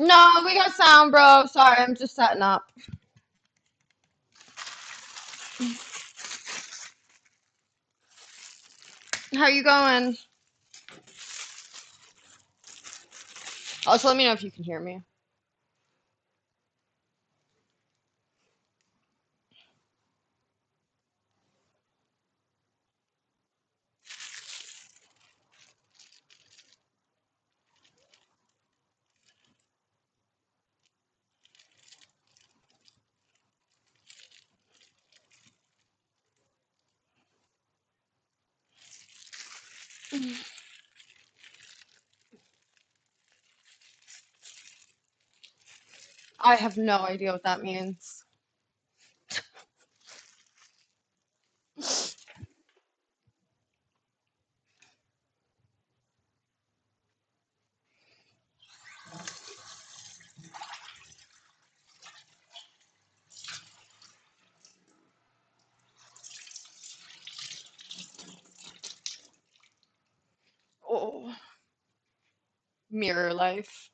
No, we got sound, bro. Sorry, I'm just setting up. How you going? Also, let me know if you can hear me. I have no idea what that means. Oh, mirror life.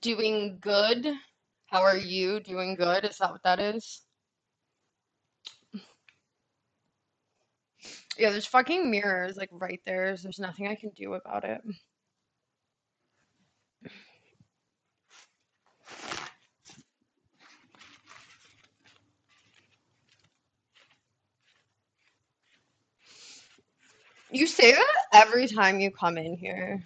Doing good. How are you? Doing good? Is that what that is? Yeah, there's fucking mirrors like right there. There's nothing I can do about it. You say that every time you come in here.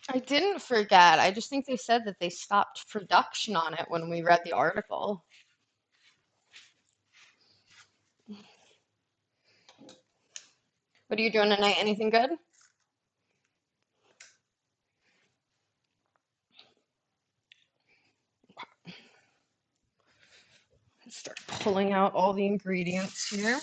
I didn't forget. I just think they said that they stopped production on it when we read the article. What are you doing tonight? Anything good? Start pulling out all the ingredients here.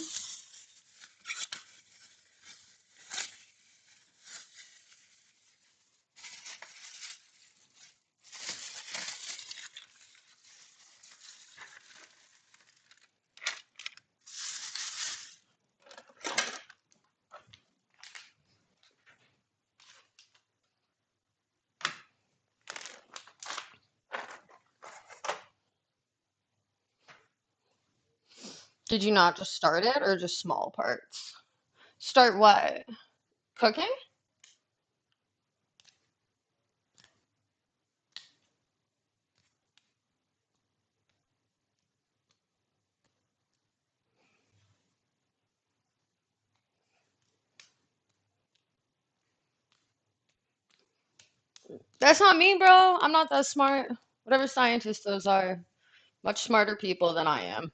Did you not just start it or just small parts? Start what? Cooking? That's not me, bro. I'm not that smart. Whatever scientists those are, much smarter people than I am.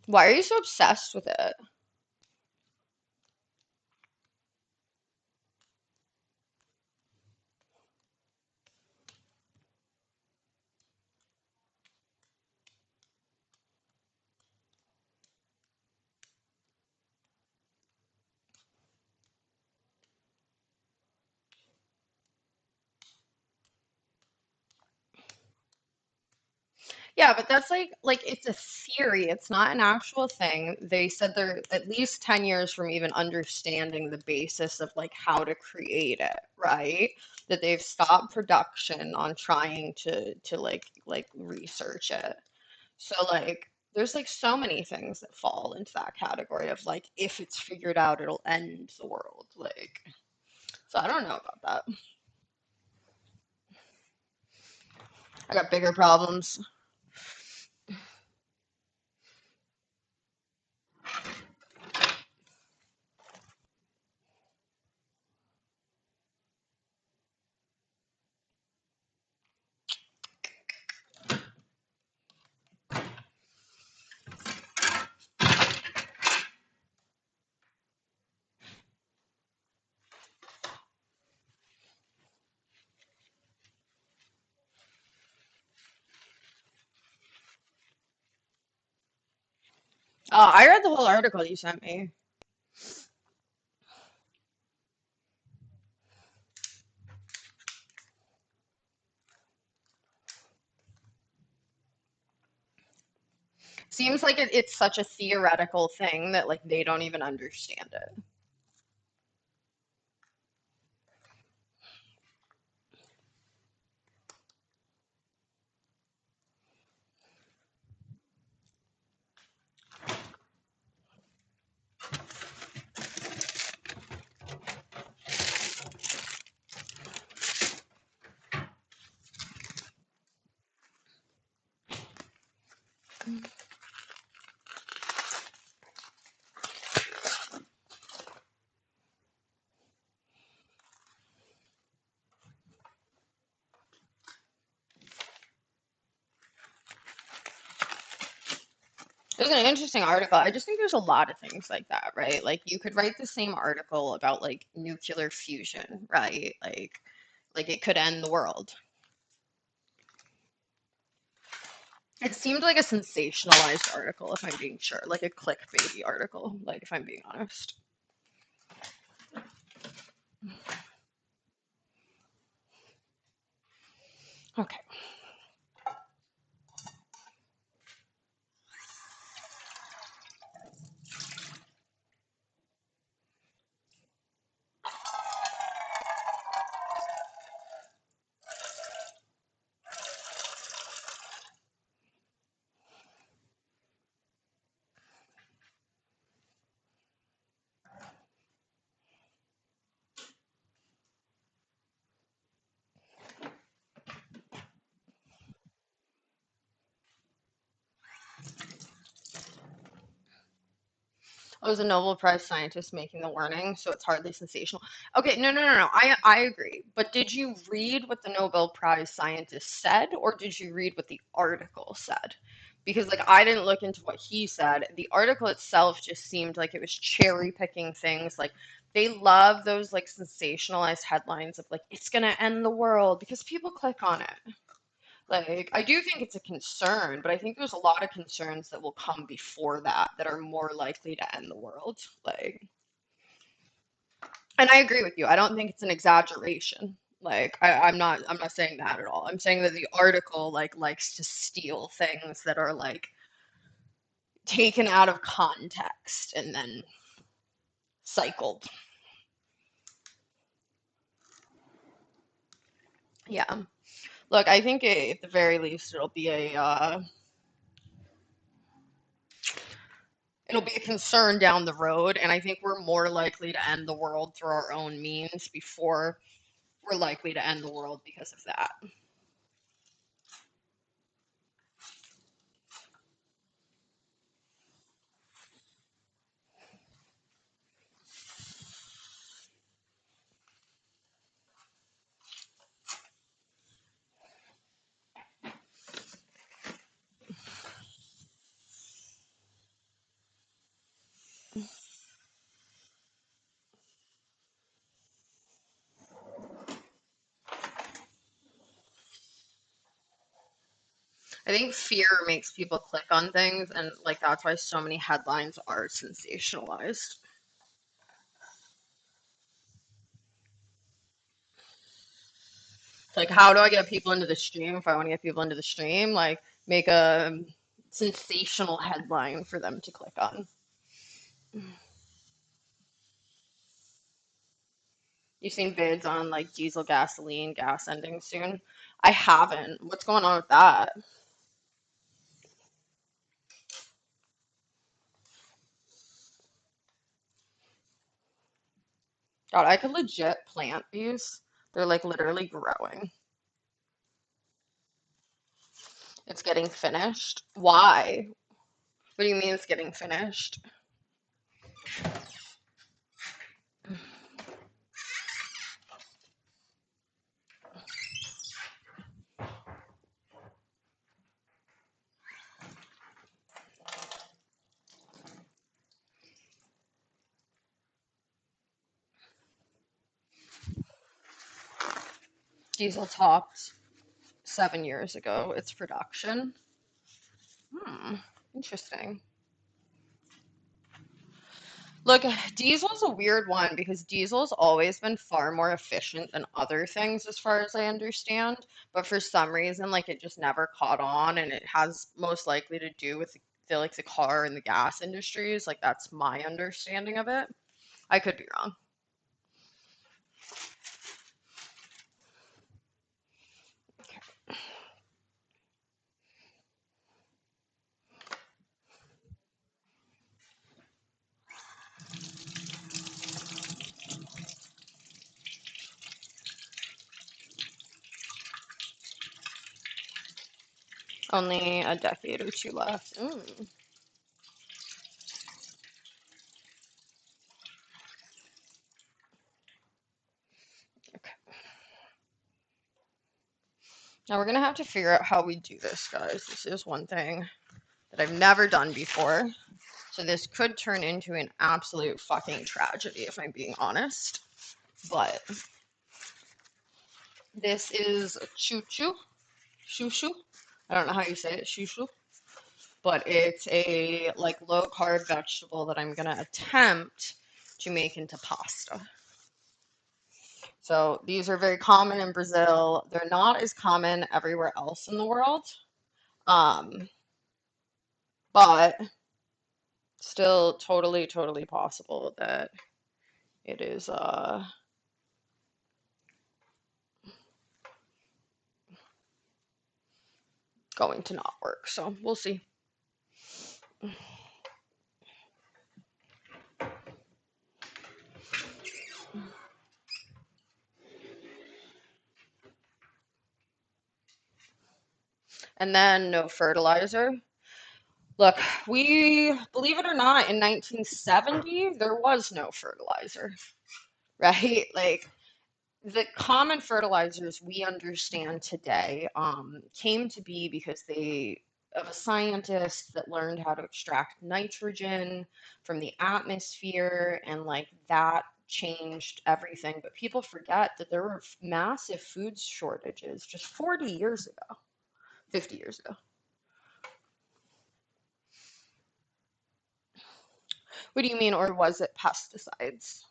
Why are you so obsessed with it? Yeah, but that's like it's a theory. It's not an actual thing. They said they're at least 10 years from even understanding the basis of like how to create it, right? That they've stopped production on trying to like research it. So like there's like so many things that fall into that category of like if it's figured out, it'll end the world. Like so I don't know about that. I got bigger problems. Oh, I read the whole article you sent me. Seems like it's such a theoretical thing that like they don't even understand it. It was an interesting article. I just think there's a lot of things like that, right? Like you could write the same article about like nuclear fusion, right? Like it could end the world. It seemed like a sensationalized article, if I'm being sure, like a clickbaity article, like if I'm being honest. Okay. I was a Nobel Prize scientist making the warning, so it's hardly sensational. Okay, no. I agree. But did you read what the Nobel Prize scientist said, or did you read what the article said? Because like I didn't look into what he said. The article itself just seemed like it was cherry picking things. Like they love those like sensationalized headlines of like it's gonna end the world because people click on it. Like, I do think it's a concern, but I think there's a lot of concerns that will come before that that are more likely to end the world. Like, and I agree with you. I don't think it's an exaggeration. Like, I'm not saying that at all. I'm saying that the article like likes to steal things that are like taken out of context and then cycled. Yeah. Look, I think at the very least it'll be a concern down the road, and I think we're more likely to end the world through our own means before we're likely to end the world because of that. I think fear makes people click on things, and like that's why so many headlines are sensationalized. Like, how do I get people into the stream? If I want to get people into the stream, like, make a sensational headline for them to click on. You've seen vids on like diesel gasoline, gas ending soon. I haven't. What's going on with that? God, I could legit plant these. They're like literally growing. It's getting finished. Why? What do you mean it's getting finished? Diesel topped 7 years ago its production. Hmm, interesting. Look, diesel's a weird one because diesel's always been far more efficient than other things as far as I understand, but for some reason like it just never caught on and it has most likely to do with the car and the gas industries. Like that's my understanding of it. I could be wrong. Only a decade or two left. Okay. Now we're gonna have to figure out how we do this, guys. This is one thing that I've never done before. So this could turn into an absolute fucking tragedy if I'm being honest. But this is choo choo, shoo shoo. I don't know how you say it, shoo shoo. But it's a like low carb vegetable that I'm gonna attempt to make into pasta. So these are very common in Brazil. They're not as common everywhere else in the world. Um, but still totally, totally possible that it is going to not work. So we'll see. And then no fertilizer. Look, we believe it or not, in 1970 there was no fertilizer, right? Like the common fertilizers we understand today came to be because they of a scientist that learned how to extract nitrogen from the atmosphere and like that changed everything. But people forget that there were massive food shortages just 40 years ago, 50 years ago. What do you mean, or was it pesticides?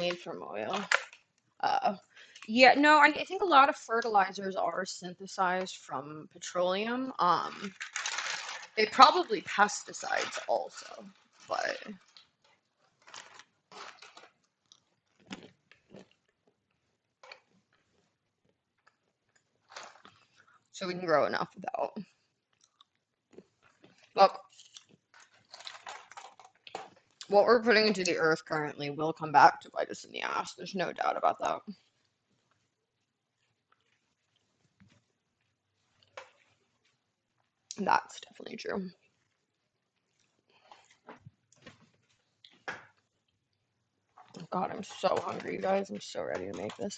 Made from oil. Uh, yeah, no, I think a lot of fertilizers are synthesized from petroleum. They probably pesticides also, but so we can grow enough without. Look, what we're putting into the earth currently will come back to bite us in the ass. There's no doubt about that. That's definitely true. God, I'm so hungry, you guys. I'm so ready to make this.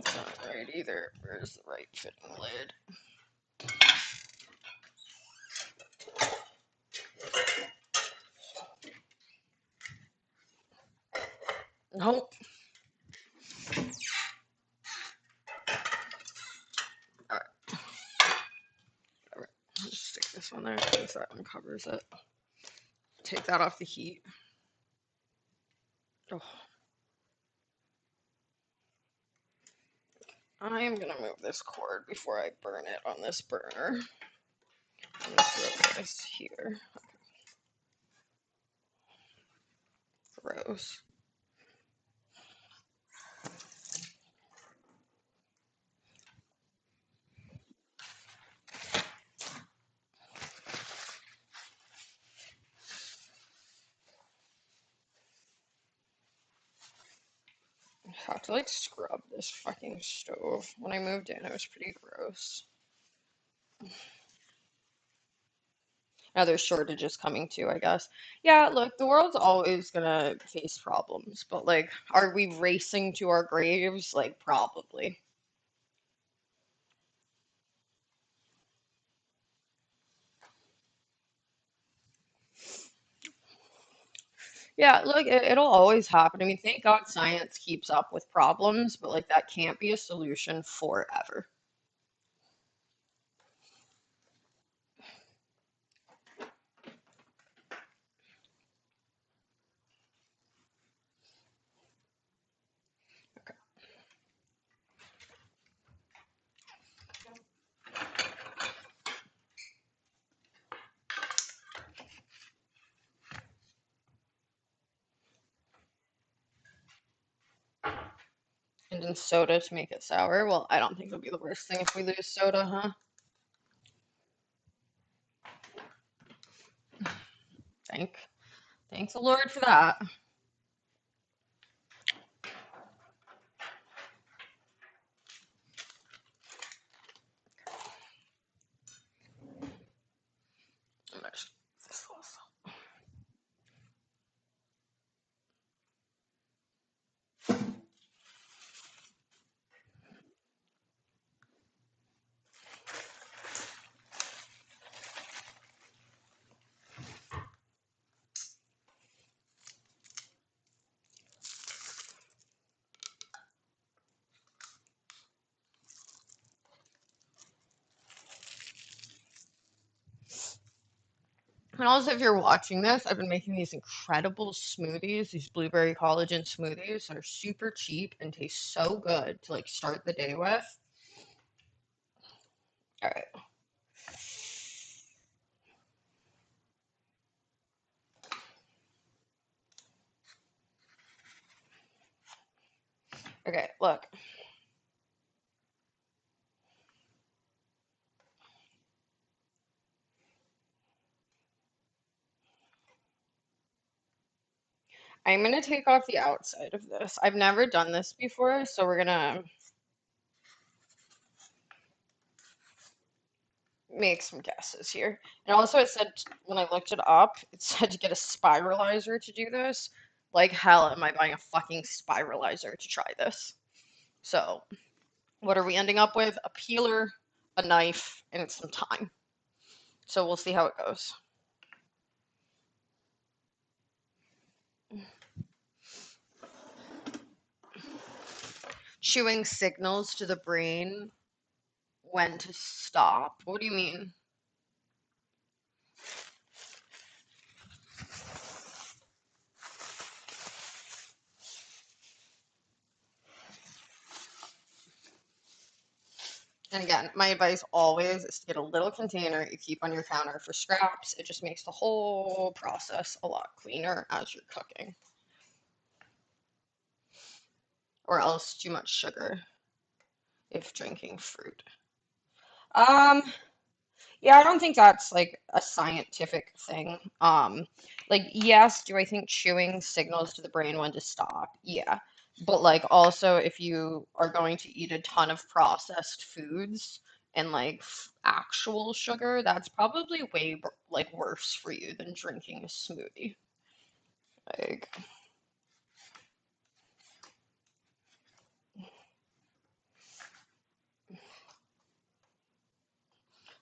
That's not right either. Where's the right fitting lid? Nope. All right. Let's stick this one there since that one covers it. Take that off the heat. Oh, I am gonna move this cord before I burn it on this burner. I'm gonna throw this here. Gross. I have to like scrub this fucking stove. When I moved in, it was pretty gross. Now there's shortages coming too, I guess. Yeah, look, the world's always gonna face problems, but like, are we racing to our graves? Like, probably. Yeah, look, it'll always happen. I mean, thank God science keeps up with problems, but like, that can't be a solution forever. And then soda to make it sour. Well, I don't think it'll be the worst thing if we lose soda, huh? Thank, thanks the Lord for that. I'm gonna just this also. And also, if you're watching this, I've been making these incredible smoothies, these blueberry collagen smoothies that are super cheap and taste so good to like start the day with. All right. Okay, look. I'm gonna take off the outside of this. I've never done this before, so we're gonna make some guesses here. And also, it said when I looked it up, it said to get a spiralizer to do this. Like hell, am I buying a fucking spiralizer to try this? So, what are we ending up with? A peeler, a knife, and some time. So we'll see how it goes. Chewing signals to the brain when to stop. What do you mean? And again, my advice always is to get a little container you keep on your counter for scraps. It just makes the whole process a lot cleaner as you're cooking. Or else too much sugar if drinking fruit. Um, yeah, I don't think that's like a scientific thing. Like yes, do I think chewing signals to the brain when to stop? Yeah. But like also if you are going to eat a ton of processed foods and like actual sugar, that's probably way like worse for you than drinking a smoothie. Like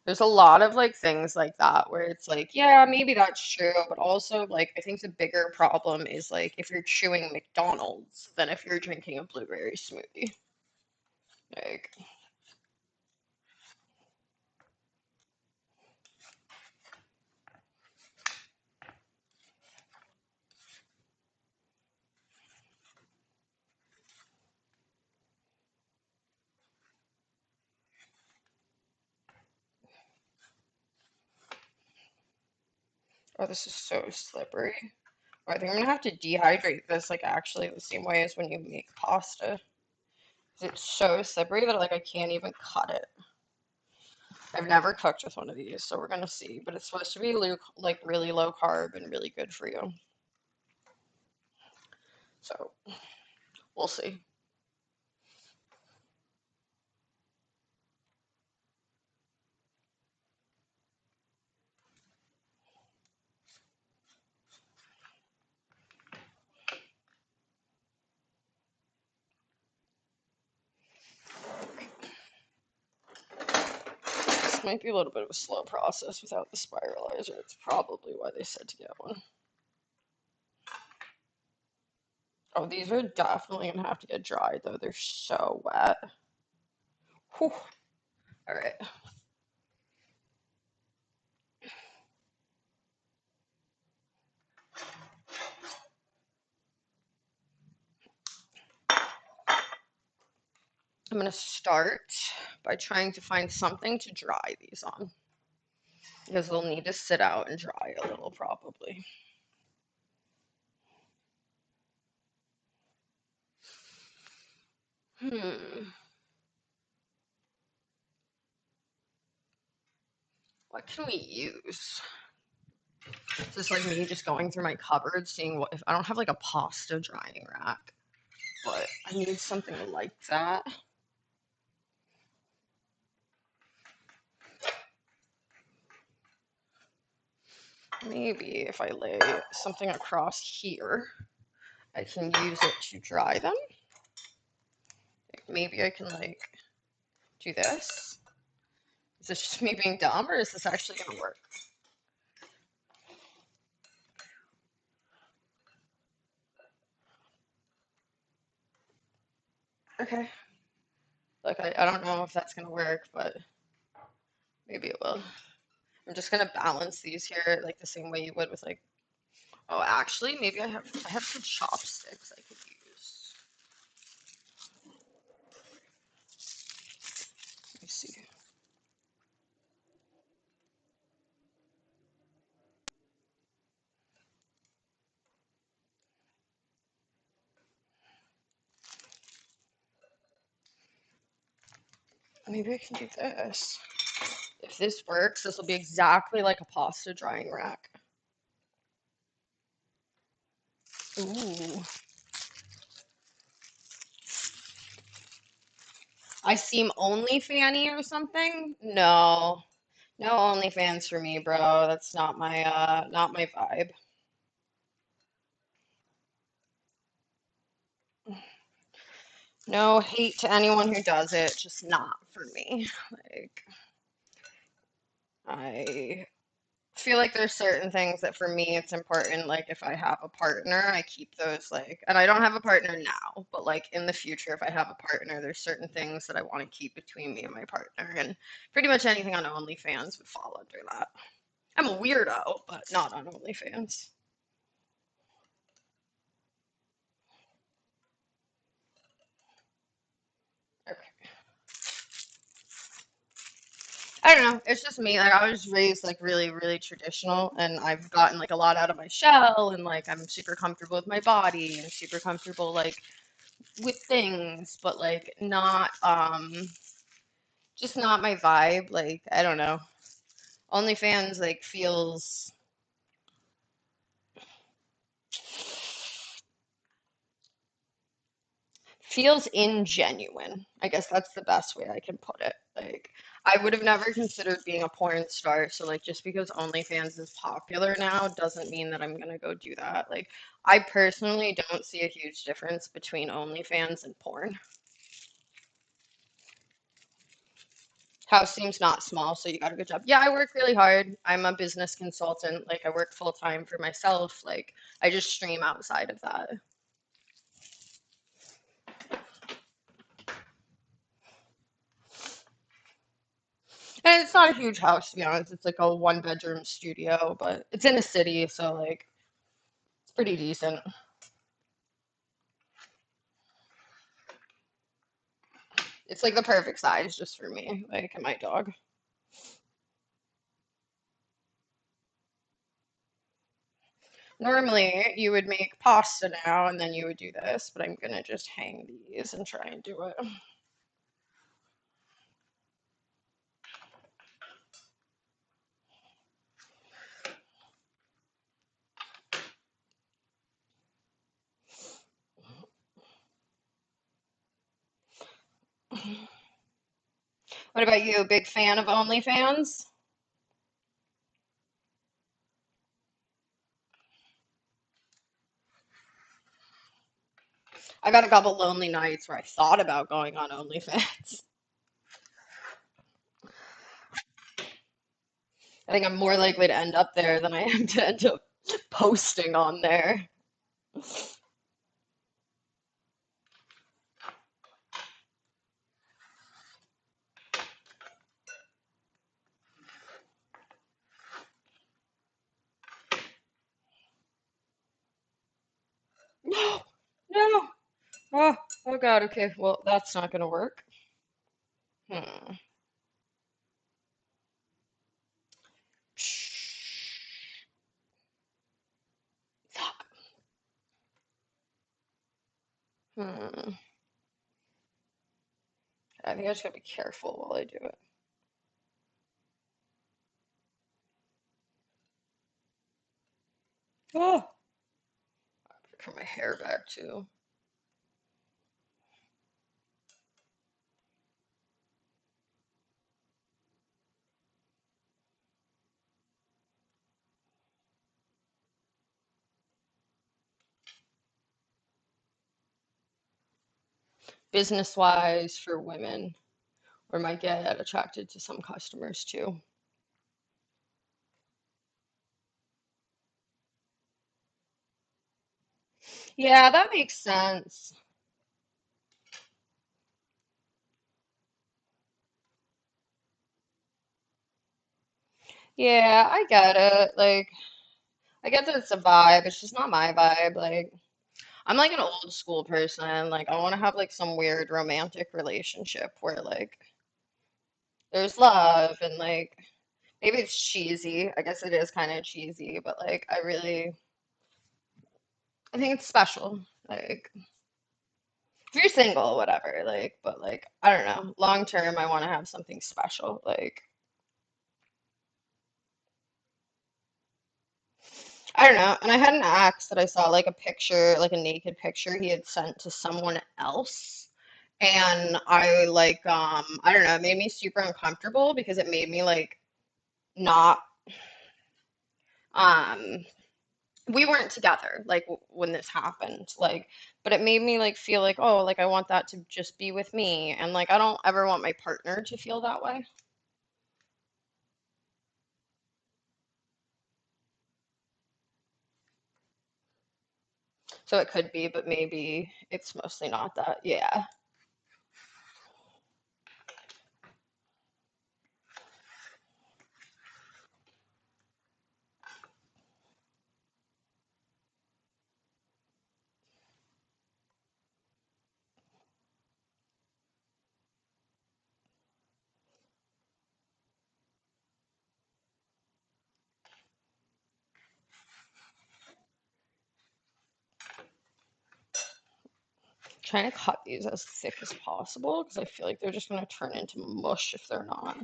there's a lot of like things like that where it's like, yeah, maybe that's true, but also like I think the bigger problem is like if you're chewing McDonald's than if you're drinking a blueberry smoothie. Like, oh, this is so slippery. Oh, I think I'm gonna have to dehydrate this like actually the same way as when you make pasta. 'Cause it's so slippery that like I can't even cut it. I've never cooked with one of these, so we're gonna see. But it's supposed to be like really low carb and really good for you. So we'll see. might be a little bit of a slow process without the spiralizer. It's probably why they said to get one. Oh, these are definitely gonna have to get dried though. They're so wet. Whew. All right. I'm gonna start by trying to find something to dry these on because they'll need to sit out and dry a little probably. Hmm. What can we use? Is this like me just going through my cupboard, seeing what if I don't have like a pasta drying rack, but I need something like that. Maybe if I lay something across here, I can use it to dry them. Maybe I can like do this. Is this just me being dumb or is this actually gonna work? Okay. Like I don't know if that's gonna work, but maybe it will. I'm just gonna balance these here like the same way you would with like, oh actually maybe I have some chopsticks I could use. Let me see. Maybe I can do this. If this works, this will be exactly like a pasta drying rack. Ooh. I seem only fanny or something? No. No OnlyFans for me, bro. That's not my vibe. No hate to anyone who does it, just not for me. Like I feel like there's certain things that for me it's important. Like if I have a partner, I keep those like, and I don't have a partner now, but like in the future, if I have a partner, there's certain things that I want to keep between me and my partner, and pretty much anything on OnlyFans would fall under that. I'm a weirdo, but not on OnlyFans. Okay. I don't know. It's just me. Like I was raised like really, really traditional, and I've gotten like a lot out of my shell, and like I'm super comfortable with my body and super comfortable like with things, but like not just not my vibe. Like I don't know. OnlyFans like feels ingenuine. I guess that's the best way I can put it. Like, I would have never considered being a porn star. So, like, just because OnlyFans is popular now doesn't mean that I'm gonna go do that. Like, I personally don't see a huge difference between OnlyFans and porn. House seems not small, so you got a good job. Yeah, I work really hard. I'm a business consultant. Like, I work full time for myself. Like, I just stream outside of that. And it's not a huge house, to be honest. It's like a one bedroom studio, but it's in a city, so like it's pretty decent. It's like the perfect size just for me, like and my dog. Normally, you would make pasta now and then you would do this, but I'm gonna just hang these and try and do it. What about you? Big fan of OnlyFans? I got a couple lonely nights where I thought about going on OnlyFans. I think I'm more likely to end up there than I am to end up posting on there. No, no. Oh, oh God. Okay. Well, that's not gonna work. Hmm. Fuck. Hmm. I think I just gotta be careful while I do it. Oh, put my hair back too. Business wise for women, or might get attracted to some customers too. Yeah, that makes sense. Yeah, I get it. Like, I get that it's a vibe. It's just not my vibe. Like, I'm like an old school person. Like, I want to have like some weird romantic relationship where like there's love and like maybe it's cheesy. I guess it is kind of cheesy, but like I think it's special. Like, if you're single, whatever. Like, but like I don't know. Long term, I want to have something special. Like, I don't know. And I had an ex that I saw like a picture, like a naked picture he had sent to someone else. And I don't know, it made me super uncomfortable because it made me like not um we weren't together like when this happened. Like, but it made me like feel like, oh, like I want that to just be with me. And like I don't ever want my partner to feel that way. So it could be, but maybe it's mostly not that. Yeah. Trying to cut these as thick as possible because I feel like they're just going to turn into mush if they're not.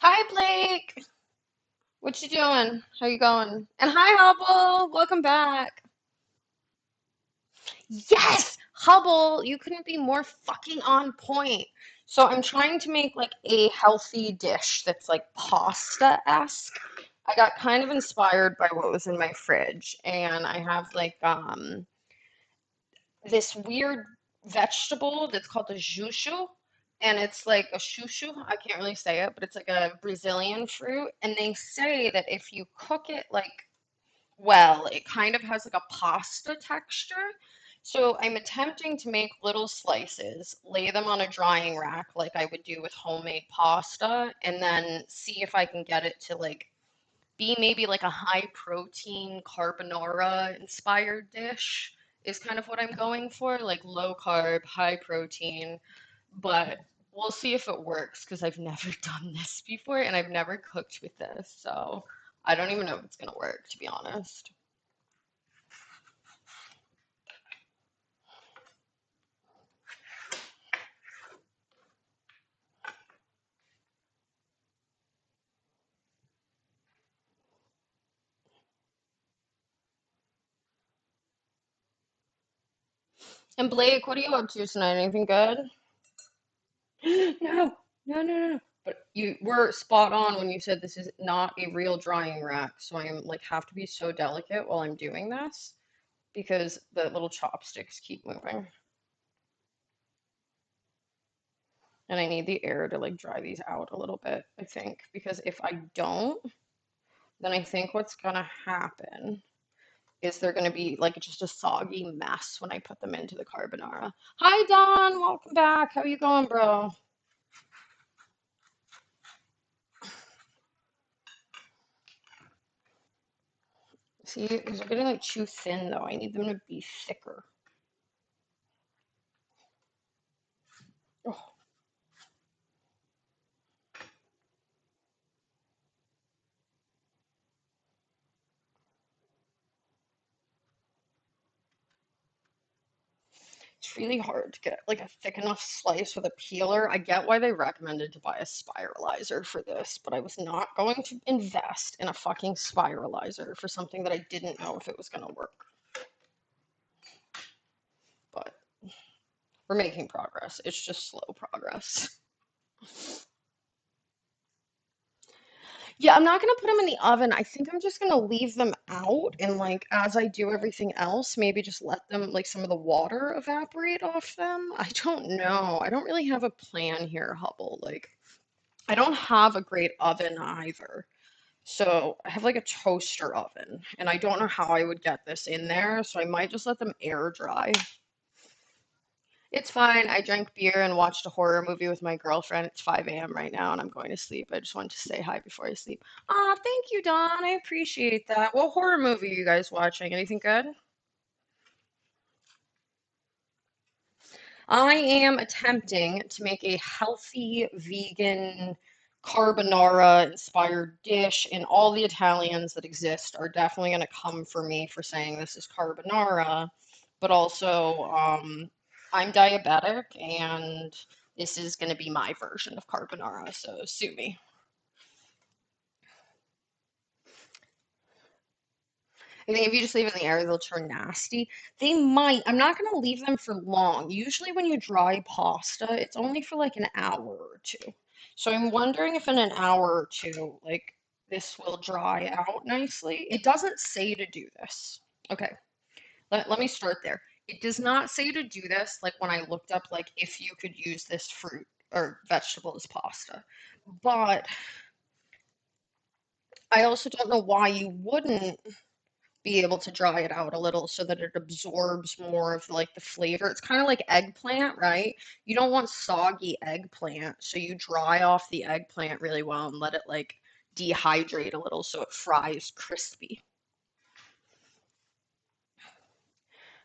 Hi, Blake. What you doing? How you going? And hi, Hubble. Welcome back. Yes, Hubble. You couldn't be more fucking on point. So I'm trying to make like a healthy dish that's like pasta-esque. I got kind of inspired by what was in my fridge, and I have like this weird vegetable that's called a chouchou, and it's like a chouchou. I can't really say it, but it's like a Brazilian fruit, and they say that if you cook it like well, it kind of has like a pasta texture. So I'm attempting to make little slices, lay them on a drying rack like I would do with homemade pasta, and then see if I can get it to like be maybe like a high protein carbonara inspired dish is kind of what I'm going for, like low carb, high protein, but we'll see if it works because I've never done this before and I've never cooked with this. So I don't even know if it's gonna work, to be honest. And Blake, what are you up to tonight? Anything good? No, no. But you were spot on when you said this is not a real drying rack, so I am like have to be so delicate while I'm doing this because the little chopsticks keep moving. And I need the air to like dry these out a little bit, I think, because if I don't, then I think what's gonna happen is they're gonna be like just a soggy mess when I put them into the carbonara. Hi Don, welcome back. How you going, bro? See, because they're getting like too thin though. I need them to be thicker. Oh, it's really hard to get like a thick enough slice with a peeler. I get why they recommended to buy a spiralizer for this, but I was not going to invest in a fucking spiralizer for something that I didn't know if it was gonna work. But we're making progress. It's just slow progress. Yeah, I'm not gonna put them in the oven. I think I'm just gonna leave them out and like as I do everything else, maybe just let them like some of the water evaporate off them. I don't know. I don't really have a plan here, Hubble. Like I don't have a great oven either. So I have like a toaster oven and I don't know how I would get this in there, so I might just let them air dry. It's fine. I drank beer and watched a horror movie with my girlfriend. It's 5 a.m. right now and I'm going to sleep. I just wanted to say hi before I sleep. Aw, thank you, Don. I appreciate that. What horror movie are you guys watching? Anything good? I am attempting to make a healthy vegan carbonara inspired dish, and all the Italians that exist are definitely going to come for me for saying this is carbonara. But also, I'm diabetic, and this is going to be my version of carbonara, so sue me. I think if you just leave it in the air, they'll turn nasty. They might. I'm not going to leave them for long. Usually, when you dry pasta, it's only for like an hour or two. So I'm wondering if in an hour or two, like this will dry out nicely. It doesn't say to do this. Okay, let me start there. It does not say to do this, like when I looked up, like if you could use this fruit or vegetable as pasta. But I also don't know why you wouldn't be able to dry it out a little so that it absorbs more of like the flavor. It's kind of like eggplant, right? You don't want soggy eggplant, so you dry off the eggplant really well and let it like dehydrate a little so it fries crispy.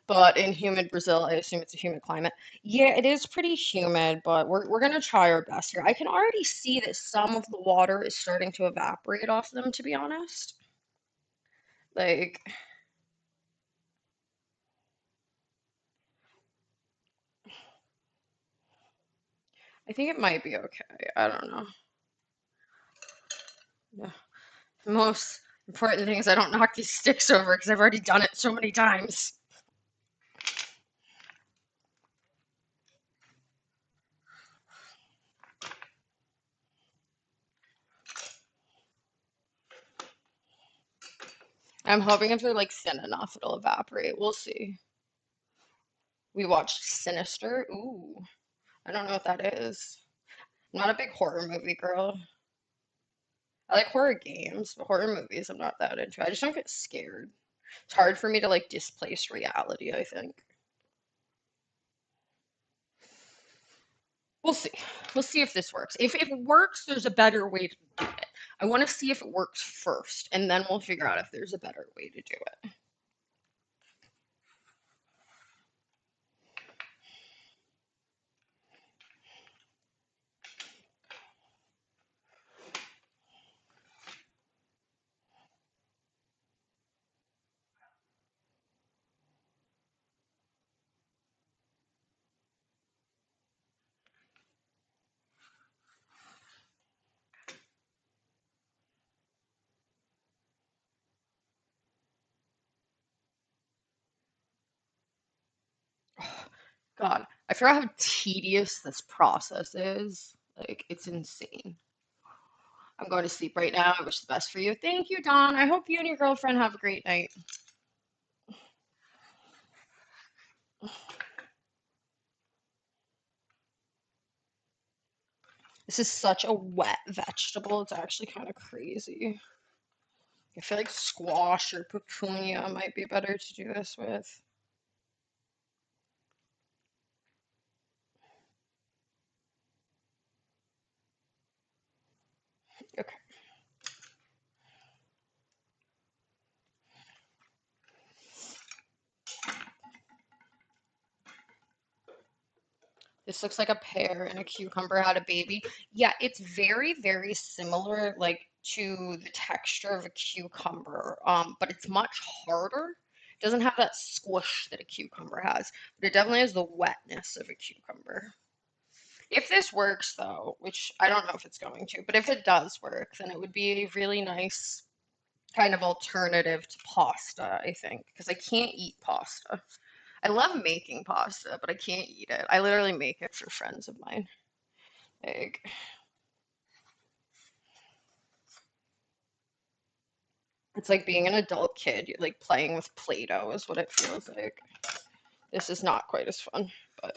But in humid Brazil, I assume it's a humid climate. Yeah, it is pretty humid, but we're gonna try our best here. I can already see that some of the water is starting to evaporate off them, to be honest. Like, I think it might be okay. I don't know. Yeah. The most important thing is I don't knock these sticks over because I've already done it so many times. I'm hoping if they're like thin enough, it'll evaporate. We'll see. We watched Sinister. Ooh, I don't know what that is. I'm not a big horror movie girl. I like horror games, but horror movies I'm not that into. I just don't get scared. It's hard for me to like displace reality, I think. We'll see. We'll see if this works. If it works, there's a better way to do it. I want to see if it works first, and then we'll figure out if there's a better way to do it. God, I forgot how tedious this process is. Like, it's insane. I'm going to sleep right now. I wish the best for you. Thank you, Don. I hope you and your girlfriend have a great night. This is such a wet vegetable. It's actually kind of crazy. I feel like squash or petunia might be better to do this with. Okay. This looks like a pear and a cucumber had a baby. Yeah, it's very, very similar, like to the texture of a cucumber, but it's much harder. It doesn't have that squish that a cucumber has, but it definitely has the wetness of a cucumber. If this works, though, which I don't know if it's going to, but if it does work, then it would be a really nice kind of alternative to pasta, I think, because I can't eat pasta. I love making pasta, but I can't eat it. I literally make it for friends of mine. Like, it's like being an adult kid. You're like playing with Play-Doh is what it feels like. This is not quite as fun, but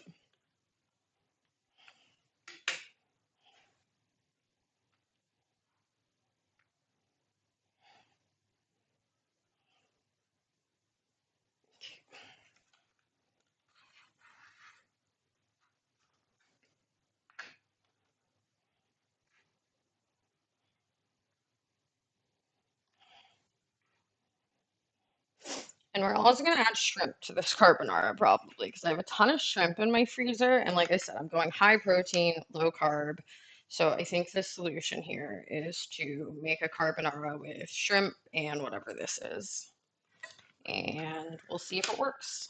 and we're also gonna add shrimp to this carbonara probably because I have a ton of shrimp in my freezer, and like I said, I'm going high protein, low carb. So I think the solution here is to make a carbonara with shrimp and whatever this is, and we'll see if it works.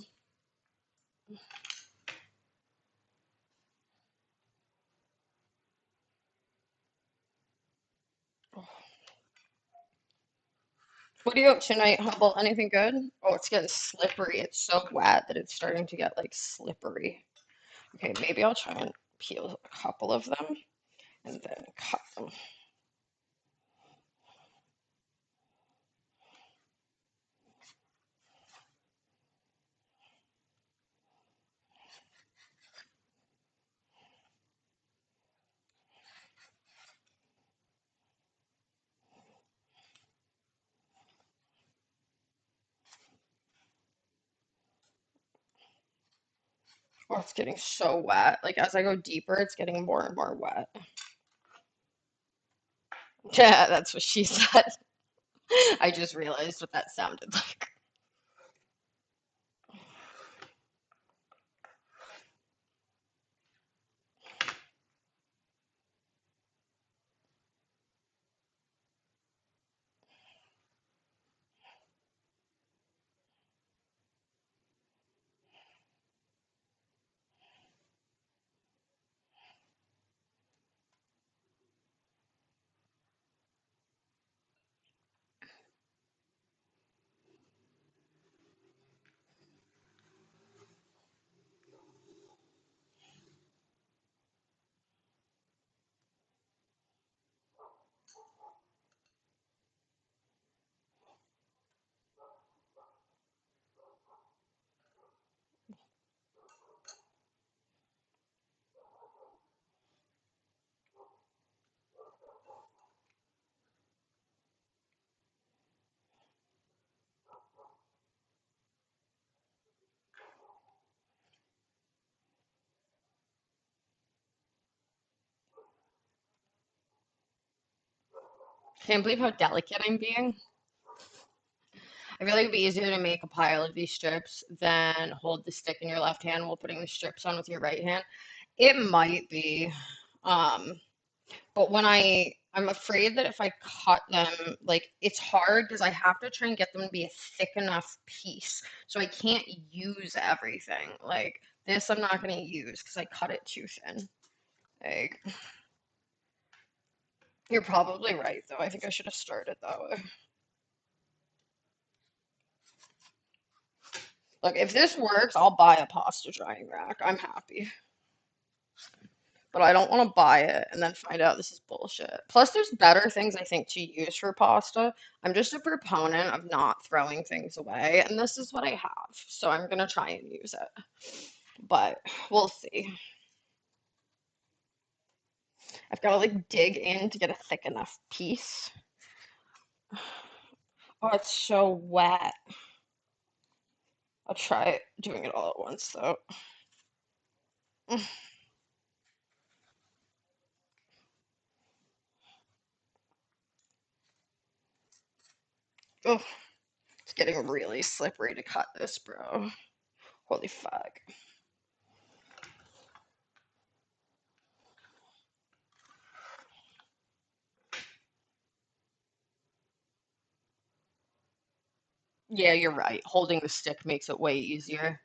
What are you up to tonight, Humble? Anything good? Oh, it's getting slippery. It's so wet that it's starting to get like slippery. Okay, maybe I'll try and peel a couple of them and then cut them. Oh, it's getting so wet. Like as I go deeper, it's getting more and more wet. Yeah, that's what she said. I just realized what that sounded like. Can't believe how delicate I'm being. I feel like it'd be easier to make a pile of these strips than hold the stick in your left hand while putting the strips on with your right hand. It might be. Um, But I'm afraid that if I cut them, like it's hard because I have to try and get them to be a thick enough piece. So I can't use everything. Like this I'm not gonna use because I cut it too thin. Like you're probably right though. I think I should have started that way. Look, if this works, I'll buy a pasta drying rack. I'm happy. But I don't want to buy it and then find out this is bullshit. Plus, there's better things I think to use for pasta. I'm just a proponent of not throwing things away, and this is what I have. So I'm gonna try and use it. But we'll see. I've got to like dig in to get a thick enough piece. Oh, it's so wet. I'll try doing it all at once though. Oh, it's getting really slippery to cut this, bro. Holy fuck. Yeah, you're right. Holding the stick makes it way easier.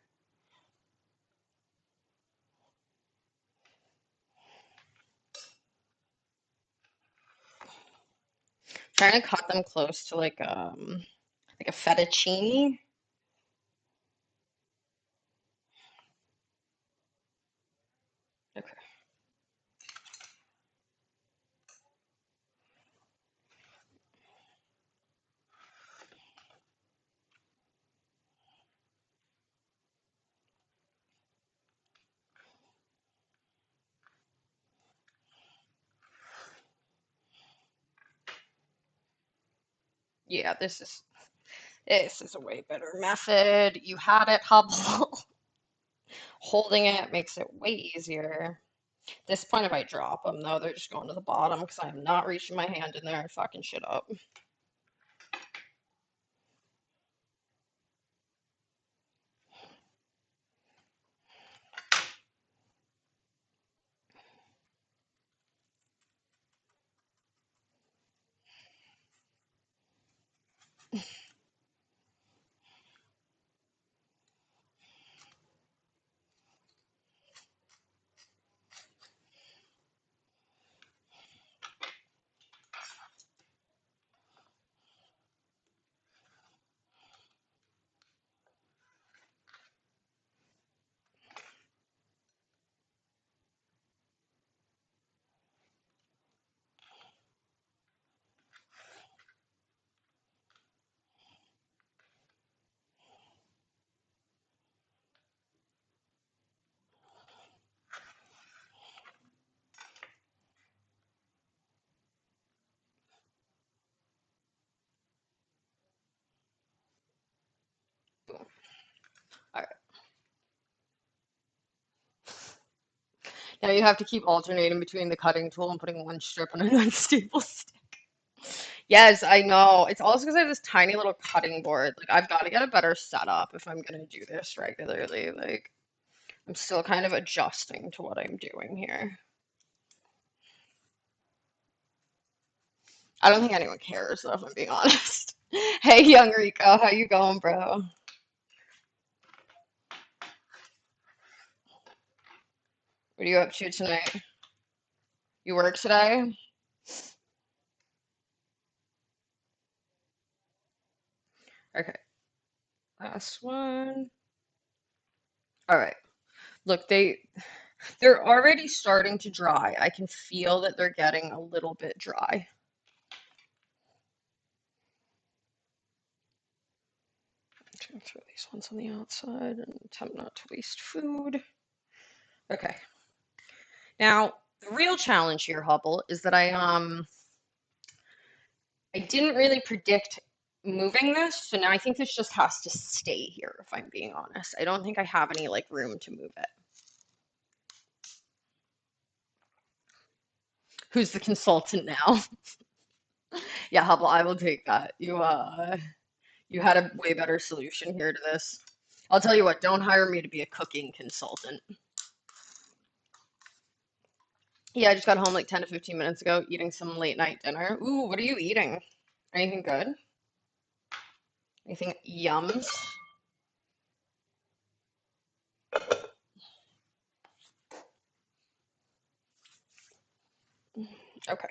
Trying to cut them close to like a fettuccine. Okay. Yeah, this is a way better method. You had it, Hubble. Holding it makes it way easier. At this point, if I drop them, though, they're just going to the bottom because I'm not reaching my hand in there and fucking shit up. Boom. All right. Now you have to keep alternating between the cutting tool and putting one strip on an unstable stick. Yes, I know. It's also because I have this tiny little cutting board. Like, I've got to get a better setup if I'm gonna do this regularly. Like, I'm still kind of adjusting to what I'm doing here. I don't think anyone cares, though, if I'm being honest. Hey, young Rico, how you going, bro? What are you up to tonight? You work today? Okay, last one. All right. Look, they're already starting to dry. I can feel that they're getting a little bit dry. I'm gonna throw these ones on the outside and attempt not to waste food. Okay. Now, the real challenge here, Hubble, is that I didn't really predict moving this, so now I think this just has to stay here, if I'm being honest. I don't think I have any like room to move it. Who's the consultant now? Yeah, Hubble, I will take that. You had a way better solution here to this. I'll tell you what, don't hire me to be a cooking consultant. Yeah, I just got home like 10 to 15 minutes ago, eating some late night dinner. Ooh, what are you eating? Anything good? Anything yums? Okay.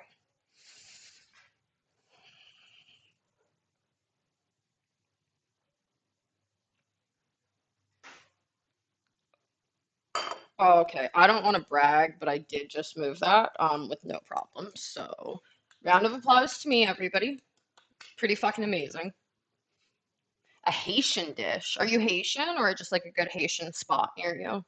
Oh, okay. I don't want to brag, but I did just move that with no problem. So, round of applause to me, everybody. Pretty fucking amazing. A Haitian dish. Are you Haitian or just like a good Haitian spot near you?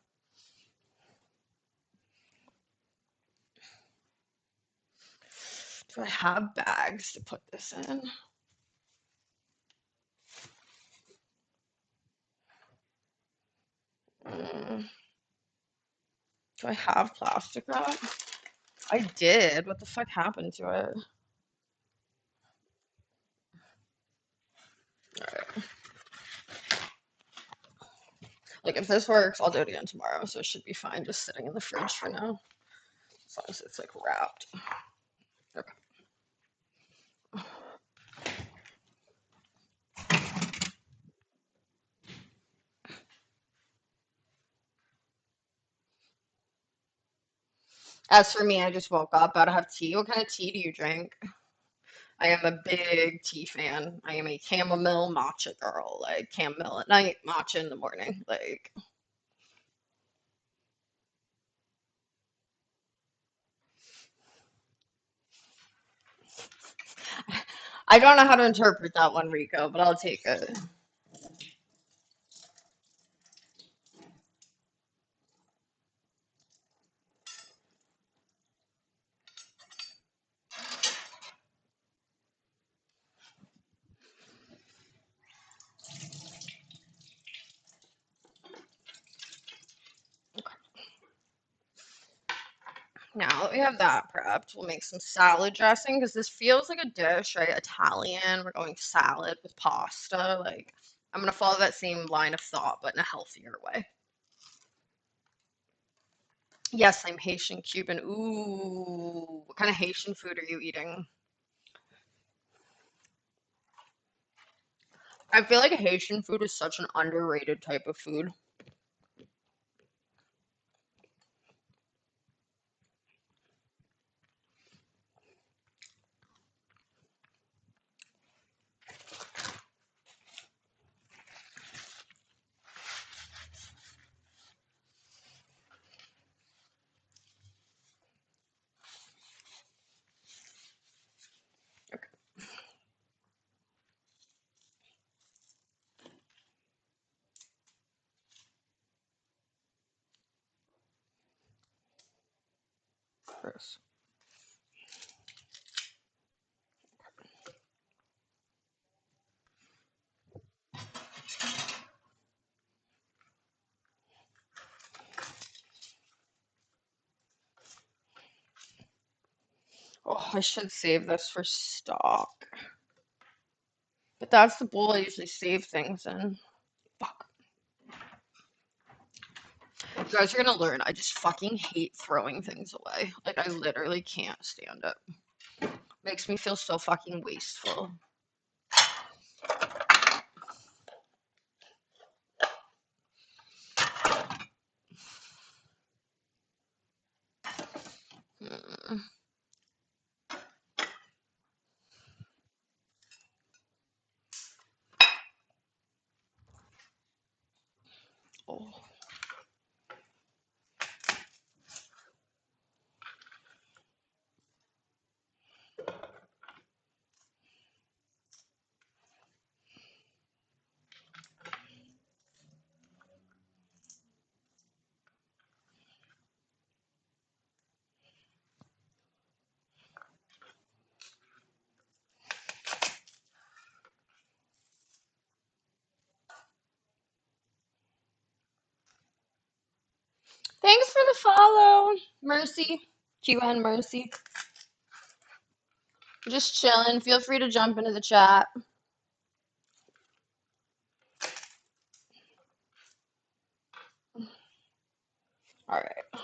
Do I have bags to put this in? Mm, do I have plastic wrap? I did. What the fuck happened to it? Alright. Like if this works, I'll do it again tomorrow, so it should be fine just sitting in the fridge for now. As long as it's like wrapped. Okay. As for me, I just woke up, about to have tea. What kind of tea do you drink? I am a big tea fan. I am a chamomile matcha girl. Like chamomile at night, matcha in the morning. Like I don't know how to interpret that one, Rico, but I'll take it. Now that we have that prepped, we'll make some salad dressing because this feels like a dish, right? Italian. We're going salad with pasta. Like I'm gonna follow that same line of thought, but in a healthier way. Yes, I'm Haitian Cuban. Ooh, what kind of Haitian food are you eating? I feel like Haitian food is such an underrated type of food. Gross. Oh, I should save this for stock. But that's the bowl I usually save things in. Fuck. You guys are gonna learn. I just fucking hate throwing things away. Like I literally can't stand it. Makes me feel so fucking wasteful. Mm. Oh. Thanks for the follow, Mercy. QN Mercy. Just chilling. Feel free to jump into the chat. All right.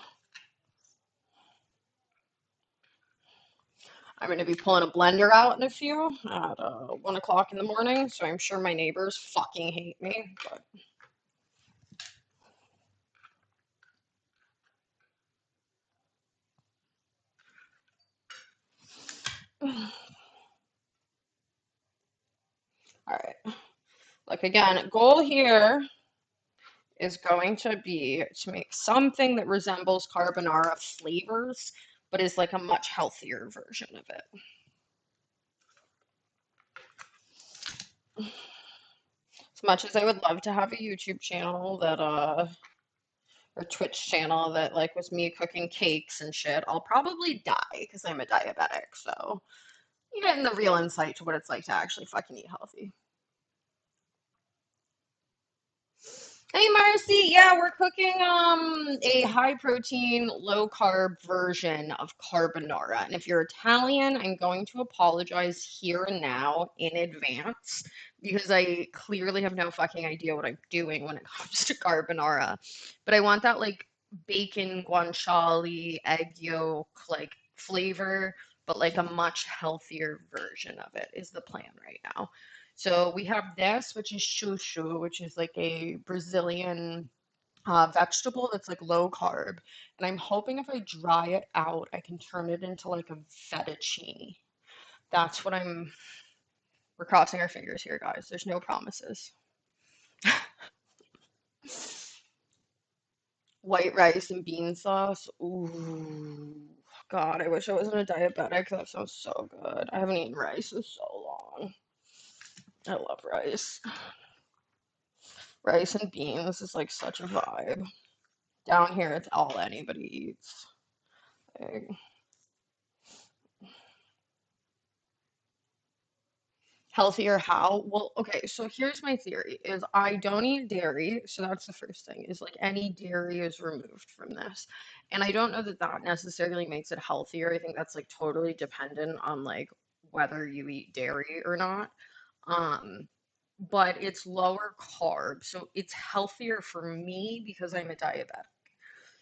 I'm going to be pulling a blender out in a few at 1 o'clock in the morning, so I'm sure my neighbors fucking hate me. But all right. Like again, goal here is going to be to make something that resembles carbonara flavors, but is like a much healthier version of it. As much as I would love to have a YouTube channel that or Twitch channel that like was me cooking cakes and shit, I'll probably die because I'm a diabetic. So you getting the real insight to what it's like to actually fucking eat healthy. Hey Marcy, yeah, we're cooking a high protein, low carb version of carbonara. And if you're Italian, I'm going to apologize here and now in advance because I clearly have no fucking idea what I'm doing when it comes to carbonara. But I want that like bacon guanciale, egg yolk, like flavor, but like a much healthier version of it is the plan right now. So we have this, which is chuchu, which is like a Brazilian vegetable that's like low carb. And I'm hoping if I dry it out, I can turn it into like a fettuccine. That's what we're crossing our fingers here, guys. There's no promises. White rice and bean sauce. Ooh, God, I wish I wasn't a diabetic. That sounds so good. I haven't eaten rice in so long. I love rice. Rice and beans is like such a vibe. Down here, it's all anybody eats. Like, healthier how? Well, okay, so here's my theory is I don't eat dairy, so that's the first thing, is like any dairy is removed from this. And I don't know that that necessarily makes it healthier. I think that's like totally dependent on like whether you eat dairy or not. Um, but it's lower carb, so it's healthier for me because I'm a diabetic.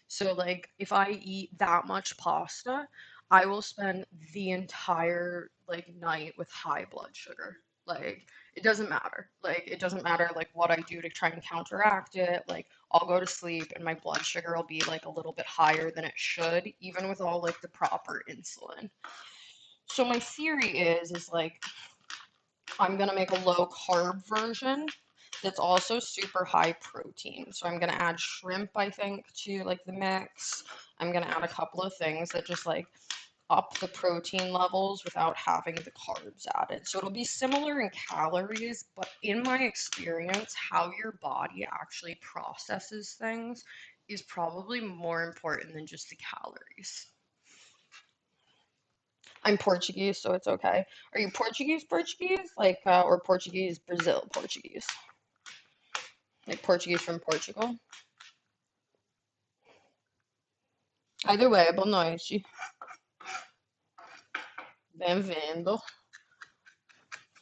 So like if I eat that much pasta, I will spend the entire like night with high blood sugar. Like it doesn't matter. Like it doesn't matter like what I do to try and counteract it. Like I'll go to sleep and my blood sugar will be like a little bit higher than it should, even with all like the proper insulin. So my theory is like I'm gonna make a low carb version that's also super high protein. So I'm gonna add shrimp, I think, to like the mix. I'm gonna add a couple of things that just like up the protein levels without having the carbs added. So it'll be similar in calories, but in my experience, how your body actually processes things is probably more important than just the calories. I'm Portuguese, so it's okay. Are you Portuguese Portuguese? Like, or Portuguese Brazil Portuguese? Like Portuguese from Portugal? Either way, boa noite. Bem-vindo.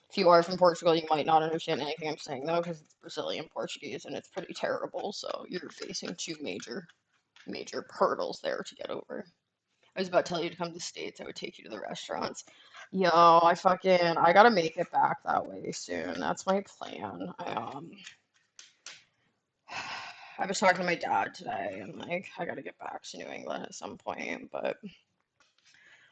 If you are from Portugal, you might not understand anything I'm saying though, because it's Brazilian Portuguese and it's pretty terrible. So you're facing two major hurdles there to get over. I was about to tell you to come to the States. I would take you to the restaurants. Yo, I gotta make it back that way soon. That's my plan. I was talking to my dad today, and like I gotta get back to New England at some point, but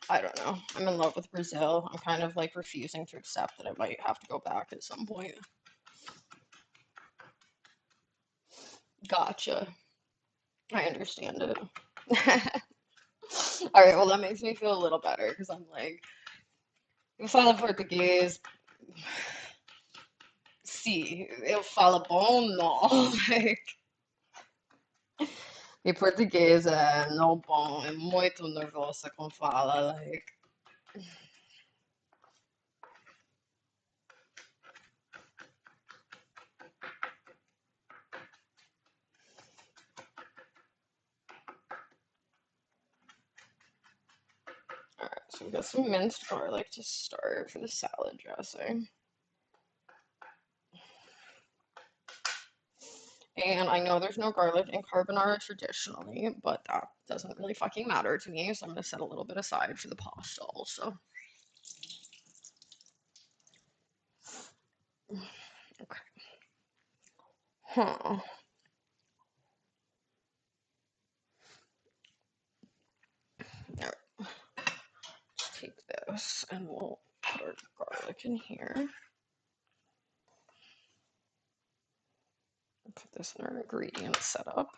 I don't know. I'm in love with Brazil. I'm kind of like refusing to accept that I might have to go back at some point. Gotcha. I understand it. All right, well, that makes me feel a little better because I'm like, eu falo português, sim, eu falo bom, não. Like, e português é não bom, é muito nervosa com fala, like. All right, so we got some minced garlic to start for the salad dressing. And I know there's no garlic in carbonara traditionally, but that doesn't really fucking matter to me, so I'm gonna set a little bit aside for the pasta also. Okay. Huh. All right. Let's take this and we'll put our garlic in here. Put this in our ingredient setup.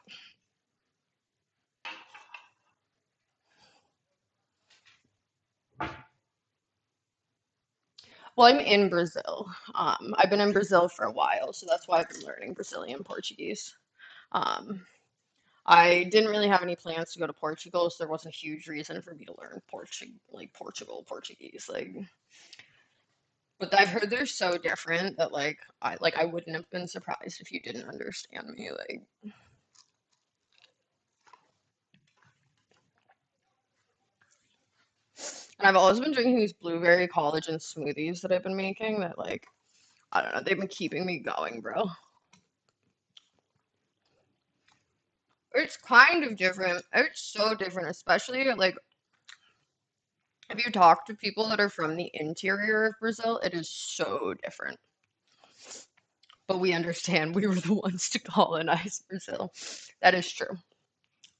Well, I'm in Brazil. I've been in Brazil for a while, so that's why I've been learning Brazilian Portuguese. Um, I didn't really have any plans to go to Portugal, so there wasn't a huge reason for me to learn Portugal Portuguese. But I've heard they're so different that I wouldn't have been surprised if you didn't understand me. And I've always been drinking these blueberry collagen smoothies that I've been making that I don't know, they've been keeping me going, bro. It's kind of different. It's so different, especially if you talk to people that are from the interior of Brazil, it is so different. But we understand we were the ones to colonize Brazil. That is true.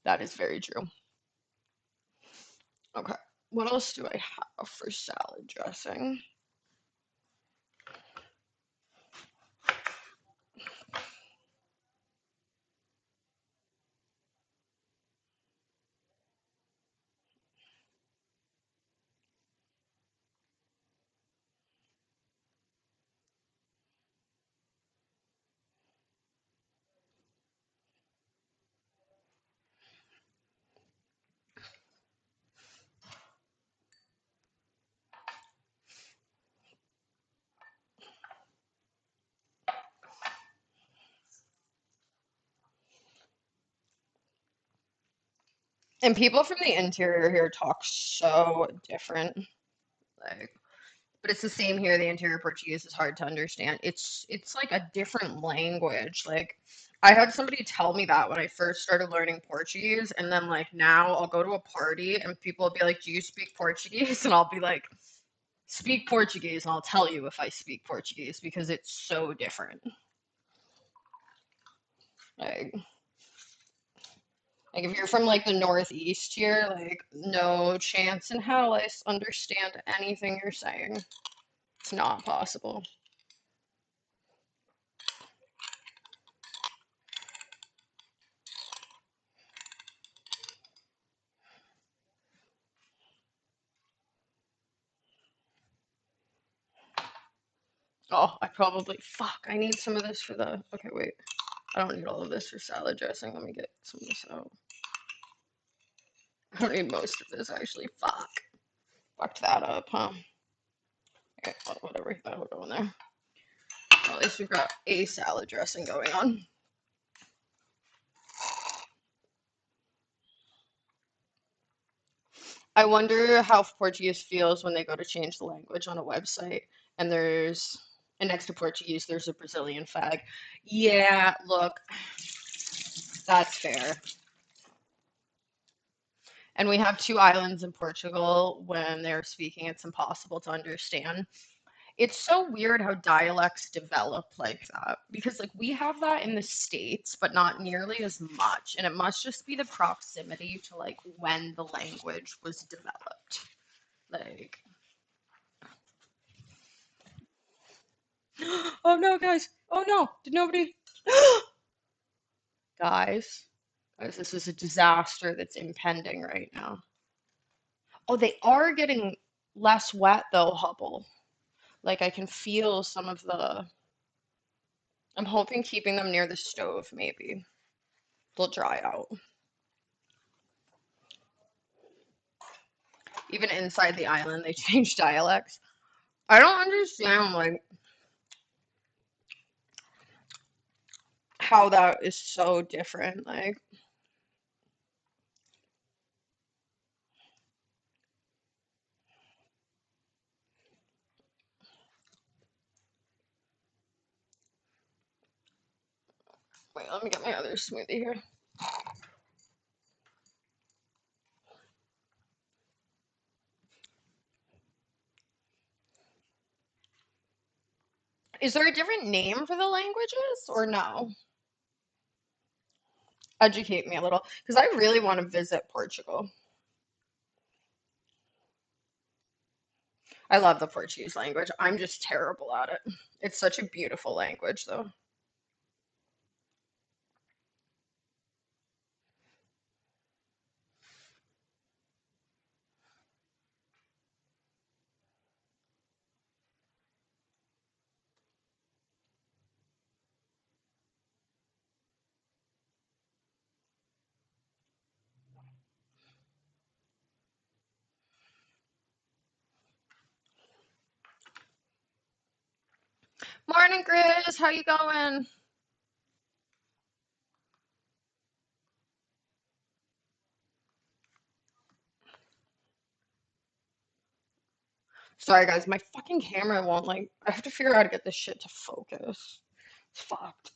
That is very true. Okay. What else do I have for salad dressing? And people from the interior here talk so different. Like, but it's the same here. The interior Portuguese is hard to understand. It's like a different language. Like I had somebody tell me that when I first started learning Portuguese, and then now I'll go to a party and people will be like, "Do you speak Portuguese?" And I'll be like, "Speak Portuguese," and I'll tell you if I speak Portuguese because it's so different. Like if you're from the Northeast here, no chance in hell understand anything you're saying. It's not possible. Oh, fuck, I need some of this for the, okay, wait. I don't need all of this for salad dressing. Let me get some of this out. I don't need most of this, actually. Fuck. Fucked that up, huh? Okay, well, whatever. That'll go in there. Well, at least we've got a salad dressing going on. I wonder how Portuguese feels when they go to change the language on a website and and next to Portuguese, there's a Brazilian flag. Yeah, look, that's fair. And we have two islands in Portugal. When they're speaking, it's impossible to understand. It's so weird how dialects develop like that because we have that in the States, but not nearly as much. And it must just be the proximity to when the language was developed. Like, oh no, guys. Oh no. Did nobody guys? Guys, this is a disaster that's impending right now. Oh, they are getting less wet though, Hubble. Like I can feel some of the I'm hoping keeping them near the stove maybe. They'll dry out. Even inside the island, they change dialects. I don't understand how that is so different. Wait, let me get my other smoothie here. Is there a different name for the languages or no? Educate me a little, because I really want to visit Portugal. I love the Portuguese language. I'm just terrible at it. It's such a beautiful language, though. Morning, Grizz. How you going? Sorry, guys. My fucking camera won't like. I have to figure out how to get this shit to focus. It's fucked.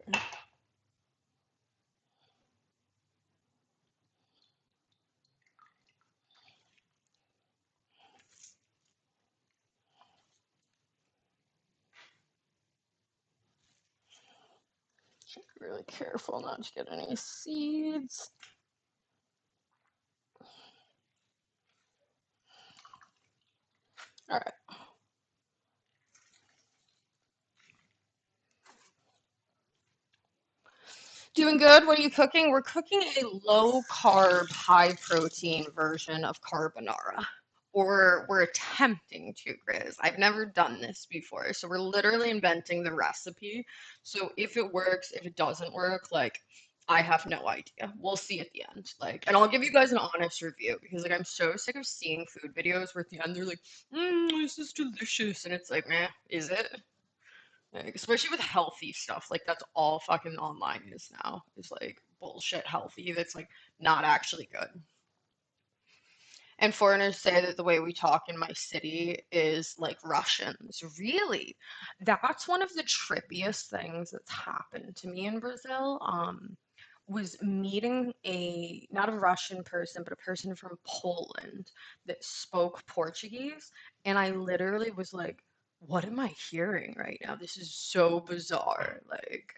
Okay. Should be really careful not to get any seeds. All right. Doing good. What are you cooking? We're cooking a low carb, high protein version of carbonara. Or we're attempting to, Grizz. I've never done this before. So we're literally inventing the recipe. So if it works, if it doesn't work, like I have no idea. We'll see at the end. Like, and I'll give you guys an honest review because like I'm so sick of seeing food videos where at the end they're like, this is delicious. And it's like, meh, is it? Like, especially with healthy stuff, like that's all fucking online is now. Is like bullshit healthy that's like not actually good. And foreigners say that the way we talk in my city is like Russians. Really? That's one of the trippiest things that's happened to me in Brazil. Was meeting not a Russian person, but a person from Poland that spoke Portuguese. And I literally was like, what am I hearing right now? This is so bizarre. Like,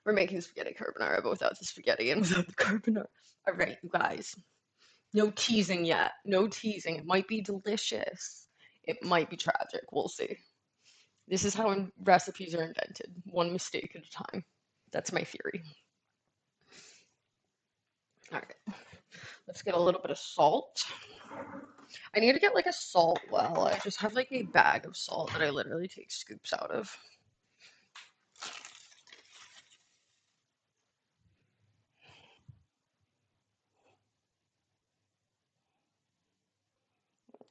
we're making spaghetti carbonara, but without the spaghetti and without the carbonara. All right, you guys. No teasing yet. No teasing. It might be delicious. It might be tragic. We'll see. This is how recipes are invented, one mistake at a time. That's my theory. All right, let's get a little bit of salt. I need to get like a salt well. I just have like a bag of salt that I literally take scoops out of.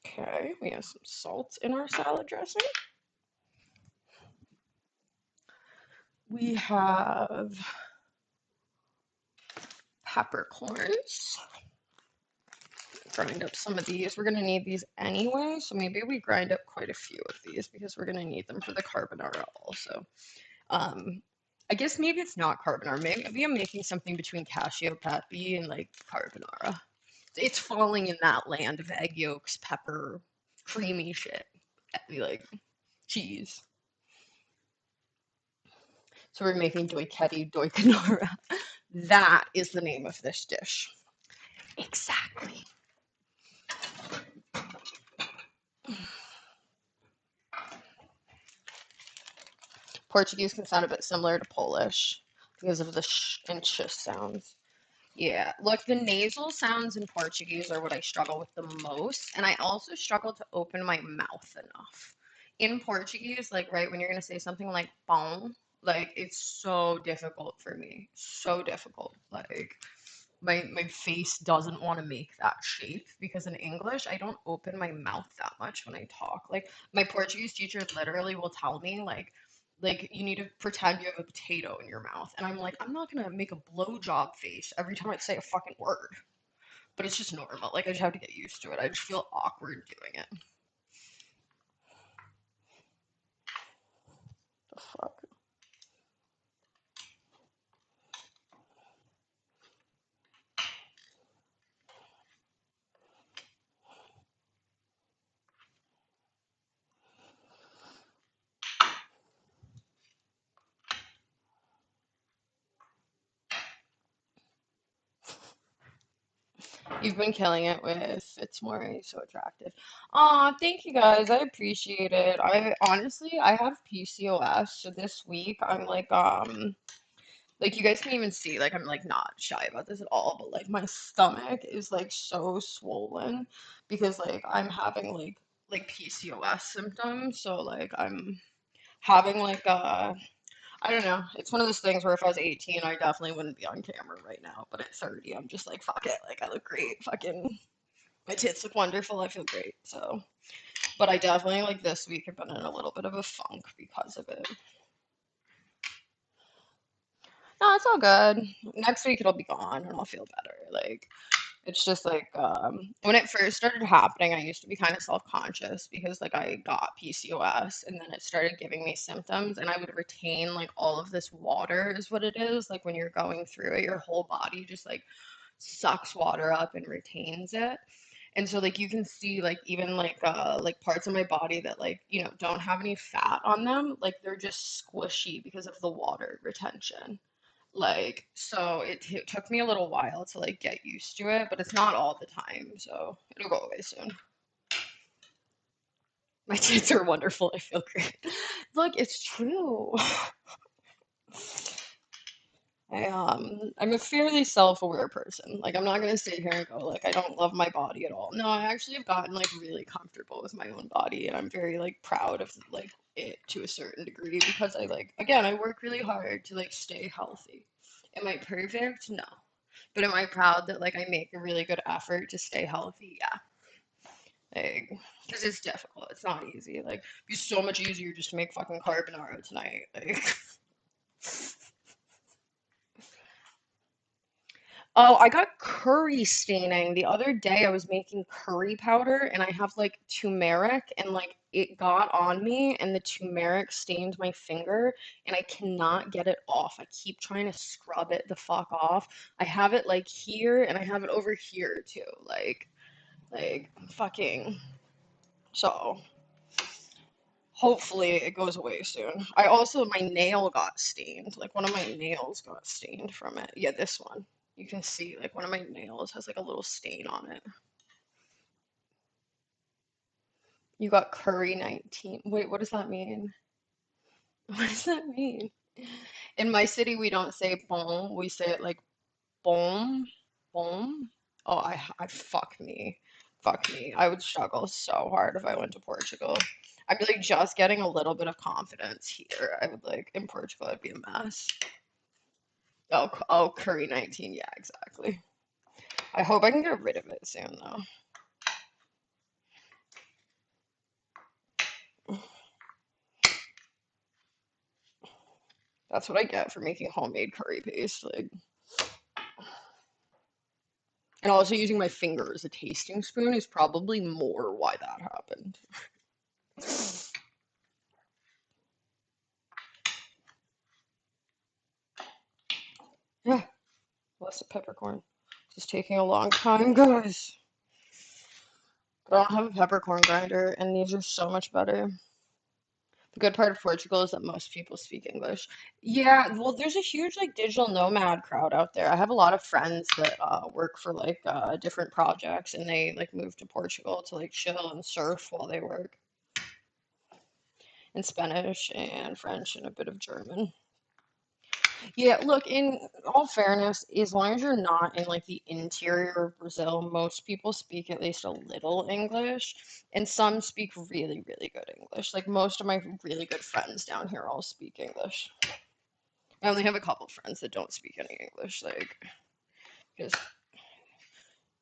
Okay, we have some salt in our salad dressing. We have peppercorns. Grind up some of these. We're going to need these anyway, so maybe we grind up quite a few of these because we're going to need them for the carbonara also. Um, I guess maybe it's not carbonara. Maybe I'm making something between cashew pepe and like carbonara. It's falling in that land of egg yolks, pepper, creamy shit, like cheese. So we're making doiketti doikanara. That is the name of this dish. Exactly. Portuguese can sound a bit similar to Polish because of the sh and sh sounds. Yeah, look, the nasal sounds in Portuguese are what I struggle with the most, and I also struggle to open my mouth enough. In Portuguese, like right when you're gonna say something like pão, like it's so difficult for me. So difficult. Like my face doesn't want to make that shape because in English I don't open my mouth that much when I talk. Like my Portuguese teacher literally will tell me like you need to pretend you have a potato in your mouth. And I'm like, I'm not gonna make a blowjob face every time I say a fucking word. But it's just normal. Like I just have to get used to it. I just feel awkward doing it. The fuck? You've been killing it with It's More So Attractive. Aw, thank you guys. I appreciate it. I honestly I have PCOS, so this week I'm like you guys can even see like I'm like not shy about this at all, but like my stomach is like so swollen because like I'm having like PCOS symptoms. So like I'm having like I don't know. It's one of those things where if I was 18, I definitely wouldn't be on camera right now. But at 30, I'm just like, fuck it. Like I look great. Fucking my tits look wonderful. I feel great. So But I definitely like this week have been in a little bit of a funk because of it. No, it's all good. Next week it'll be gone and I'll feel better. Like it's just like when it first started happening, I used to be kind of self-conscious because like I got PCOS and then it started giving me symptoms and I would retain like all of this water is what it is. Like when you're going through it, your whole body just like sucks water up and retains it. And so like you can see like even like parts of my body that like, you know, don't have any fat on them, like they're just squishy because of the water retention. Like, so it took me a little while to like get used to it, but it's not all the time, so it'll go away soon. My kids are wonderful. I feel great. Look, it's true. I'm a fairly self-aware person. Like I'm not gonna sit here and go like I don't love my body at all. No, I actually have gotten like really comfortable with my own body and I'm very like proud of like it to a certain degree because I like again I work really hard to like stay healthy. Am I perfect? No. But am I proud that like I make a really good effort to stay healthy? Yeah. Like, because it's difficult. It's not easy. Like, it'd be so much easier just to make fucking carbonara tonight. Like, oh, I got curry staining. The other day I was making curry powder and I have like turmeric and like it got on me and the turmeric stained my finger and I cannot get it off. I keep trying to scrub it the fuck off. I have it like here and I have it over here too. Like fucking so hopefully it goes away soon. I also my nail got stained. Like one of my nails got stained from it. Yeah, this one. You can see like one of my nails has like a little stain on it. You got curry 19. Wait, what does that mean? What does that mean? In my city we don't say bon, we say it like bon, bon. Oh, I fuck me. Fuck me. I would struggle so hard if I went to Portugal. I'd be like just getting a little bit of confidence here. I would like in Portugal I'd be a mess. Oh, oh, curry 19. Yeah, exactly. I hope I can get rid of it soon though. That's what I get for making homemade curry paste. Like, and also using my finger as a tasting spoon is probably more why that happened. Yeah, less of peppercorn. This is taking a long time, guys. But I don't have a peppercorn grinder, and these are so much better. The good part of Portugal is that most people speak English. Yeah, well, there's a huge like digital nomad crowd out there. I have a lot of friends that work for like different projects, and they like move to Portugal to like chill and surf while they work. And Spanish and French and a bit of German. Yeah, look, in all fairness, as long as you're not in like the interior of Brazil, most people speak at least a little English, and some speak really, really good English. Like most of my really good friends down here all speak English. I only have a couple friends that don't speak any English, like because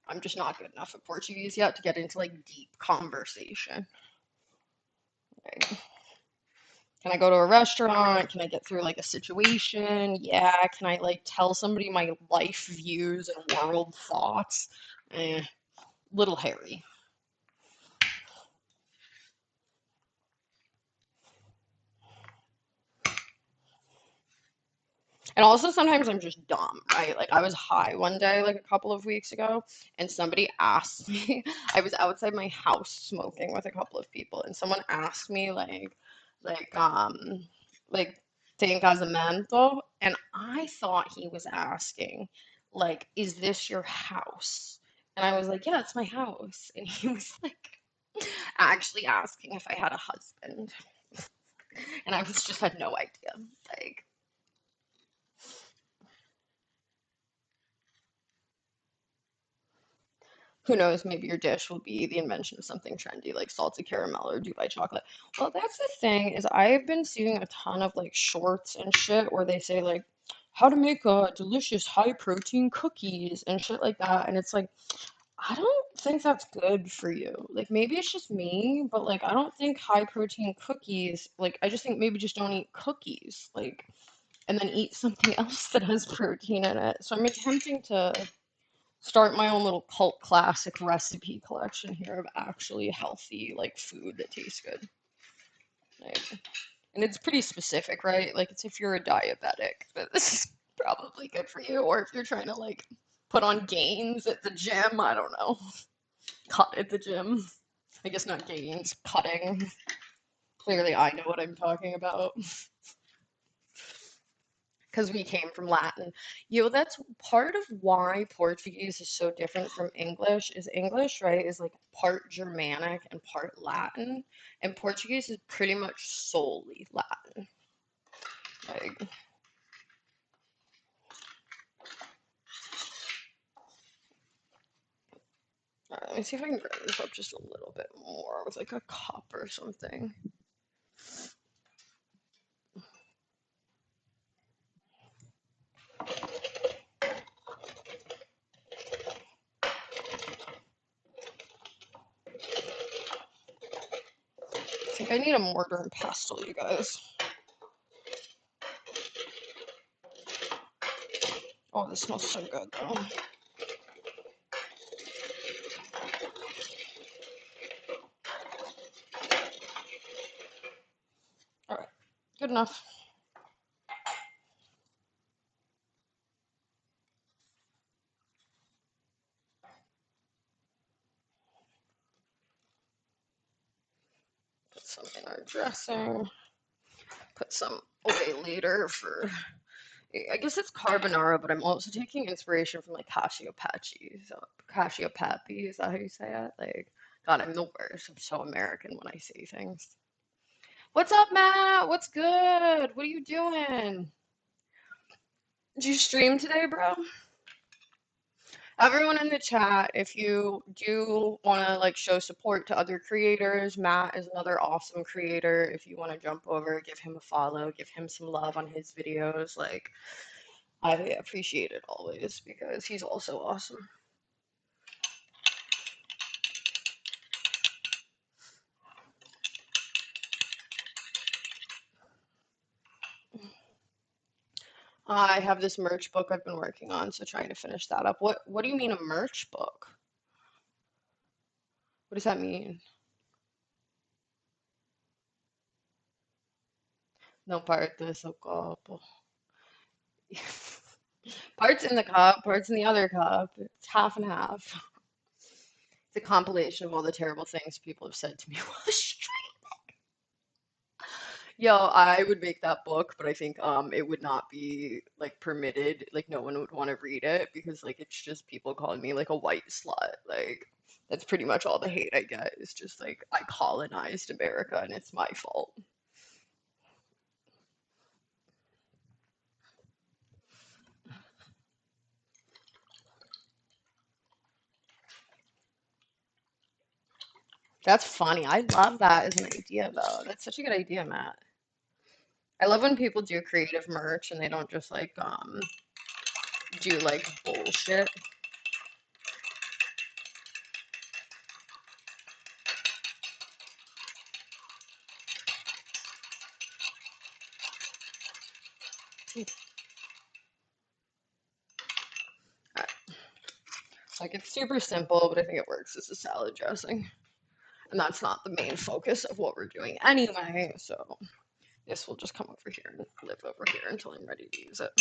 I'm just not good enough at Portuguese yet to get into like deep conversation. Like, can I go to a restaurant? Can I get through like a situation? Yeah. Can I like tell somebody my life views and world thoughts? Eh, little hairy. And also sometimes I'm just dumb, right? Like I was high one day like a couple of weeks ago and somebody asked me, I was outside my house smoking with a couple of people and someone asked me like like tem casamento and I thought he was asking like is this your house? And I was like, yeah, it's my house. And he was like actually asking if I had a husband. And I was just had no idea. Like who knows, maybe your dish will be the invention of something trendy like salted caramel or Dubai chocolate. Well, that's the thing is I've been seeing a ton of like shorts and shit where they say like how to make delicious high protein cookies and shit like that. And it's like I don't think that's good for you. Like maybe it's just me, but like I don't think high protein cookies, like I just think maybe just don't eat cookies, like and then eat something else that has protein in it. So I'm attempting to start my own little cult classic recipe collection here of actually healthy like food that tastes good. Like, and it's pretty specific, right? Like it's if you're a diabetic, but this is probably good for you, or if you're trying to like put on gains at the gym, I don't know. Cut at the gym. I guess not gains, cutting. Clearly, I know what I'm talking about because we came from Latin. That's part of why Portuguese is so different from English. Is English, right, is like part Germanic and part Latin, and Portuguese is pretty much solely Latin. Like, let me see if I can grind this up just a little bit more with like a cup or something. I think I need a mortar and pestle, you guys. Oh, this smells so good though. All right, good enough. Put some in our dressing. Put some away later for, I guess it's carbonara, but I'm also taking inspiration from like Cassiopeia. So Cassiopeia, is that how you say it? Like, God, I'm the worst. I'm so American when I say things. What's up, Matt? What's good? What are you doing? Did you stream today, bro? Everyone in the chat, if you do want to like show support to other creators, Matt is another awesome creator. If you want to jump over, give him a follow, give him some love on his videos. Like, I appreciate it always because he's also awesome. I have this merch book I've been working on, so trying to finish that up. What do you mean a merch book? What does that mean? No parte so copo. Parts in the cup, parts in the other cup. It's half and half. It's a compilation of all the terrible things people have said to me while streaming. Yo, I would make that book, but I think it would not be like permitted. Like no one would want to read it because like it's just people calling me like a white slut. Like that's pretty much all the hate I get is just like I colonized America and it's my fault. That's funny. I love that as an idea though. That's such a good idea, Matt. I love when people do creative merch and they don't just like do like bullshit. Like it's super simple, but I think it works as a salad dressing. And that's not the main focus of what we're doing anyway. So this will just come over here and live over here until I'm ready to use it.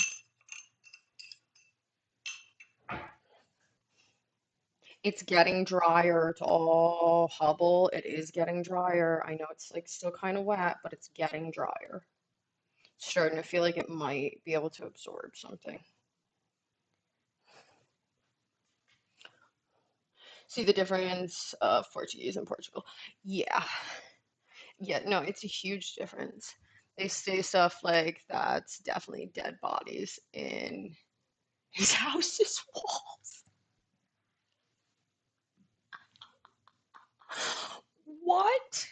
It's getting drier. It's all Hubble. It is getting drier. I know it's like still kind of wet, but it's getting drier. It's starting to feel like it might be able to absorb something. See the difference of Portuguese and Portugal? Yeah. Yeah, no, it's a huge difference. They say stuff like that's definitely dead bodies in his house's walls. What?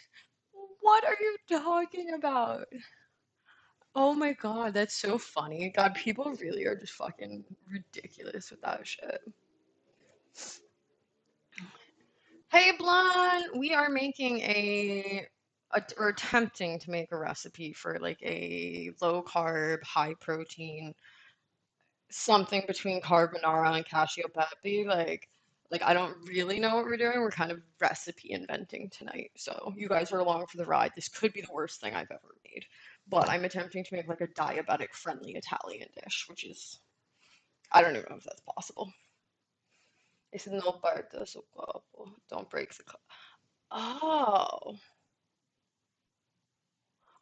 What are you talking about? Oh my God, that's so funny. God, people really are just fucking ridiculous with that shit. Hey, Blonde, we are making we're attempting to make a recipe for like a low carb, high protein, something between carbonara and cashew pepe. Like I don't really know what we're doing. We're kind of recipe inventing tonight. So you guys are along for the ride. This could be the worst thing I've ever made, but I'm attempting to make like a diabetic friendly Italian dish, which is I don't even know if that's possible. It's no parte su corpo. Don't break the. Oh,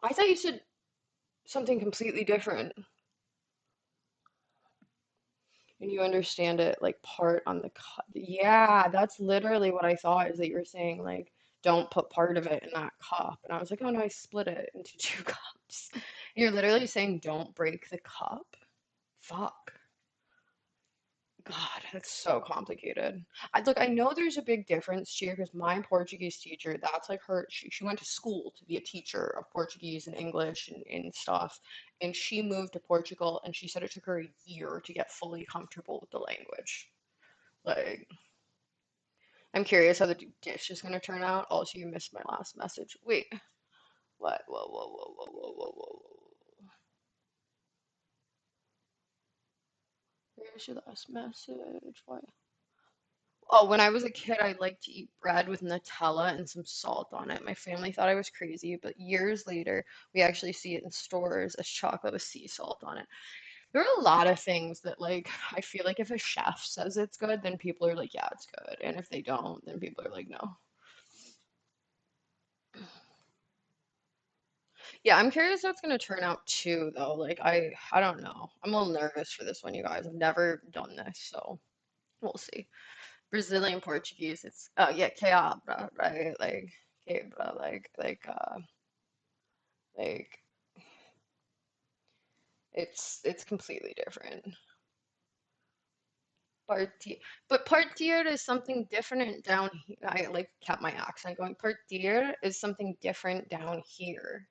I thought you said something completely different. And you understand it like part on the cup. Yeah, that's literally what I thought is that you were saying like don't put part of it in that cup. And I was like, oh no, I split it into two cups. You're literally saying don't break the cup. Fuck. God, that's so complicated. Look, I know there's a big difference here because my Portuguese teacher, that's like her, she went to school to be a teacher of Portuguese and English and stuff. And she moved to Portugal and she said it took her a year to get fully comfortable with the language. Like, I'm curious how the dish is going to turn out. Also, you missed my last message. Wait, what? Whoa, whoa, whoa, whoa, whoa, whoa, whoa, whoa. Here's your last message. Why? Oh, when I was a kid, I liked to eat bread with Nutella and some salt on it. My family thought I was crazy, but years later, we actually see it in stores as chocolate with sea salt on it. There are a lot of things that, like, I feel like if a chef says it's good, then people are like, yeah, it's good. And if they don't, then people are like, no. Yeah, I'm curious how it's gonna turn out too, though. Like, I don't know. I'm a little nervous for this one, you guys. I've never done this, so we'll see. Brazilian Portuguese, it's oh yeah, queabra, right? Like quebra, like it's completely different. Partir, but partir is something different down here. I like kept my accent going. Partir is something different down here.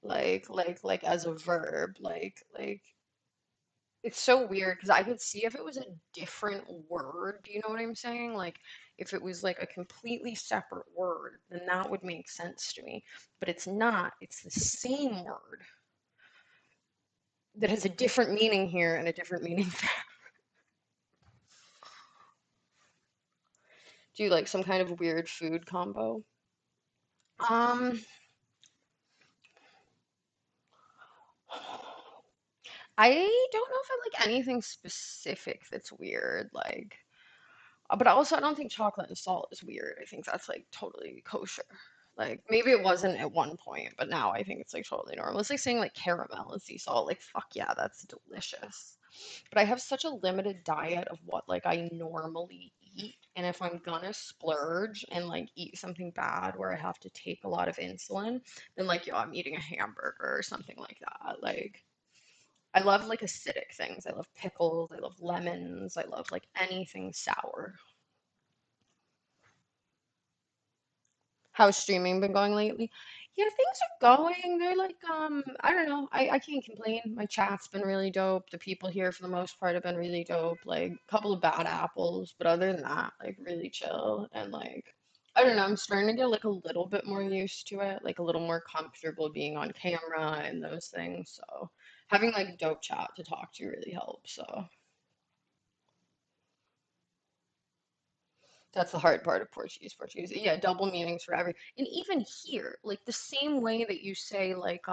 Like as a verb, like it's so weird because I could see if it was a different word, do you know what I'm saying? Like if it was like a completely separate word, then that would make sense to me. But it's not. It's the same word that has a different meaning here and a different meaning there. Do you like some kind of weird food combo? Um, I don't know if I like anything specific that's weird, like, but also I don't think chocolate and salt is weird. I think that's like totally kosher. Like maybe it wasn't at one point, but now I think it's like totally normal. It's like saying like caramel is sea salt. Like fuck yeah, that's delicious. But I have such a limited diet of what like I normally eat, and if I'm gonna splurge and like eat something bad where I have to take a lot of insulin, then like yo, I'm eating a hamburger or something like that. Like I love like acidic things. I love pickles. I love lemons. I love like anything sour. How's streaming been going lately? Yeah, things are going. They're like, I don't know. I can't complain. My chat's been really dope. The people here for the most part have been really dope. Like a couple of bad apples, but other than that, like really chill. And like, I don't know, I'm starting to get like a little bit more used to it, like a little more comfortable being on camera and those things. So having like dope chat to talk to really helps. So that's the hard part of Portuguese. Portuguese, yeah, double meanings for every, and even here, like the same way that you say like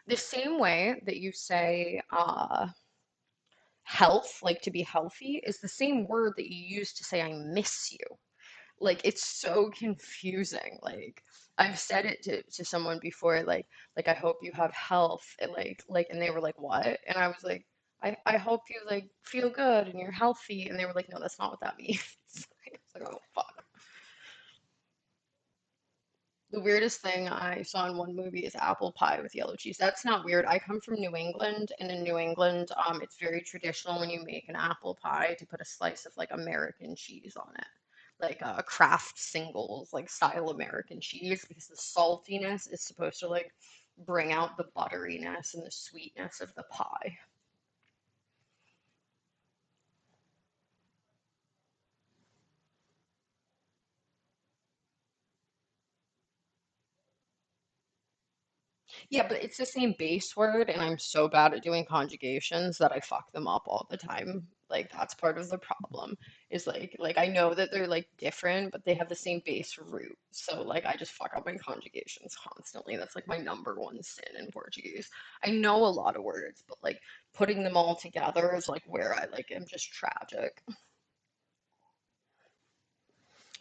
the same way that you say health, like to be healthy, is the same word that you use to say I miss you. Like it's so confusing. Like I've said it to someone before, like I hope you have health, and like and they were like, what? And I was like, I hope you like feel good and you're healthy. And they were like, no, that's not what that means. I was like, oh fuck. The weirdest thing I saw in one movie is apple pie with yellow cheese. That's not weird. I come from New England, and in New England, it's very traditional when you make an apple pie to put a slice of like American cheese on it, like Kraft singles, like style American cheese, because the saltiness is supposed to like bring out the butteriness and the sweetness of the pie. Yeah, but it's the same base word, and I'm so bad at doing conjugations that I fuck them up all the time. Like that's part of the problem. Is like I know that they're like different, but they have the same base root. So like I just fuck up my conjugations constantly. That's like my number one sin in Portuguese. I know a lot of words, but like putting them all together is like where I like am just tragic.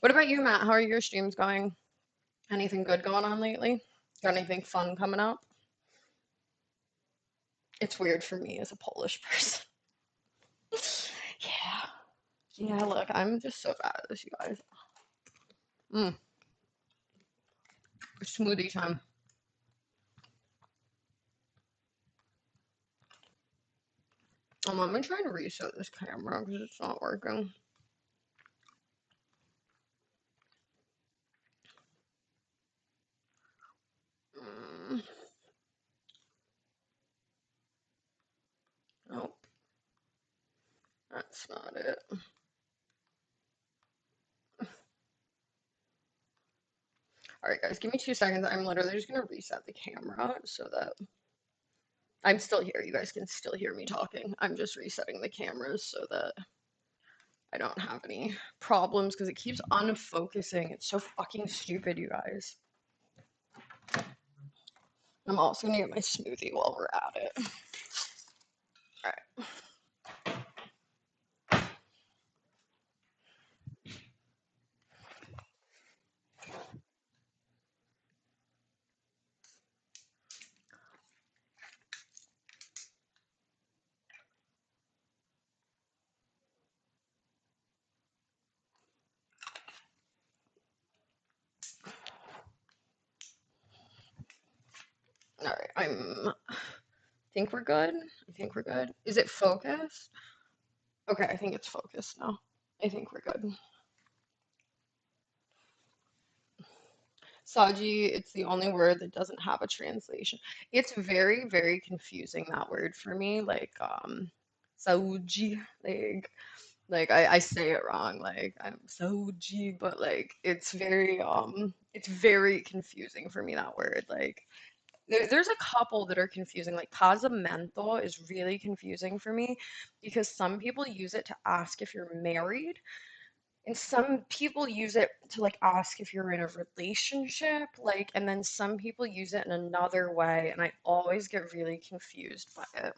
What about you, Matt? How are your streams going? Anything good going on lately? Got anything fun coming up? It's weird for me as a Polish person. Yeah. Yeah, look, I'm just so bad at this, you guys. Mm, smoothie time. I'm gonna try to reset this camera because it's not working. Mm, nope, that's not it. All right, guys, give me 2 seconds. I'm literally just gonna reset the camera so that I'm still here. You guys can still hear me talking. I'm just resetting the cameras so that I don't have any problems because it keeps unfocusing. It's so fucking stupid, you guys. I'm also gonna get my smoothie while we're at it. All right. All right. Think we're good. I think we're good. Is it focused? Okay, I think it's focused now. I think we're good. Saji, it's the only word that doesn't have a translation. It's very, very confusing that word for me. Like Saúde, like I say it wrong. Like I'm Saúde, but like it's very confusing for me that word. Like there's a couple that are confusing. Like casamento is really confusing for me because some people use it to ask if you're married, and some people use it to like ask if you're in a relationship, like, and then some people use it in another way, and I always get really confused by it.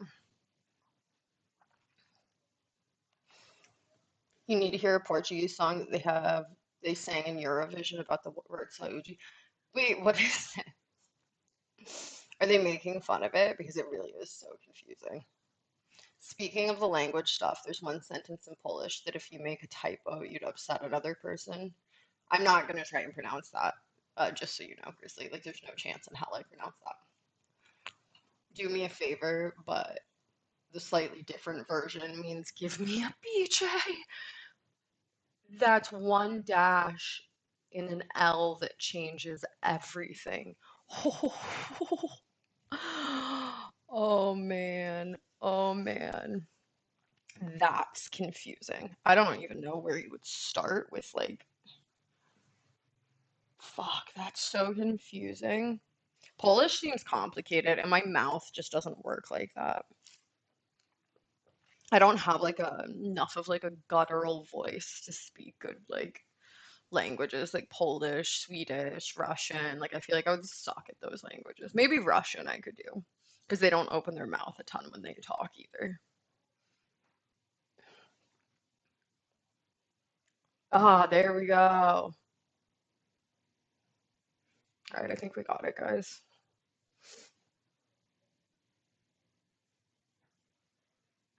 You need to hear a Portuguese song that they sang in Eurovision about the word saúde. Wait, what is it? Are they making fun of it? Because it really is so confusing. Speaking of the language stuff, there's one sentence in Polish that if you make a typo, you'd upset another person. I'm not gonna try and pronounce that, just so you know, Grizzly. Like, there's no chance in hell I pronounce that. Do me a favor, but the slightly different version means give me a BJ. That's one dash in an L that changes everything. Oh man. Oh man. That's confusing. I don't even know where you would start with like, fuck, that's so confusing. Polish seems complicated, and my mouth just doesn't work like that. I don't have like enough of like a guttural voice to speak good like languages like Polish, Swedish, Russian. Like I feel like I would suck at those languages. Maybe Russian I could do because they don't open their mouth a ton when they talk either. Ah, there we go. All right, I think we got it, guys.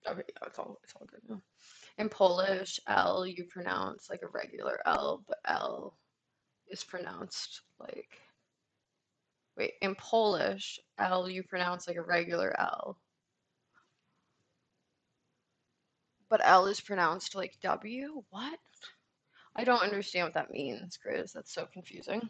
Okay, yeah, it's all good now. In Polish, L you pronounce like a regular L, but L is pronounced like, wait, in Polish, L you pronounce like a regular L, but L is pronounced like W? What? I don't understand what that means, Chris. That's so confusing.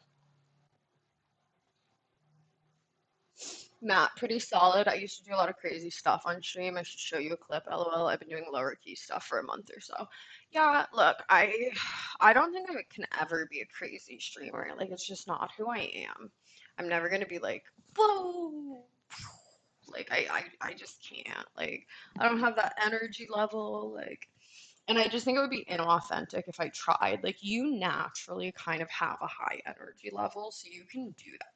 Matt, pretty solid. I used to do a lot of crazy stuff on stream. I should show you a clip. LOL. I've been doing lower key stuff for a month or so. Yeah, look, I don't think I can ever be a crazy streamer. Like it's just not who I am. I'm never gonna be like, whoa. Like I just can't. Like I don't have that energy level. Like and I just think it would be inauthentic if I tried. Like you naturally kind of have a high energy level, so you can do that.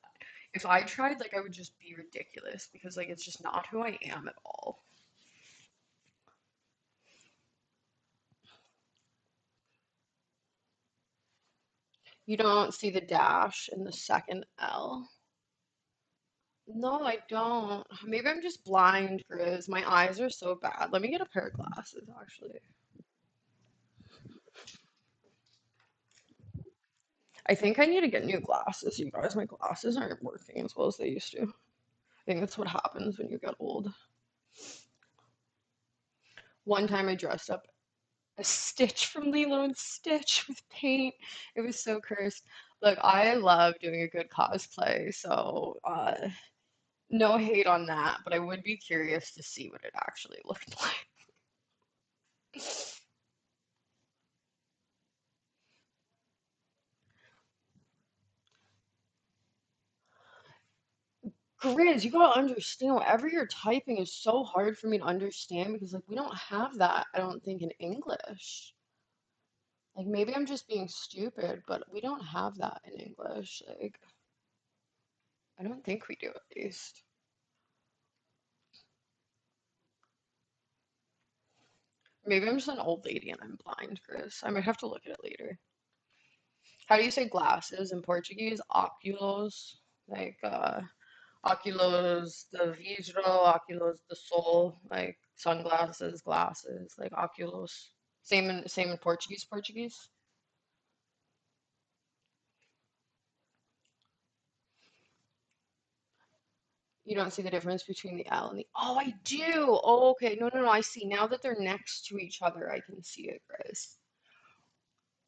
If I tried, like I would just be ridiculous because like it's just not who I am at all. You don't see the dash in the second L. No, I don't. Maybe I'm just blind, Grizz. My eyes are so bad. Let me get a pair of glasses, actually. I think I need to get new glasses, you guys. My glasses aren't working as well as they used to. I think that's what happens when you get old. One time I dressed up a Stitch from Lilo and Stitch with paint. It was so cursed. Look, I love doing a good cosplay, so no hate on that, but I would be curious to see what it actually looked like. Grizz, you gotta understand, whatever you're typing is so hard for me to understand because, like, we don't have that, I don't think, in English. Like, maybe I'm just being stupid, but we don't have that in English. Like, I don't think we do at least. Maybe I'm just an old lady and I'm blind, Chris. I might have to look at it later. How do you say glasses in Portuguese? Óculos. Like, óculos de vidro, óculos de sol, like sunglasses, glasses, like óculos. Same in Portuguese, Portuguese. You don't see the difference between the L and the. Oh, I do. Oh, okay. No, no, no. I see. Now that they're next to each other, I can see it, Chris.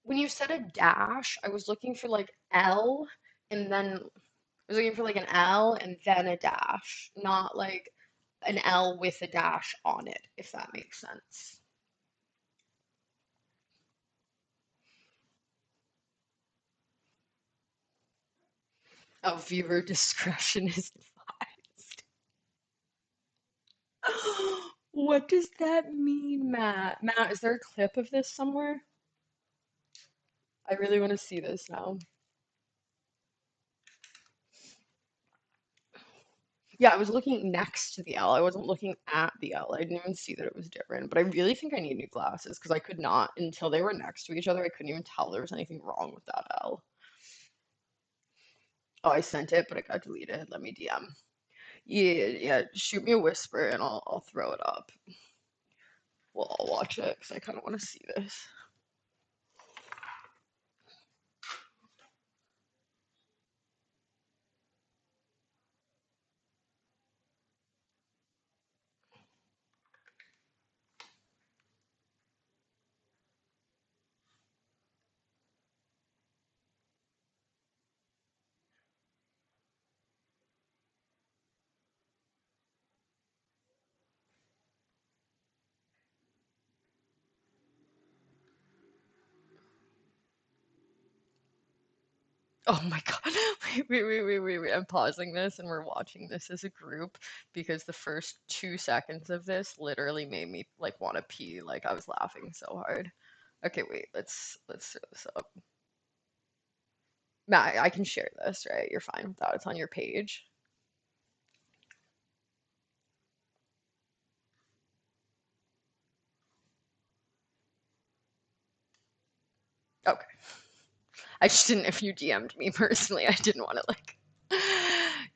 When you said a dash, I was looking for like L and then I was looking for like an L and then a dash, not like an L with a dash on it, if that makes sense. Oh, viewer discretion is advised. What does that mean, Matt? Matt, is there a clip of this somewhere? I really want to see this now. Yeah, I was looking next to the L. I wasn't looking at the L. I didn't even see that it was different. But I really think I need new glasses because I could not, until they were next to each other, I couldn't even tell there was anything wrong with that L. Oh, I sent it, but it got deleted. Let me DM. Yeah, yeah, shoot me a whisper and I'll throw it up. Well, I'll watch it because I kind of want to see this. Oh my God. Wait. I'm pausing this and we're watching this as a group because the first 2 seconds of this literally made me like want to pee. Like I was laughing so hard. Okay, wait, let's throw this up. Matt, I can share this, right? You're fine with that. It's on your page. Okay. I just didn't, if you DM'd me personally, I didn't want to like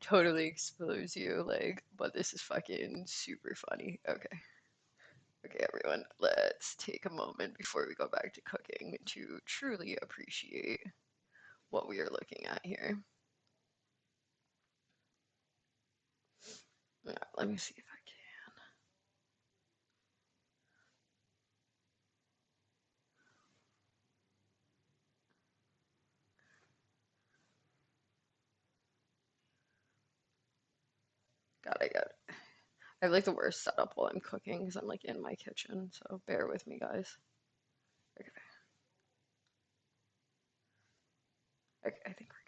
totally expose you, like, but this is fucking super funny. Okay. Okay, everyone, let's take a moment before we go back to cooking to truly appreciate what we are looking at here. Yeah, let me see if I can. Got it, got it. I have like the worst setup while I'm cooking because I'm like in my kitchen, so bear with me, guys. Okay, okay, I think we're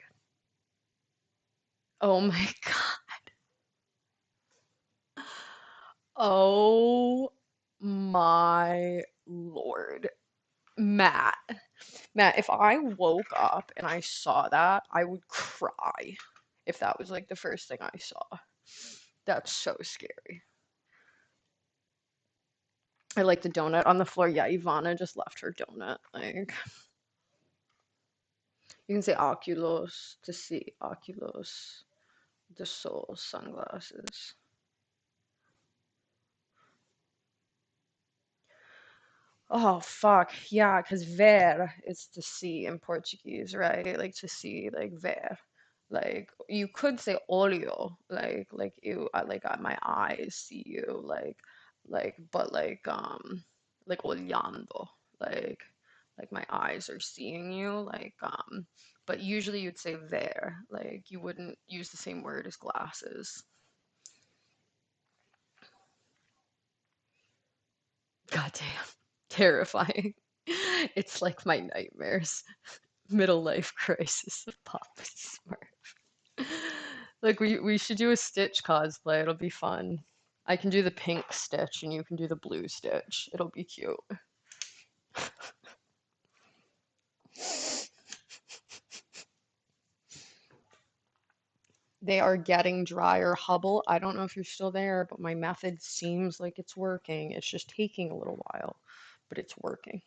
good. Oh my God. Oh my Lord. Matt. Matt, if I woke up and I saw that, I would cry if that was like the first thing I saw. That's so scary. I like the donut on the floor. Yeah, Ivana just left her donut. Like, you can say Oculus to see Oculus, the soul sunglasses. Oh fuck. Yeah, because ver is to see in Portuguese, right? Like to see, like ver. Like you could say olho, like you my eyes see you, but like olhando, like like my eyes are seeing you, but usually you'd say ver, like you wouldn't use the same word as glasses. Goddamn, terrifying. It's like my nightmares. Middle life crisis of Papa Smurf. Like we should do a Stitch cosplay. It'll be fun. I can do the pink Stitch and you can do the blue Stitch. It'll be cute. They are getting drier. Hubble, I don't know if you're still there, but my method seems like it's working. It's just taking a little while, but it's working.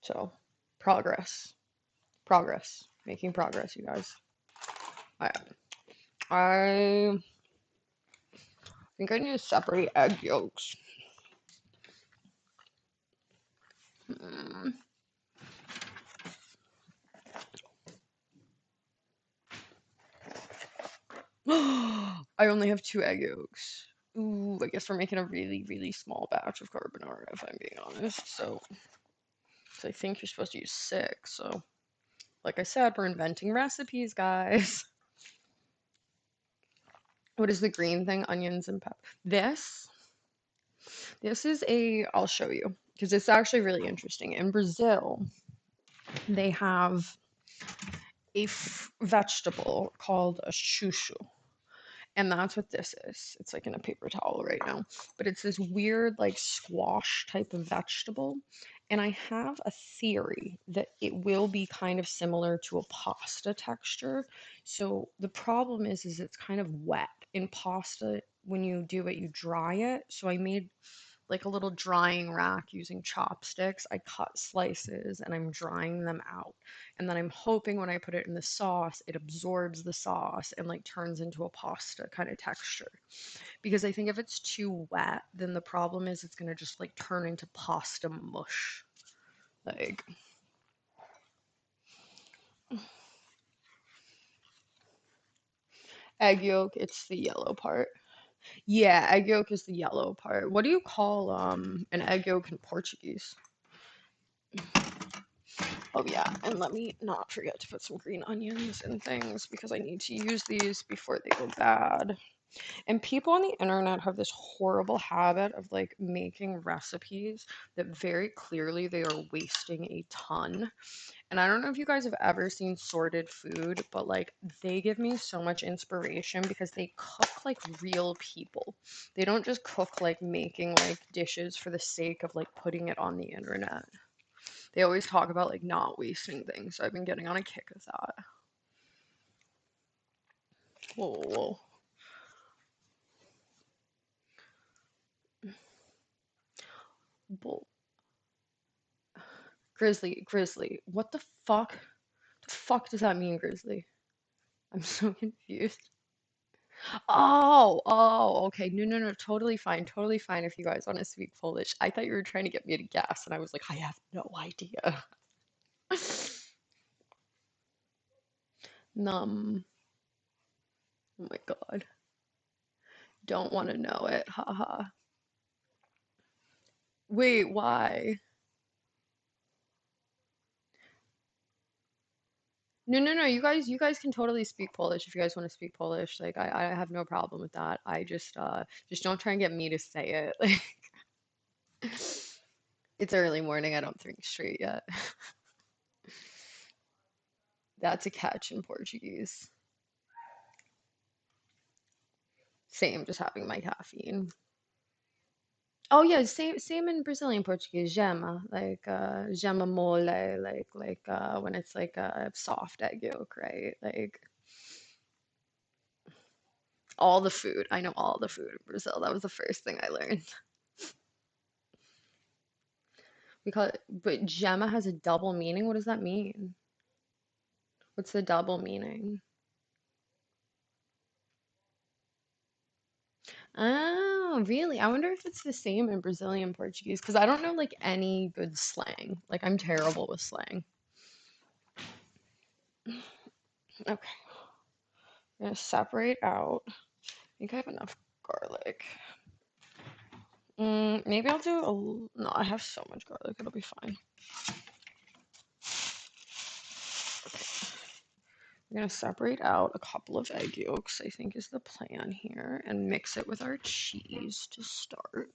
So, progress. Progress. Making progress, you guys. I I think I need to separate egg yolks. Mm. I only have two egg yolks. Ooh, I guess we're making a really, really small batch of carbonara, if I'm being honest. So I think you're supposed to use six. So, like I said, we're inventing recipes, guys. What is the green thing? Onions and pepper. This is I'll show you because it's actually really interesting. In Brazil, they have vegetable called a chuchu. And that's what this is. It's like in a paper towel right now. But it's this weird, like squash type of vegetable. And I have a theory that it will be kind of similar to a pasta texture. So the problem is it's kind of wet. In pasta, when you do it, you dry it. So I made like a little drying rack using chopsticks. I cut slices and I'm drying them out. And then I'm hoping when I put it in the sauce, it absorbs the sauce and like turns into a pasta kind of texture. Because I think if it's too wet, then the problem is it's going to just like turn into pasta mush. Like, egg yolk, it's the yellow part. Yeah, egg yolk is the yellow part. What do you call an egg yolk in Portuguese? Oh yeah, and let me not forget to put some green onions and things because I need to use these before they go bad. And people on the internet have this horrible habit of like making recipes that very clearly they are wasting a ton. And I don't know if you guys have ever seen Sorted Food, but like they give me so much inspiration because they cook like real people. They don't just cook like making like dishes for the sake of like putting it on the internet. They always talk about like not wasting things. So I've been getting on a kick of that. Whoa, whoa. Bull. Grizzly, Grizzly. What the fuck? The fuck does that mean, Grizzly? I'm so confused. Oh, okay. No, no, no. Totally fine. Totally fine if you guys want to speak Polish. I thought you were trying to get me to guess, and I was like, I have no idea. Num. Oh my God. Don't want to know it. Haha. Wait, why? No, no, no. You guys can totally speak Polish if you guys want to speak Polish. Like, I have no problem with that. I just don't try and get me to say it. Like, it's early morning. I don't think straight yet. That's a catch in Portuguese. Same, just having my caffeine. Oh yeah, same in Brazilian Portuguese, gema, like gema mole, like when it's like a soft egg yolk, right? Like all the food. I know all the food in Brazil. That was the first thing I learned. We call it, but gema has a double meaning. What does that mean? What's the double meaning? Oh, really? I wonder if it's the same in Brazilian Portuguese because I don't know like any good slang. Like I'm terrible with slang. Okay, I'm gonna separate out. I think I have enough garlic. Maybe I'll do no, I have so much garlic, it'll be fine. I'm gonna separate out a couple of egg yolks, I think is the plan here, and mix it with our cheese to start.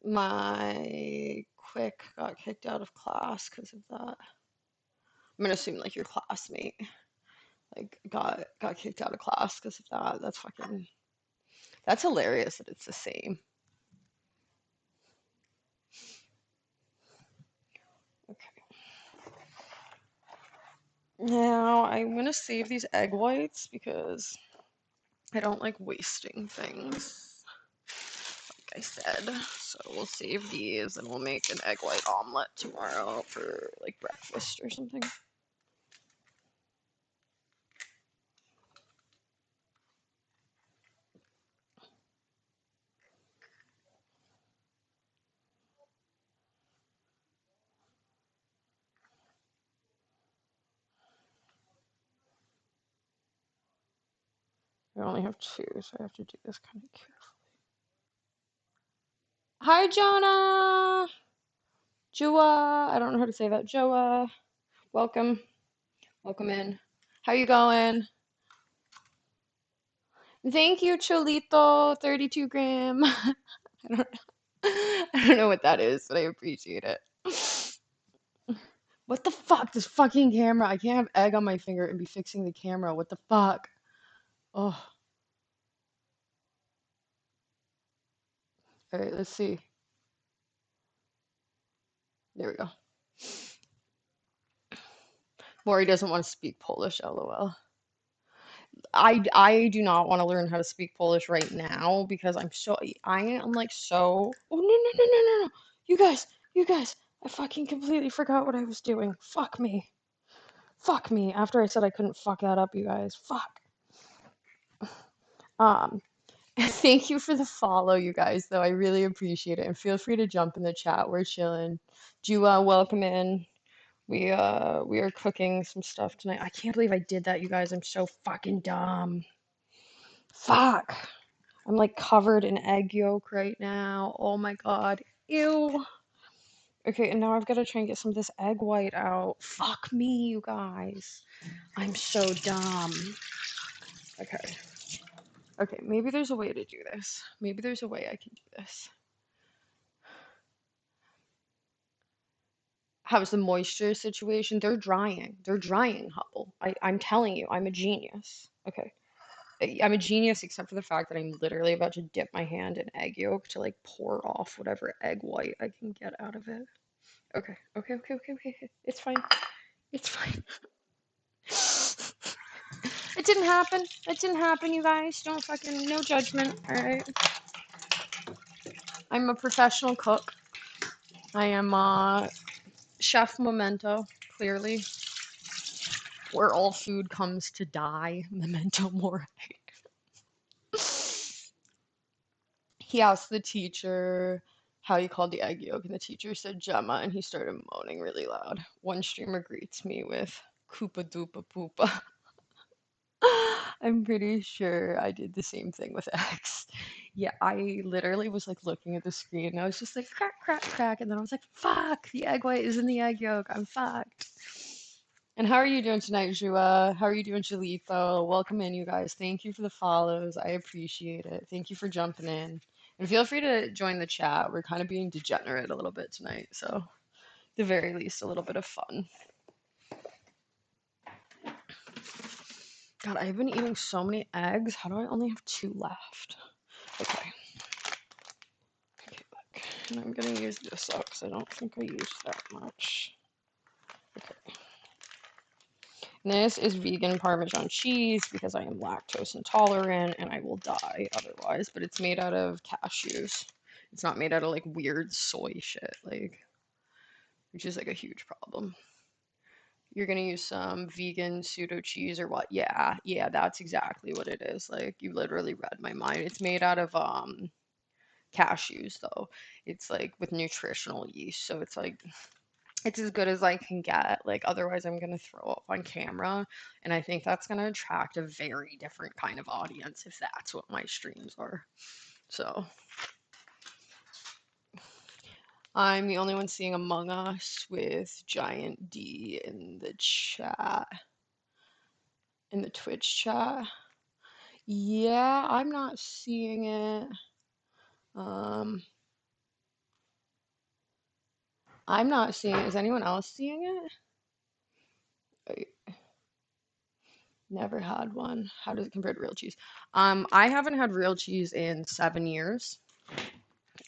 My quick got kicked out of class because of that. I'm gonna assume like your classmate like got kicked out of class because of that. That's hilarious that it's the same. Okay. Now I'm gonna save these egg whites because I don't like wasting things, like I said. So we'll save these and we'll make an egg white omelet tomorrow for like breakfast or something. I only have two, so I have to do this kind of carefully. Hi, Jonah! Jua! I don't know how to say that. Joa, welcome. Welcome in. How you going? Thank you, Cholito, 32 gram. I don't, I don't know what that is, but I appreciate it. What the fuck? This fucking camera. I can't have egg on my finger and be fixing the camera. What the fuck? Oh, all right, let's see. There we go. Maury doesn't want to speak Polish, lol. I do not want to learn how to speak Polish right now because I am like so oh no no no no no no you guys I fucking completely forgot what I was doing. Fuck me after I said I couldn't fuck that up, you guys. Fuck. Um thank you for the follow, you guys, though. I really appreciate it. And feel free to jump in the chat. We're chilling. Jua, welcome in. We are cooking some stuff tonight. I can't believe I did that, you guys. I'm so fucking dumb. Fuck. I'm like covered in egg yolk right now. Oh my God. Ew. Okay, and now I've got to try and get some of this egg white out. Fuck me, you guys. I'm so dumb. Okay. Okay, maybe there's a way to do this. Maybe there's a way I can do this. How's the moisture situation? They're drying. They're drying, Hubble. I'm telling you, I'm a genius. Okay. I'm a genius except for the fact that I'm literally about to dip my hand in egg yolk to like pour off whatever egg white I can get out of it. Okay, okay, okay, okay, okay. It's fine. It's fine. It didn't happen. It didn't happen, you guys. Don't fucking, no judgment, alright? I'm a professional cook. I am Chef Memento, clearly. Where all food comes to die, Memento Mori. He asked the teacher how he called the egg yolk, and the teacher said Gemma, and he started moaning really loud. One streamer greets me with Koopa Doopa Poopa. I'm pretty sure I did the same thing with X. Yeah, I literally was like looking at the screen and I was just like crack, crack, crack, and then I was like, fuck, the egg white is in the egg yolk. I'm fucked. And how are you doing tonight, Jua? How are you doing, Shalito? Welcome in, you guys. Thank you for the follows. I appreciate it. Thank you for jumping in. And feel free to join the chat. We're kind of being degenerate a little bit tonight, so at the very least, a little bit of fun. God, I've been eating so many eggs. How do I only have two left? Okay. Okay, look. And I'm gonna use this up because I don't think I used that much. Okay. This is vegan Parmesan cheese because I am lactose intolerant and I will die otherwise, but it's made out of cashews. It's not made out of like weird soy shit, like, which is like a huge problem. You're gonna use some vegan pseudo cheese or what? Yeah, that's exactly what it is. Like, you literally read my mind. It's made out of cashews though. It's like with nutritional yeast, so it's as good as I can get. Like, otherwise, I'm gonna throw up on camera, and I think that's gonna attract a very different kind of audience if that's what my streams are. So, I'm the only one seeing Among Us with Giant D in the chat, in the Twitch chat. Yeah, I'm not seeing it. Um, I'm not seeing it. Is anyone else seeing it? Never had one. How does it compare to real cheese? I haven't had real cheese in 7 years.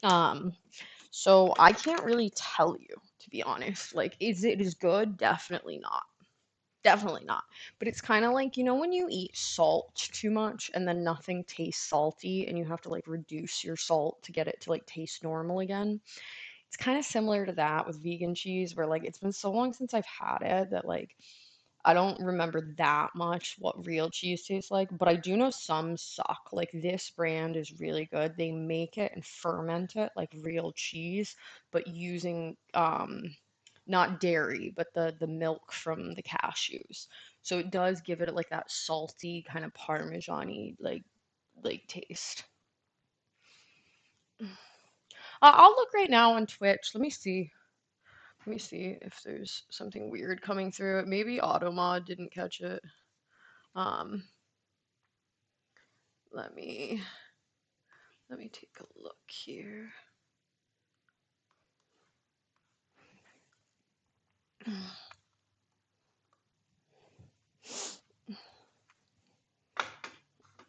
Um, so I can't really tell you, to be honest. Like, is it as good? Definitely not. Definitely not. But it's kind of like, when you eat salt too much and then nothing tastes salty and you have to like reduce your salt to get it to like taste normal again. It's kind of similar to that with vegan cheese, where like it's been so long since I've had it that like I don't remember that much what real cheese tastes like, but I do know some suck. Like, this brand is really good. They make it and ferment it like real cheese, but using not dairy, but the milk from the cashews. So it does give it like that salty kind of parmesan-y like taste. I'll look right now on Twitch. Let me see. Let me see if there's something weird coming through. Maybe Automod didn't catch it. Um, let me let me take a look here.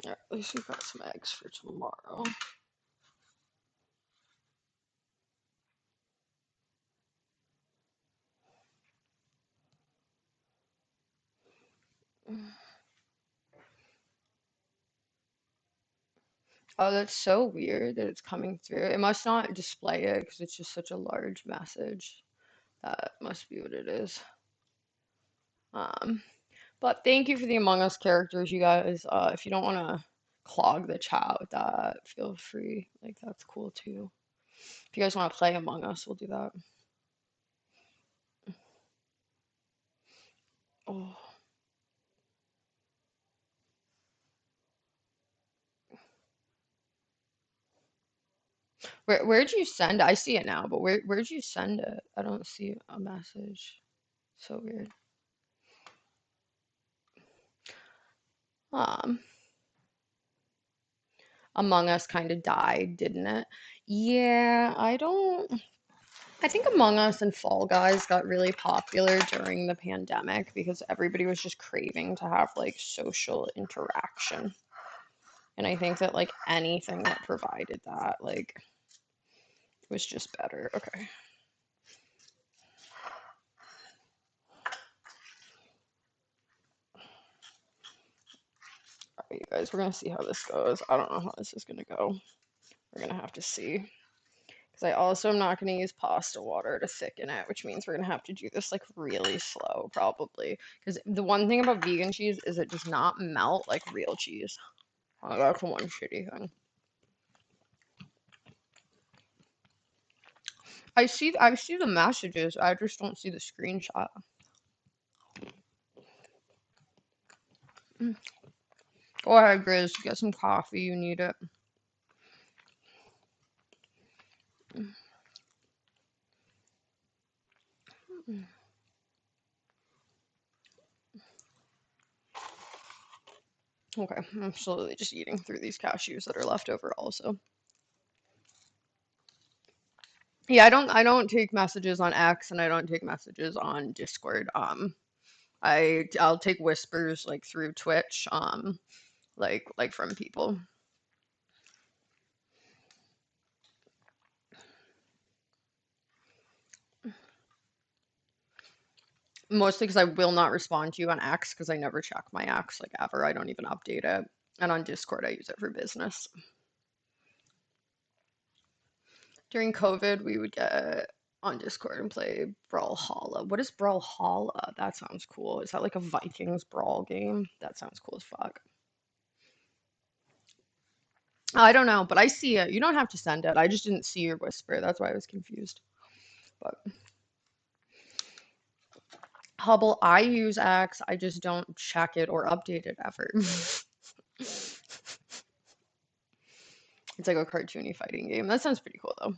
Yeah, at least we've got some eggs for tomorrow. Oh, that's so weird that it's coming through. It must not display it because it's just such a large message. That must be what it is. Um, but thank you for the Among Us characters, you guys. If you don't want to clog the chat with that, feel free. Like, that's cool too. If you guys want to play Among Us, we'll do that. Oh, where'd you send it? I see it now, but where'd you send it? I don't see a message. So weird. Um, Among Us kind of died, didn't it? Yeah, I think Among Us and Fall Guys got really popular during the pandemic because everybody was just craving to have like social interaction. And I think that like anything that provided that like was just better. Okay. All right, you guys, we're gonna see how this goes. I don't know how this is gonna go. We're gonna have to see. Because I also am not gonna use pasta water to thicken it, which means we're gonna have to do this like really slow, probably. Because the one thing about vegan cheese is it does not melt like real cheese. Oh, that's one shitty thing. I see the messages. I just don't see the screenshot. Mm. Go ahead, Grizz. Get some coffee. You need it. Okay, I'm slowly just eating through these cashews that are left over also. Yeah, I don't take messages on X and I don't take messages on Discord. I'll take whispers like through Twitch, like from people. Mostly because I will not respond to you on X because I never check my X like ever. I don't even update it. And on Discord, I use it for business. During COVID, we would get on Discord and play Brawlhalla. What is Brawlhalla? That sounds cool. Is that like a Vikings brawl game? That sounds cool as fuck. I don't know, but I see it. You don't have to send it. I just didn't see your whisper. That's why I was confused. But Hubble, I use X. I just don't check it or update it ever. It's like a cartoony fighting game. That sounds pretty cool though.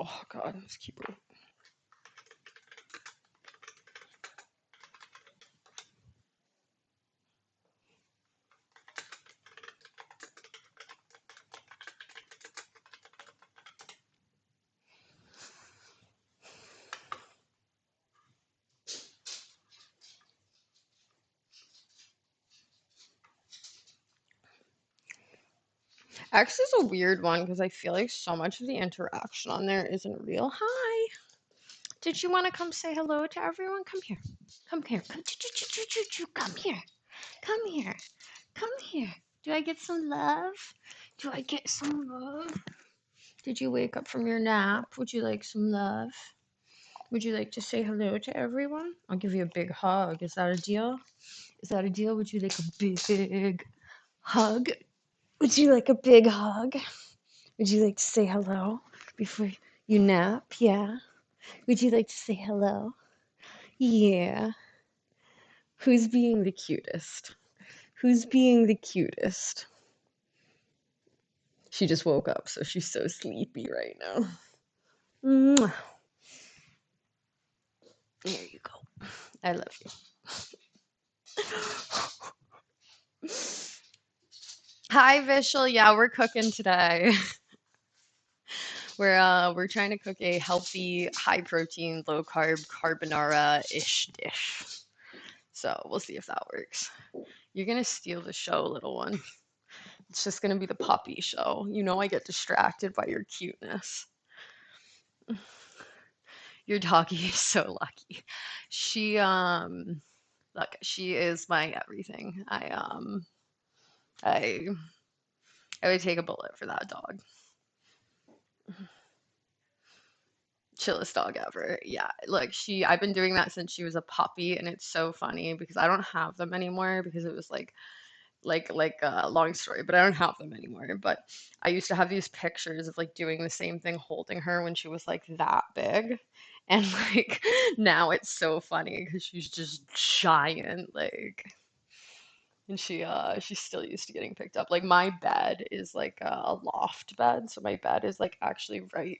Oh God, this keyboard. X is a weird one because I feel like so much of the interaction on there isn't real. Hi. Did you want to come say hello to everyone? Come here. Come here. Come, come here. Come here. Come here. Do I get some love? Do I get some love? Did you wake up from your nap? Would you like some love? Would you like to say hello to everyone? I'll give you a big hug. Is that a deal? Is that a deal? Would you like a big hug? Would you like a big hug? Would you like to say hello before you nap? Yeah. Would you like to say hello? Yeah. Who's being the cutest? Who's being the cutest? She just woke up, so she's so sleepy right now. Mwah. There you go. I love you. Hi, Vishal. Yeah, we're cooking today. We're trying to cook a healthy, high protein, low carb carbonara-ish dish. So we'll see if that works. You're gonna steal the show, little one. It's just gonna be the puppy show. You know I get distracted by your cuteness. Your doggy is so lucky. She look, she is my everything. I I would take a bullet for that dog. Chillest dog ever. Yeah, look, I've been doing that since she was a puppy, and it's so funny because I don't have them anymore because it was like a long story, but I don't have them anymore. But I used to have these pictures of like doing the same thing, holding her when she was like that big. And like now it's so funny because she's just giant, like, and she's still used to getting picked up. Like my bed is like a loft bed, so my bed is like actually right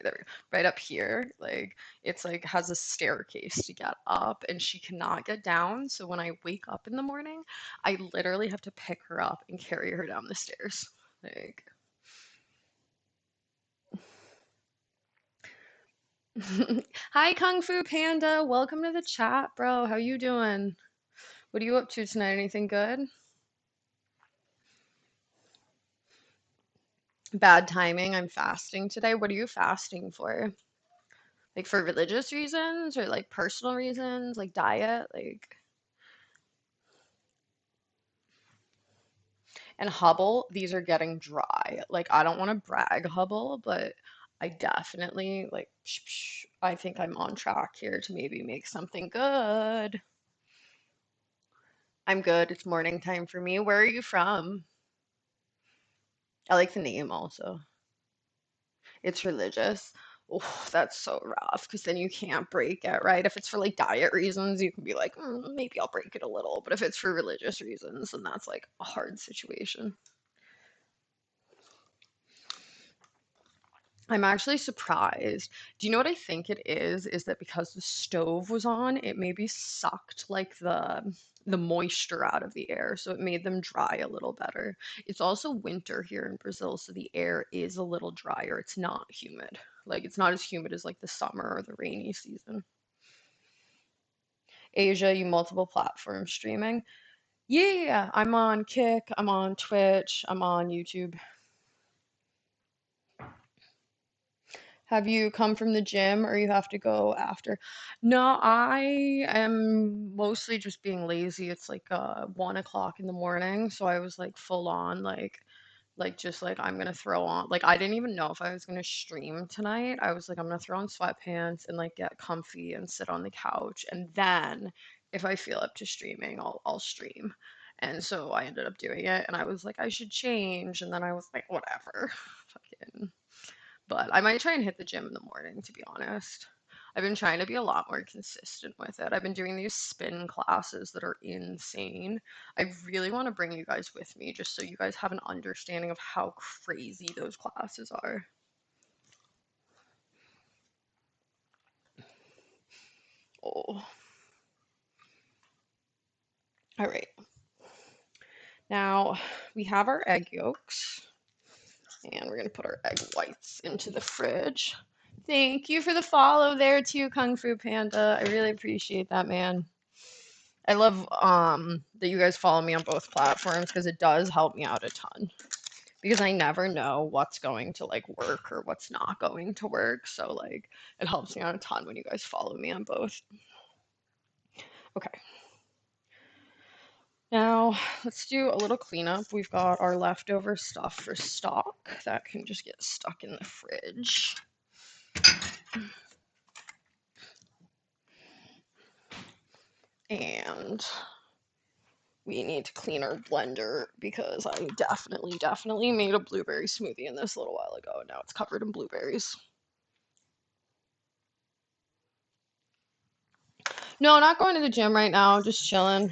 there, right up here. Like it's like has a staircase to get up, and she cannot get down. So when I wake up in the morning, I literally have to pick her up and carry her down the stairs. Like, hi Kung Fu Panda, welcome to the chat, bro. How you doing? What are you up to tonight? Anything good? Bad timing. I'm fasting today. What are you fasting for? Like for religious reasons or like personal reasons, like diet, like. And Hubble, these are getting dry. Like, I don't want to brag, Hubble, but I definitely, like, I think I'm on track here to maybe make something good. I'm good. It's morning time for me. Where are you from? I like the name also. It's religious. Oh, that's so rough because then you can't break it, right? If it's for like diet reasons, you can be like, maybe I'll break it a little. But if it's for religious reasons, then that's like a hard situation. I'm actually surprised. Do you know what I think it is? Is that because the stove was on, it maybe sucked like the moisture out of the air, so it made them dry a little better. It's also winter here in Brazil, so the air is a little drier. It's not humid. Like it's not as humid as like the summer or the rainy season. Asia, you multiple platform streaming. Yeah, I'm on Kick, I'm on Twitch, I'm on YouTube. Have you come from the gym or you have to go after? No, I am mostly just being lazy. It's like 1 o'clock in the morning, so I was like full on like just like I'm gonna throw on like I didn't even know if I was gonna stream tonight. I was like I'm gonna throw on sweatpants and like get comfy and sit on the couch and then if I feel up to streaming, I'll stream. And so I ended up doing it and I was like I should change and then I was like whatever. Fucking but I might try and hit the gym in the morning, to be honest. I've been trying to be a lot more consistent with it. I've been doing these spin classes that are insane. I really want to bring you guys with me just so you guys have an understanding of how crazy those classes are. Oh, all right. Now we have our egg yolks, and we're going to put our egg whites into the fridge. Thank you for the follow there too, Kung Fu Panda. I really appreciate that, man. I love that you guys follow me on both platforms because it does help me out a ton. Because I never know what's going to like work or what's not going to work. So like it helps me out a ton when you guys follow me on both. Okay. Now let's do a little cleanup. We've got our leftover stuff for stock that can just get stuck in the fridge. And we need to clean our blender because I definitely made a blueberry smoothie in this a little while ago. And now it's covered in blueberries. No, not going to the gym right now. Just chilling,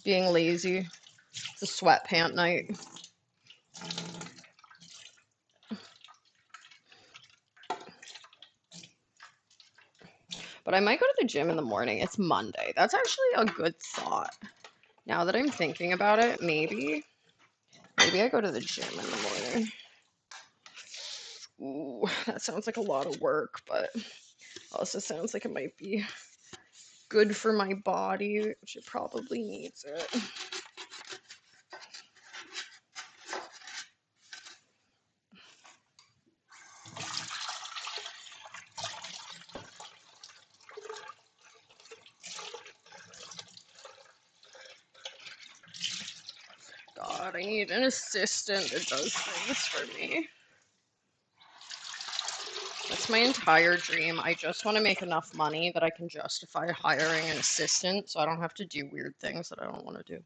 being lazy. It's a sweatpant night. But I might go to the gym in the morning. It's Monday. That's actually a good thought. Now that I'm thinking about it, maybe I go to the gym in the morning. Ooh, that sounds like a lot of work, but also sounds like it might be good for my body, which it probably needs it. God, I need an assistant that does things for me. That's my entire dream. I just want to make enough money that I can justify hiring an assistant so I don't have to do weird things that I don't want to do.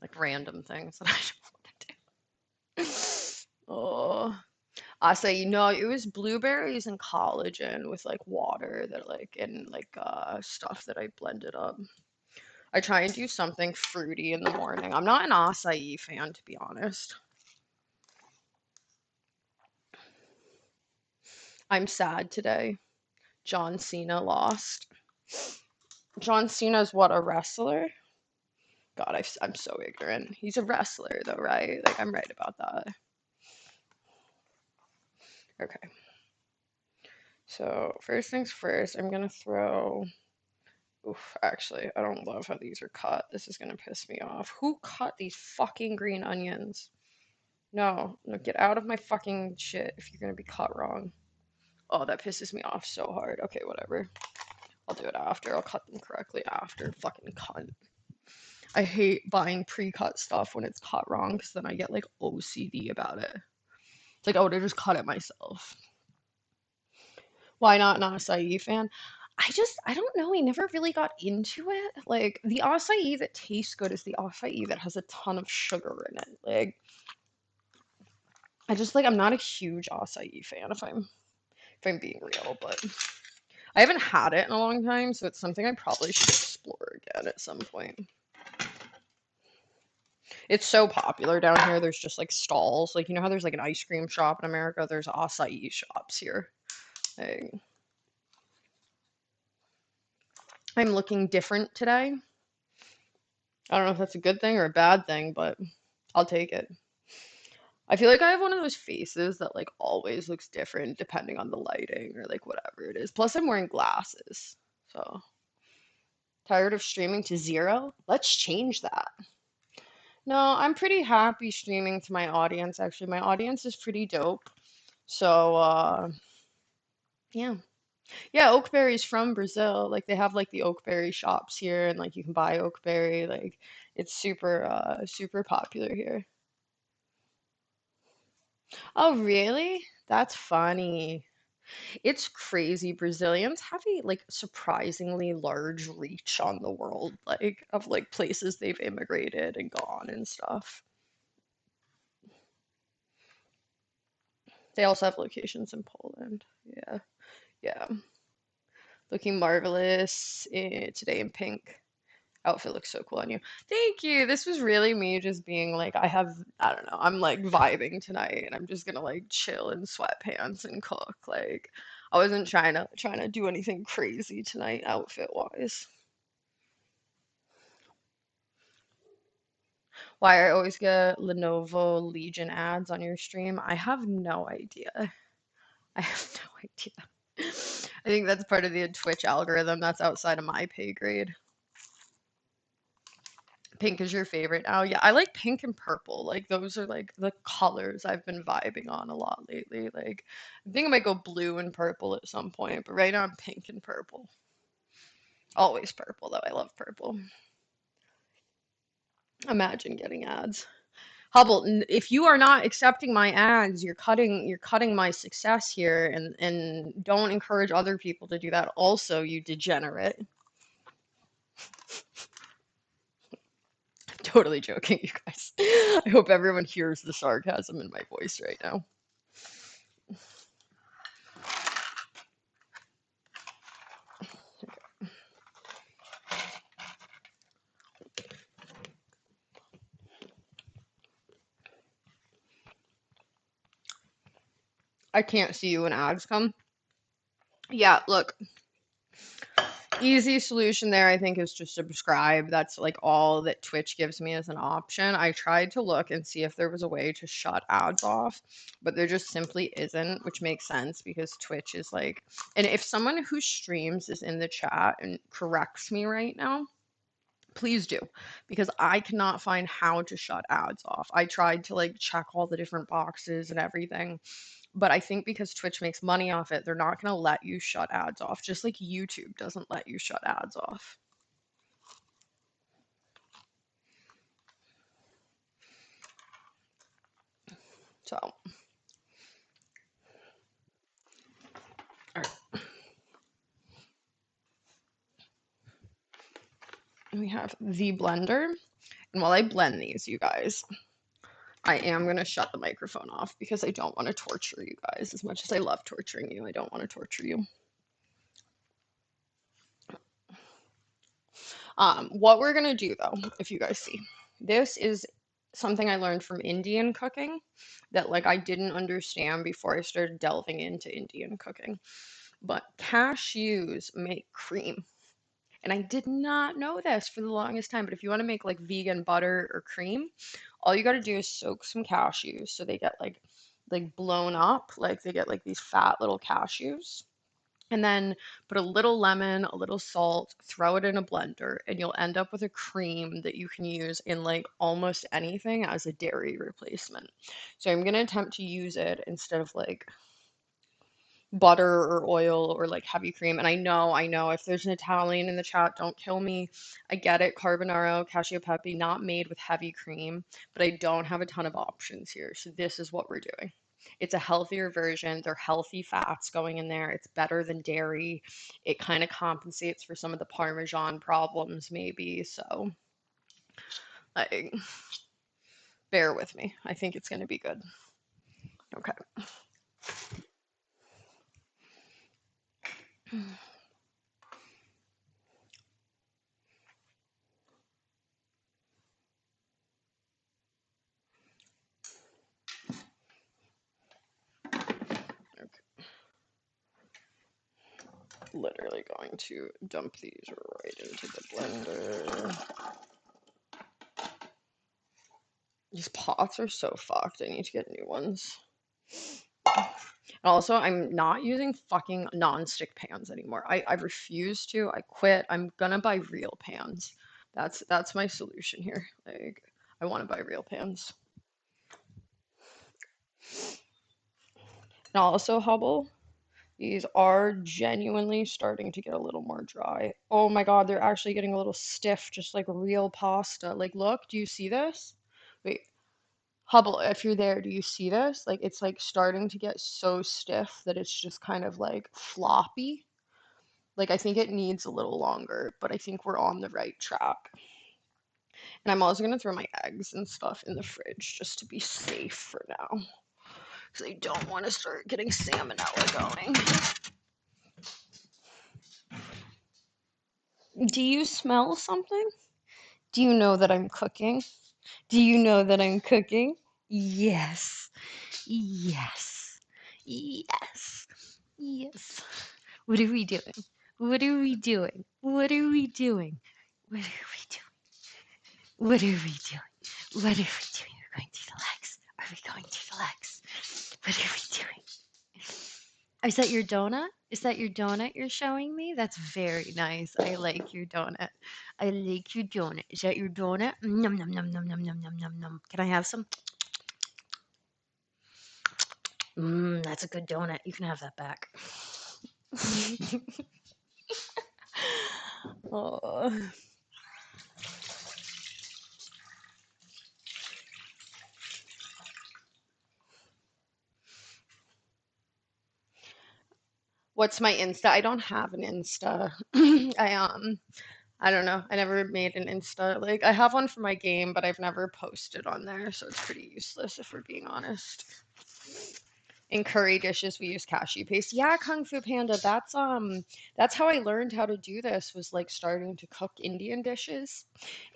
Like random things that I don't want to do. Oh, acai, no, it was blueberries and collagen with like water that like and like stuff that I blended up. I try and do something fruity in the morning. I'm not an acai fan, to be honest. I'm sad today. John Cena lost. John Cena's what, a wrestler? God, I'm so ignorant. He's a wrestler, though, right? Like, I'm right about that. Okay. So, first things first, I'm gonna throw. Oof, actually, I don't love how these are cut. This is gonna piss me off. Who cut these fucking green onions? No, no, get out of my fucking shit if you're gonna be cut wrong. Oh, that pisses me off so hard. Okay, whatever. I'll do it after. I'll cut them correctly after. Fucking cunt. I hate buying pre-cut stuff when it's cut wrong because then I get like OCD about it. It's like, oh, to just cut it myself. Why not an acai fan? I don't know. I never really got into it. Like the acai that tastes good is the acai that has a ton of sugar in it. Like I'm not a huge acai fan if I'm if I'm being real, but I haven't had it in a long time, so it's something I probably should explore again at some point. It's so popular down here. There's just like stalls. Like, you know how there's like an ice cream shop in America? There's acai shops here. Like, I'm looking different today. I don't know if that's a good thing or a bad thing, but I'll take it. I feel like I have one of those faces that like always looks different depending on the lighting or like whatever it is. Plus, I'm wearing glasses. So, tired of streaming to zero? Let's change that. No, I'm pretty happy streaming to my audience, actually. My audience is pretty dope. So, yeah. Yeah, Oakberry's from Brazil. Like they have like the Oakberry shops here and like you can buy Oakberry. Like it's super popular here. Oh, really? That's funny. It's crazy. Brazilians have a like surprisingly large reach on the world, like of like places they've immigrated and gone and stuff. They also have locations in Poland. Yeah. Yeah. Looking marvelous today in pink. Outfit looks so cool on you. Thank you. This was really me just being like, I don't know, I'm like vibing tonight and I'm just gonna like chill in sweatpants and cook. Like, I wasn't trying to do anything crazy tonight, outfit wise. Why I always get Lenovo Legion ads on your stream? I have no idea. I have no idea. I think that's part of the Twitch algorithm. That's outside of my pay grade. Pink is your favorite now? Yeah, I like pink and purple. Like those are like the colors I've been vibing on a lot lately. Like I think I might go blue and purple at some point, but right now I'm pink and purple. Always purple though. I love purple. Imagine getting ads. Hubble, if you are not accepting my ads, you're cutting my success here and don't encourage other people to do that also, you degenerate. I'm totally joking, you guys. I hope everyone hears the sarcasm in my voice right now. I can't see you when ads come. Yeah, look, easy solution there, I think, is just subscribe. That's like all that Twitch gives me as an option. I tried to look and see if there was a way to shut ads off, but there just simply isn't, which makes sense because Twitch is like, and if someone who streams is in the chat and corrects me right now, please do, because I cannot find how to shut ads off. I tried to like check all the different boxes and everything, but I think because Twitch makes money off it, they're not going to let you shut ads off, just like YouTube doesn't let you shut ads off. So, all right. We have the blender. And while I blend these, you guys, I am going to shut the microphone off because I don't want to torture you guys as much as I love torturing you. I don't want to torture you. What we're going to do though, if you guys see, this is something I learned from Indian cooking that like I didn't understand before I started delving into Indian cooking. But cashews make cream. And I did not know this for the longest time. But if you want to make like vegan butter or cream, all you got to do is soak some cashews so they get like blown up, like they get like these fat little cashews. And then put a little lemon, a little salt, throw it in a blender, and you'll end up with a cream that you can use in like almost anything as a dairy replacement. So I'm gonna attempt to use it instead of like butter or oil or like heavy cream. And I know, if there's an Italian in the chat, don't kill me. I get it, carbonaro, cacio e pepe, not made with heavy cream, but I don't have a ton of options here. So this is what we're doing. It's a healthier version. They're healthy fats going in there. It's better than dairy. It kind of compensates for some of the Parmesan problems, maybe. So, like, bear with me. I think it's going to be good. Okay. Literally going to dump these right into the blender. These pots are so fucked. I need to get new ones. Also, I'm not using fucking non-stick pans anymore. I refuse to. I quit. I'm gonna buy real pans. That's my solution here. Like, I want to buy real pans. And also, Hubble, these are genuinely starting to get a little more dry. Oh my God, they're actually getting a little stiff, just like real pasta. Like, look, do you see this? Wait, Hubble, if you're there, do you see this? Like, it's like starting to get so stiff that it's just kind of like floppy. Like, I think it needs a little longer, but I think we're on the right track. And I'm also gonna throw my eggs and stuff in the fridge just to be safe for now. Because I don't want to start getting salmonella going. Do you smell something? Do you know that I'm cooking? Do you know that I'm cooking? Yes. Yes. Yes. Yes. What are we doing? What are we doing? What are we doing? What are we doing? What are we doing? What are we doing? We're going to the legs. Are we going to the legs? What are we doing? Is that your donut? Is that your donut you're showing me? That's very nice. I like your donut. I like your donut. Is that your donut? Num num num num num num num num num. Can I have some? That's a good donut. You can have that back. Oh. What's my Insta? I don't have an Insta. I don't know. I never made an Insta. Like I have one for my game, but I've never posted on there, so it's pretty useless if we're being honest. In curry dishes, we use cashew paste. Yeah, Kung Fu Panda, that's how I learned how to do this was like starting to cook Indian dishes.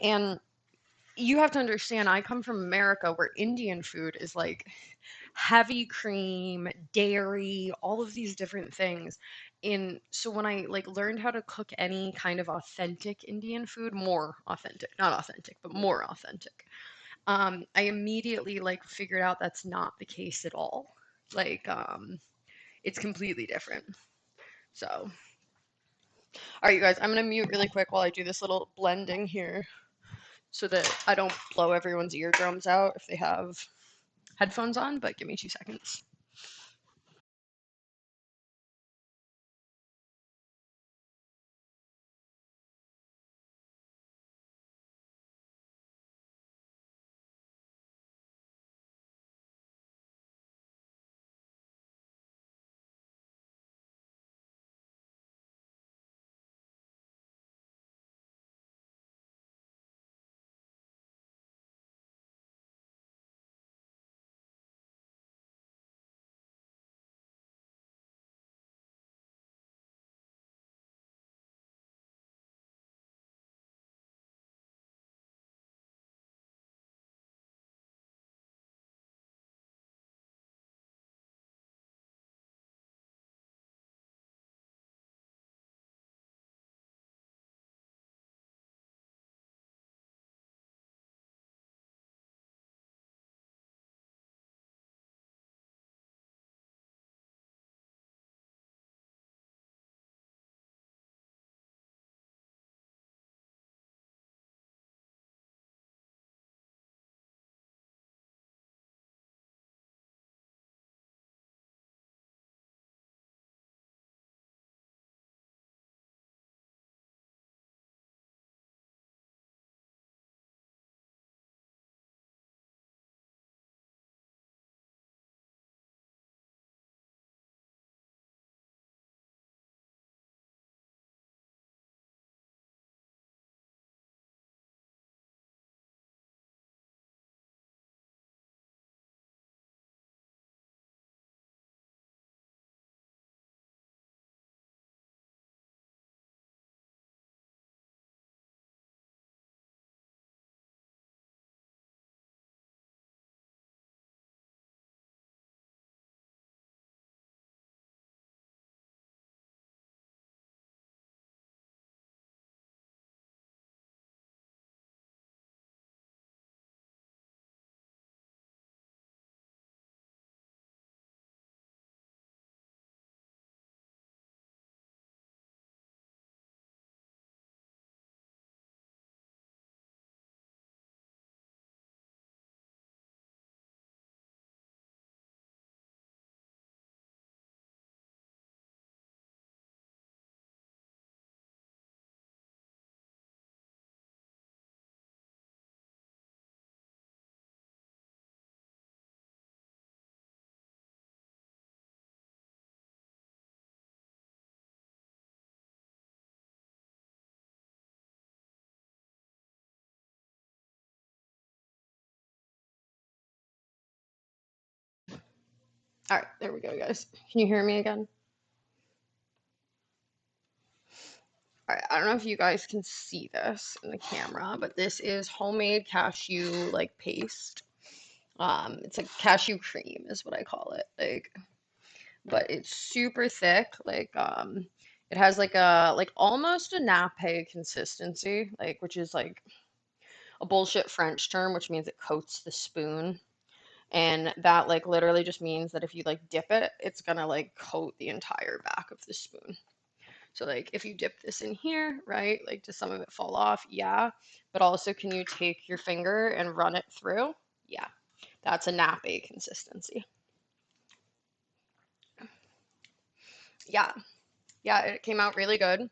And you have to understand, I come from America where Indian food is like heavy cream, dairy, all of these different things. And so when I like learned how to cook any kind of authentic Indian food, more authentic, not authentic, but more authentic, I immediately like figured out that's not the case at all. Like, it's completely different. So, all right, you guys, I'm gonna mute really quick while I do this little blending here so that I don't blow everyone's eardrums out if they have headphones on, but give me 2 seconds. All right, there we go, guys. Can you hear me again? All right, I don't know if you guys can see this in the camera, but this is homemade cashew like paste. It's like cashew cream is what I call it. Like, but it's super thick. It has like almost a nappe consistency, like which is like a bullshit French term, which means it coats the spoon. And that like literally just means that if you like dip it, it's gonna like coat the entire back of the spoon. So like if you dip this in here, right, like does some of it fall off? Yeah. But also can you take your finger and run it through? Yeah. That's a nappe consistency. Yeah. Yeah, it came out really good.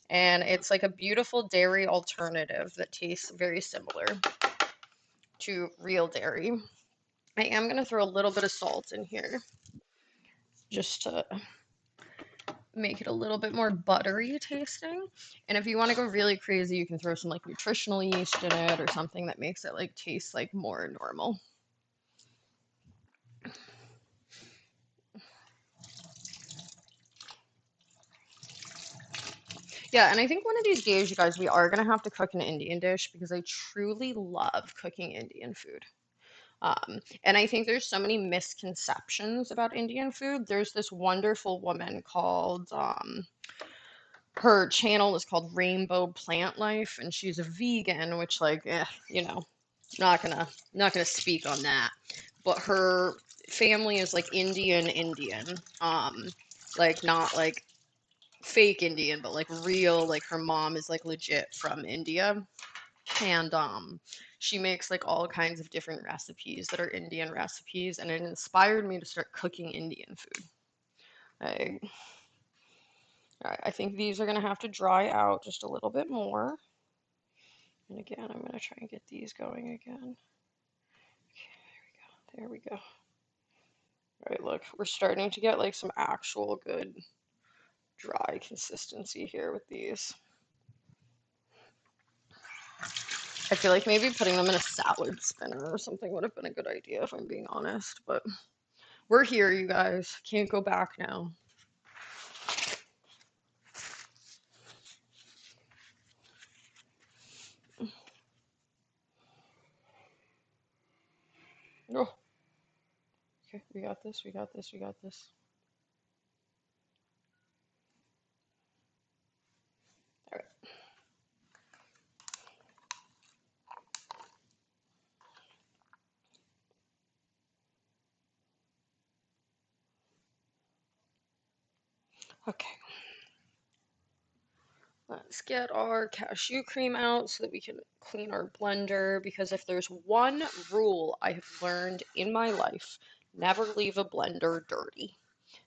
And it's like a beautiful dairy alternative that tastes very similar to real dairy. I am going to throw a little bit of salt in here just to make it a little bit more buttery tasting. And if you want to go really crazy, you can throw some like nutritional yeast in it or something that makes it like taste like more normal. Yeah, and I think one of these days, you guys, we are gonna have to cook an Indian dish because I truly love cooking Indian food. And I think there's so many misconceptions about Indian food. There's this wonderful woman called her channel is called Rainbow Plant Life, and she's a vegan, which not gonna speak on that. But her family is like Indian, like not like fake Indian, but like real, like her mom is like legit from India. And she makes like all kinds of different recipes that are Indian recipes, and it inspired me to start cooking Indian food. I, all right, I think these are gonna have to dry out just a little bit more. And again, I'm gonna try and get these going again. Okay, there we go. There we go. All right, look, we're starting to get like some actual good dry consistency here with these. I feel like maybe putting them in a salad spinner or something would have been a good idea if I'm being honest, but we're here, you guys. Can't go back now. Oh, okay, we got this, we got this, we got this. All right. Okay. Let's get our cashew cream out so that we can clean our blender because if there's one rule I have learned in my life, never leave a blender dirty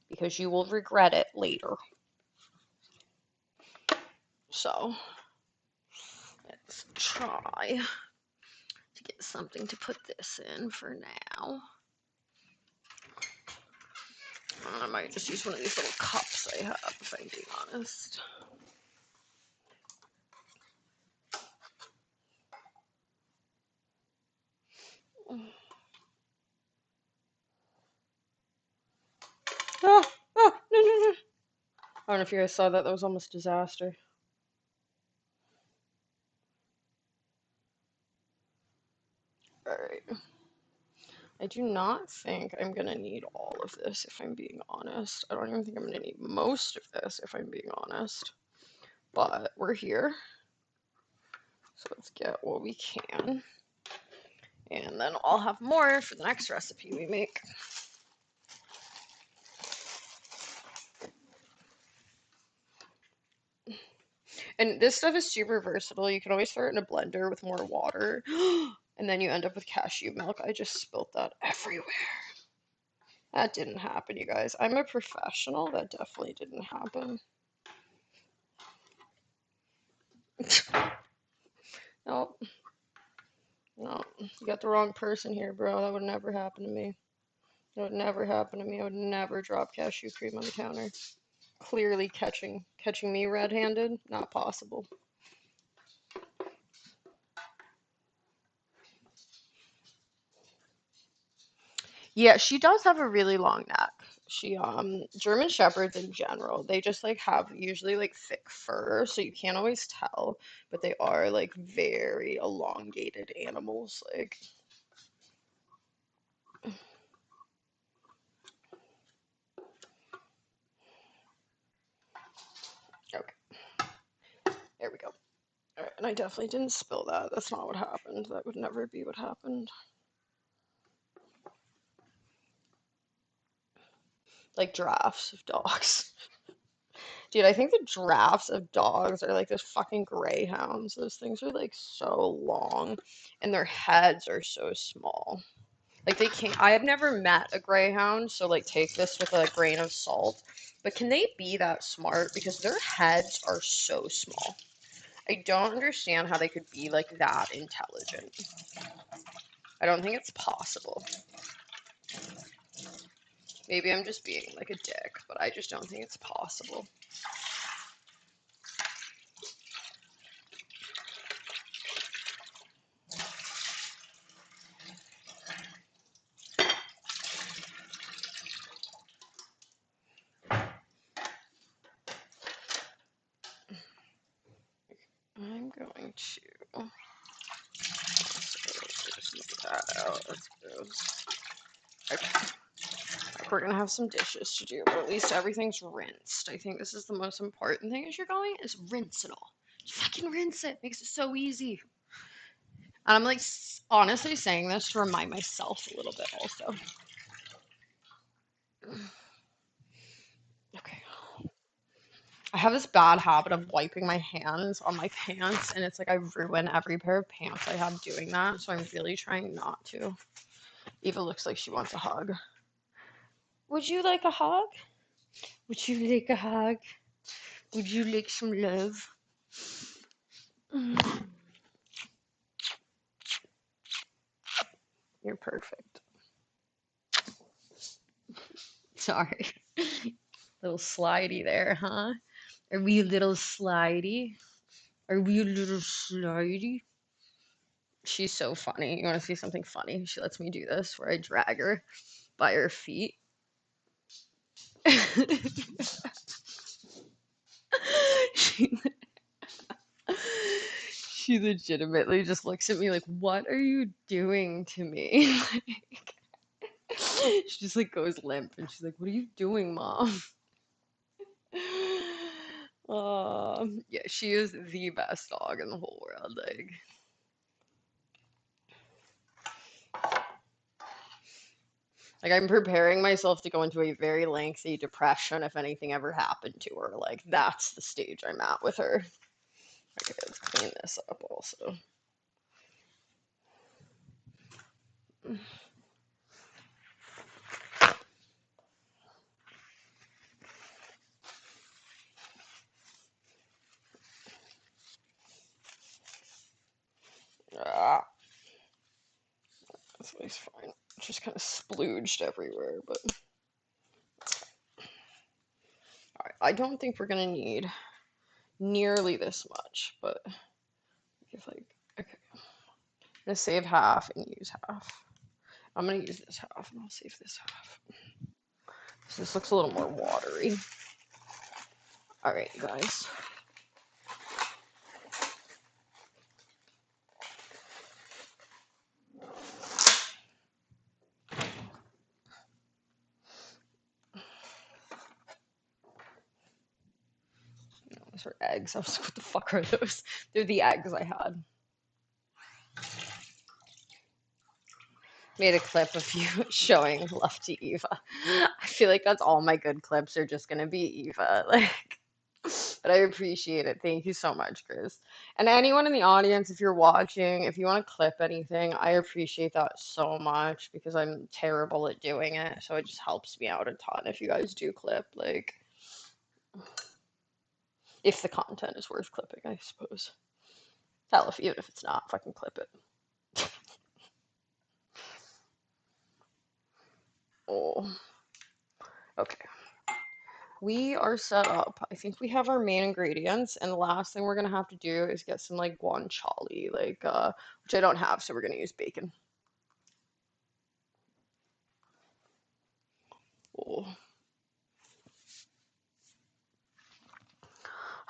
because you will regret it later. So, let's try to get something to put this in for now. I might just use one of these little cups I have, if I'm being honest. Oh, oh, no, no, no. I don't know if you guys saw that. That was almost a disaster. Alright. I do not think I'm gonna need all of this, if I'm being honest. I don't even think I'm gonna need most of this, if I'm being honest. But we're here. So let's get what we can. And then I'll have more for the next recipe we make. And this stuff is super versatile. You can always throw it in a blender with more water. And then you end up with cashew milk. I just spilt that everywhere. That didn't happen, you guys. I'm a professional. That definitely didn't happen. Nope. No, you got the wrong person here, bro. That would never happen to me. That would never happen to me. I would never drop cashew cream on the counter. Clearly catching me red-handed, not possible. Yeah, she does have a really long neck. She German Shepherds in general, they just like have usually like thick fur, so you can't always tell, but they are like very elongated animals. Like, okay, there we go. All right, and I definitely didn't spill that. That's not what happened. That would never be what happened. Like giraffes of dogs. Dude, I think the giraffes of dogs are like those fucking greyhounds. Those things are like so long and their heads are so small. Like they can't, I have never met a greyhound, so like take this with a grain of salt. But can they be that smart? Because their heads are so small. I don't understand how they could be like that intelligent. I don't think it's possible. Maybe I'm just being like a dick, but I just don't think it's possible. I'm going to just move that out. That's gross. Okay. We're gonna have some dishes to do, but at least everything's rinsed. I think this is the most important thing as you're going is rinse it all. Just fucking rinse it. Makes it so easy. And I'm like honestly saying this to remind myself a little bit also. Okay. I have this bad habit of wiping my hands on my pants, and it's like I ruin every pair of pants I have doing that. So I'm really trying not to. Eva looks like she wants a hug. Would you like a hug? Would you like a hug? Would you like some love? You're perfect. Sorry. Little slidey there, huh? Are we a little slidey? Are we a little slidey? She's so funny. You want to see something funny? She lets me do this where I drag her by her feet. she, she legitimately just looks at me like, "What are you doing to me?" She just like goes limp and she's like, "What are you doing, mom?" Yeah, she is the best dog in the whole world. Like I'm preparing myself to go into a very lengthy depression if anything ever happened to her. Like that's the stage I'm at with her. Okay, let's clean this up also. Ah, this way's fine. It's just kind of splooged everywhere, but alright, I don't think we're gonna need nearly this much, but if like okay, I'm gonna save half and use half. I'm gonna use this half and I'll save this half. So this looks a little more watery. Alright, you guys. Those are eggs. I was like, what the fuck are those? They're the eggs I had. Made a clip of you showing love to Eva. I feel like that's all my good clips are just gonna be Eva. Like, but I appreciate it. Thank you so much, Chris. And anyone in the audience, if you're watching, if you want to clip anything, I appreciate that so much because I'm terrible at doing it. So it just helps me out a ton if you guys do clip, like, if the content is worth clipping, I suppose. Hell, if even if it's not, fucking clip it. Oh, okay. We are set up. I think we have our main ingredients, and the last thing we're gonna have to do is get some like guanciale, which I don't have, so we're gonna use bacon. Cool.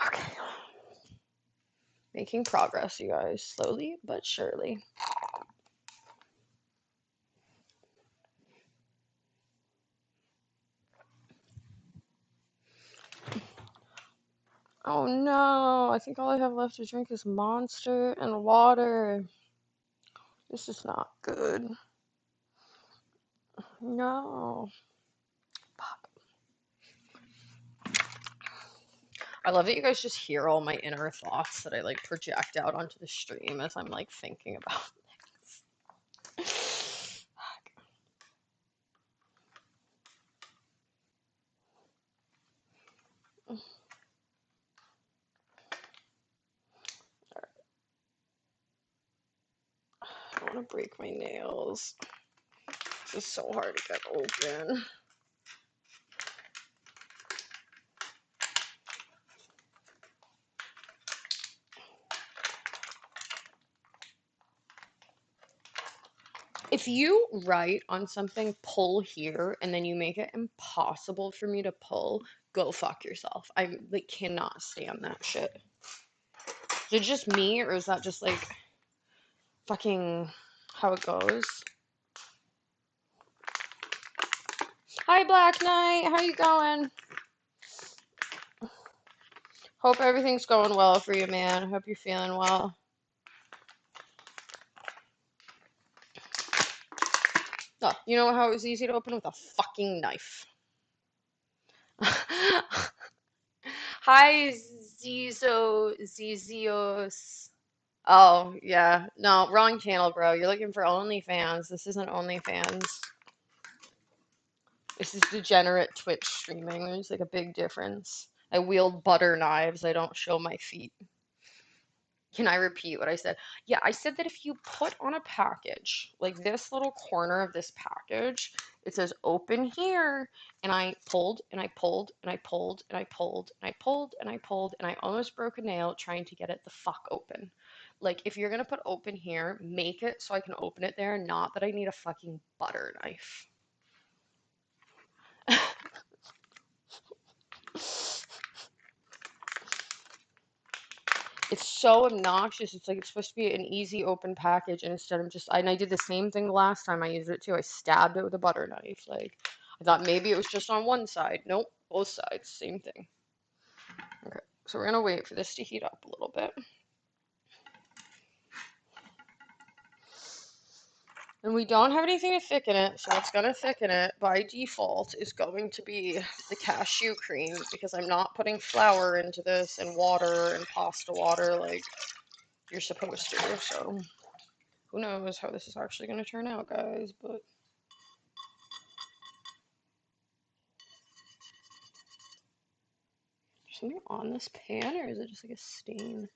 Okay. Making progress, you guys. Slowly but surely. Oh no, I think all I have left to drink is Monster and water. This is not good. No. I love that you guys just hear all my inner thoughts that I like project out onto the stream as I'm like thinking about things. I don't want to break my nails. This is so hard to get open. If you write on something, pull here, and then you make it impossible for me to pull, go fuck yourself. I like cannot stand that shit. Is it just me, or is that just like fucking how it goes? Hi, Black Knight. How you going? Hope everything's going well for you, man. Hope you're feeling well. Oh, you know how it was easy to open with a fucking knife. Hi, Zizios. Oh, yeah. No, wrong channel, bro. You're looking for OnlyFans. This isn't OnlyFans. This is degenerate Twitch streaming. There's like a big difference. I wield butter knives. I don't show my feet. Can I repeat what I said? Yeah, I said that if you put on a package, like this little corner of this package, it says open here. And I pulled and I pulled and I pulled and I pulled and I pulled and I pulled and I almost broke a nail trying to get it the fuck open. Like, if you're gonna put open here, make it so I can open it there, not that I need a fucking butter knife. It's so obnoxious. It's like it's supposed to be an easy open package, and instead I'm just, and I did the same thing the last time I used it too. I stabbed it with a butter knife. Like, I thought maybe it was just on one side. Nope, both sides, same thing. Okay, so we're gonna wait for this to heat up a little bit. And we don't have anything to thicken it, so what's gonna thicken it by default is going to be the cashew cream because I'm not putting flour into this and water and pasta water like you're supposed to. So who knows how this is actually gonna turn out, guys, but is something on this pan or is it just like a stain?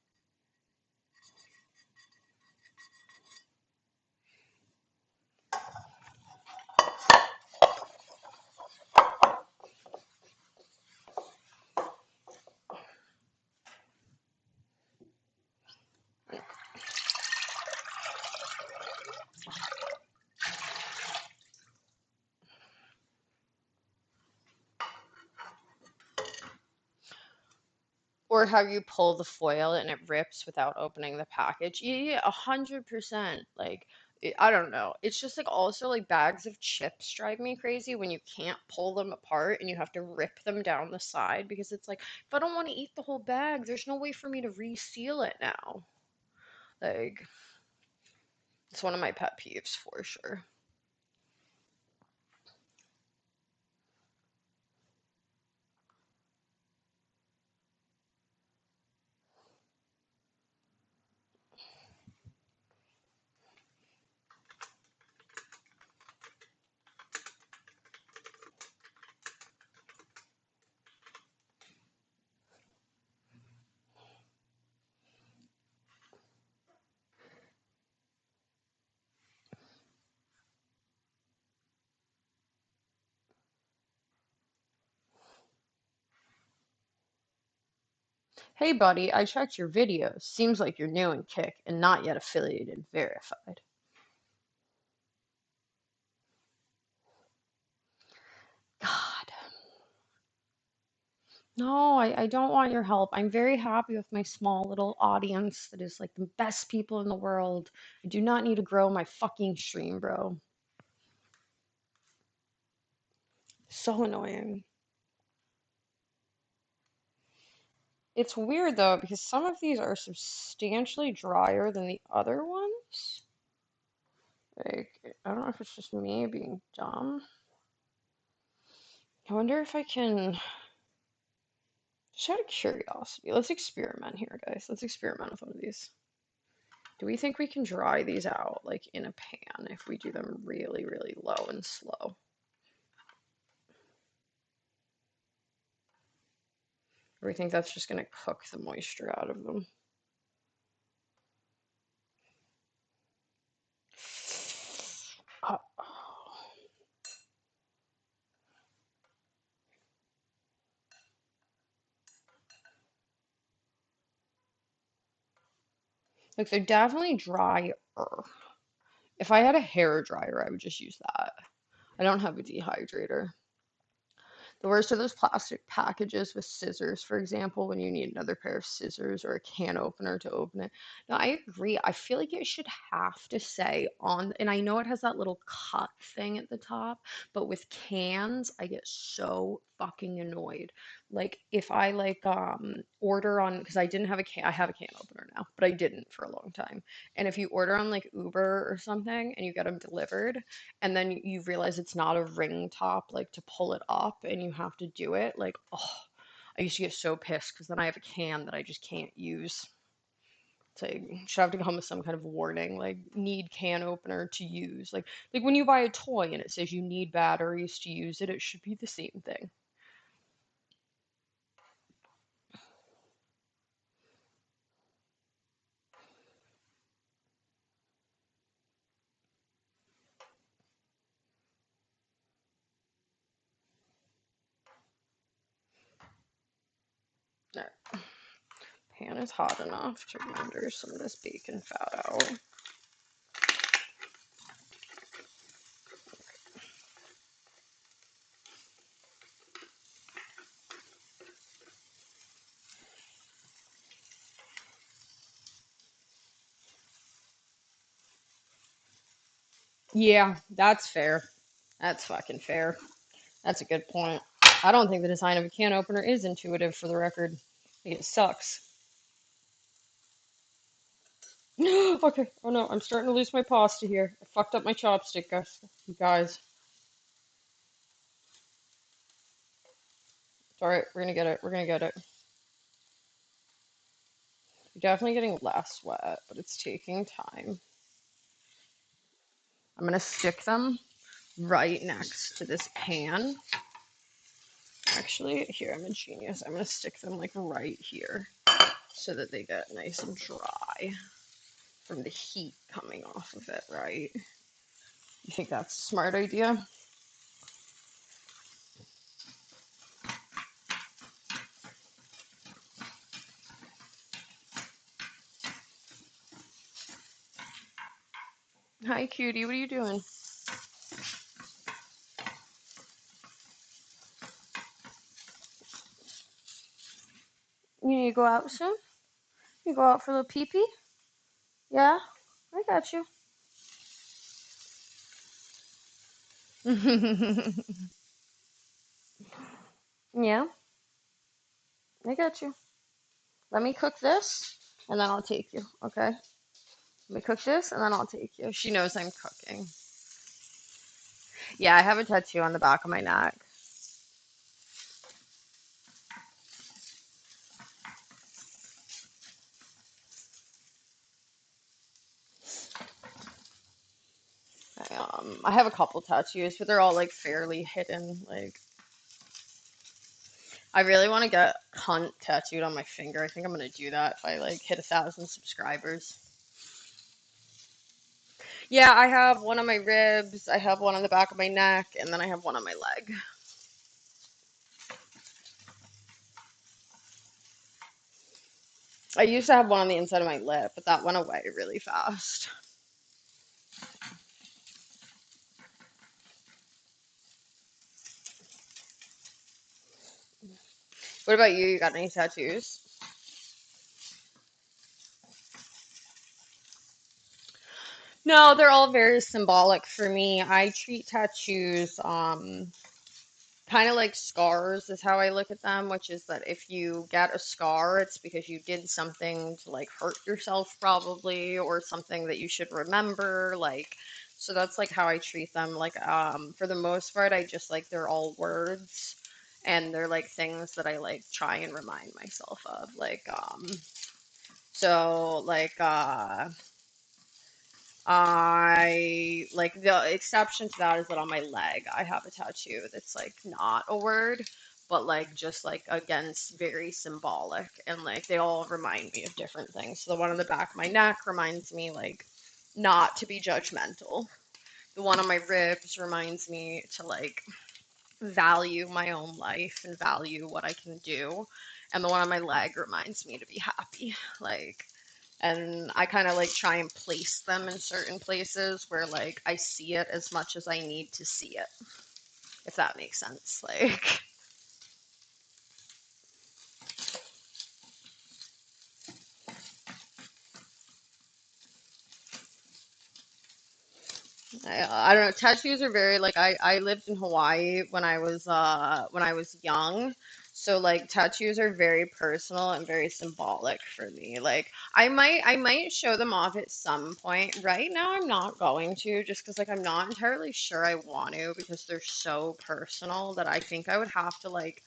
Or how you pull the foil and it rips without opening the package. Yeah, 100%. Like, I don't know. It's just like also like bags of chips drive me crazy when you can't pull them apart and you have to rip them down the side because it's like, if I don't want to eat the whole bag, there's no way for me to reseal it now. Like, it's one of my pet peeves for sure. Hey buddy, I checked your videos. Seems like you're new in Kick and not yet affiliated verified. No, I don't want your help. I'm very happy with my small little audience that is like the best people in the world. I do not need to grow my fucking stream, bro. So annoying. It's weird though, because some of these are substantially drier than the other ones. Like, I don't know if it's just me being dumb. I wonder if I can, just out of curiosity, let's experiment here, guys. Let's experiment with one of these. Do we think we can dry these out like in a pan if we do them really, really low and slow? Or we think that's just going to cook the moisture out of them? Uh, like they're definitely drier. If I had a hair dryer, I would just use that. I don't have a dehydrator. The worst are those plastic packages with scissors, for example, when you need another pair of scissors or a can opener to open it. Now, I agree. I feel like it should have to say on, and I know it has that little cut thing at the top, but with cans, I get so fucking annoyed. Like if I like order on, because I didn't have a can, I have a can opener now, but I didn't for a long time. And if you order on like Uber or something and you get them delivered, and then you realize it's not a ring top like to pull it up and you have to do it like, oh, I used to get so pissed because then I have a can that I just can't use. So I should have to come with some kind of warning like need can opener to use, like when you buy a toy and it says you need batteries to use it, it should be the same thing. All right, pan is hot enough to render some of this bacon fat out. Yeah, that's fair. That's fucking fair. That's a good point. I don't think the design of a can opener is intuitive, for the record. It sucks. Okay. Oh no, I'm starting to lose my pasta here. I fucked up my chopstick, guys. You guys. It's alright. We're gonna get it. We're gonna get it. You're definitely getting less wet, but it's taking time. I'm gonna stick them right next to this pan. Actually, here, I'm a genius. I'm gonna stick them like right here so that they get nice and dry from the heat coming off of it, right? You think that's a smart idea? Hi, cutie. What are you doing? You need to go out soon? You go out for a little pee pee? Yeah? I got you. Yeah, I got you. Let me cook this and then I'll take you, okay? Let me cook this and then I'll take you. She knows I'm cooking. Yeah, I have a tattoo on the back of my neck. I have a couple tattoos, but they're all like fairly hidden. Like, I really want to get cunt tattooed on my finger. I think I'm gonna do that if I like hit 1,000 subscribers. Yeah, I have one on my ribs, I have one on the back of my neck, and then I have one on my leg. I used to have one on the inside of my lip, but that went away really fast. What about you? You got any tattoos? No, they're all very symbolic for me. I treat tattoos kind of like scars is how I look at them, which is that if you get a scar, it's because you did something to like hurt yourself probably, or something that you should remember. Like, so that's like how I treat them. Like, for the most part, I just like they're all words, and they're like things that I like try and remind myself of. Like, so like I like the exception to that is that on my leg I have a tattoo that's like not a word, but like just like again very symbolic, and like they all remind me of different things. So the one on the back of my neck reminds me like not to be judgmental. The one on my ribs reminds me to like value my own life and value what I can do. And the one on my leg reminds me to be happy. Like, and I kind of like try and place them in certain places where like I see it as much as I need to see it, if that makes sense. Like, I don't know. Tattoos are very like I lived in Hawaii when I was young. So like tattoos are very personal and very symbolic for me. Like I might show them off at some point. Right now I'm not going to, just because like I'm not entirely sure I want to, because they're so personal that I think I would have to like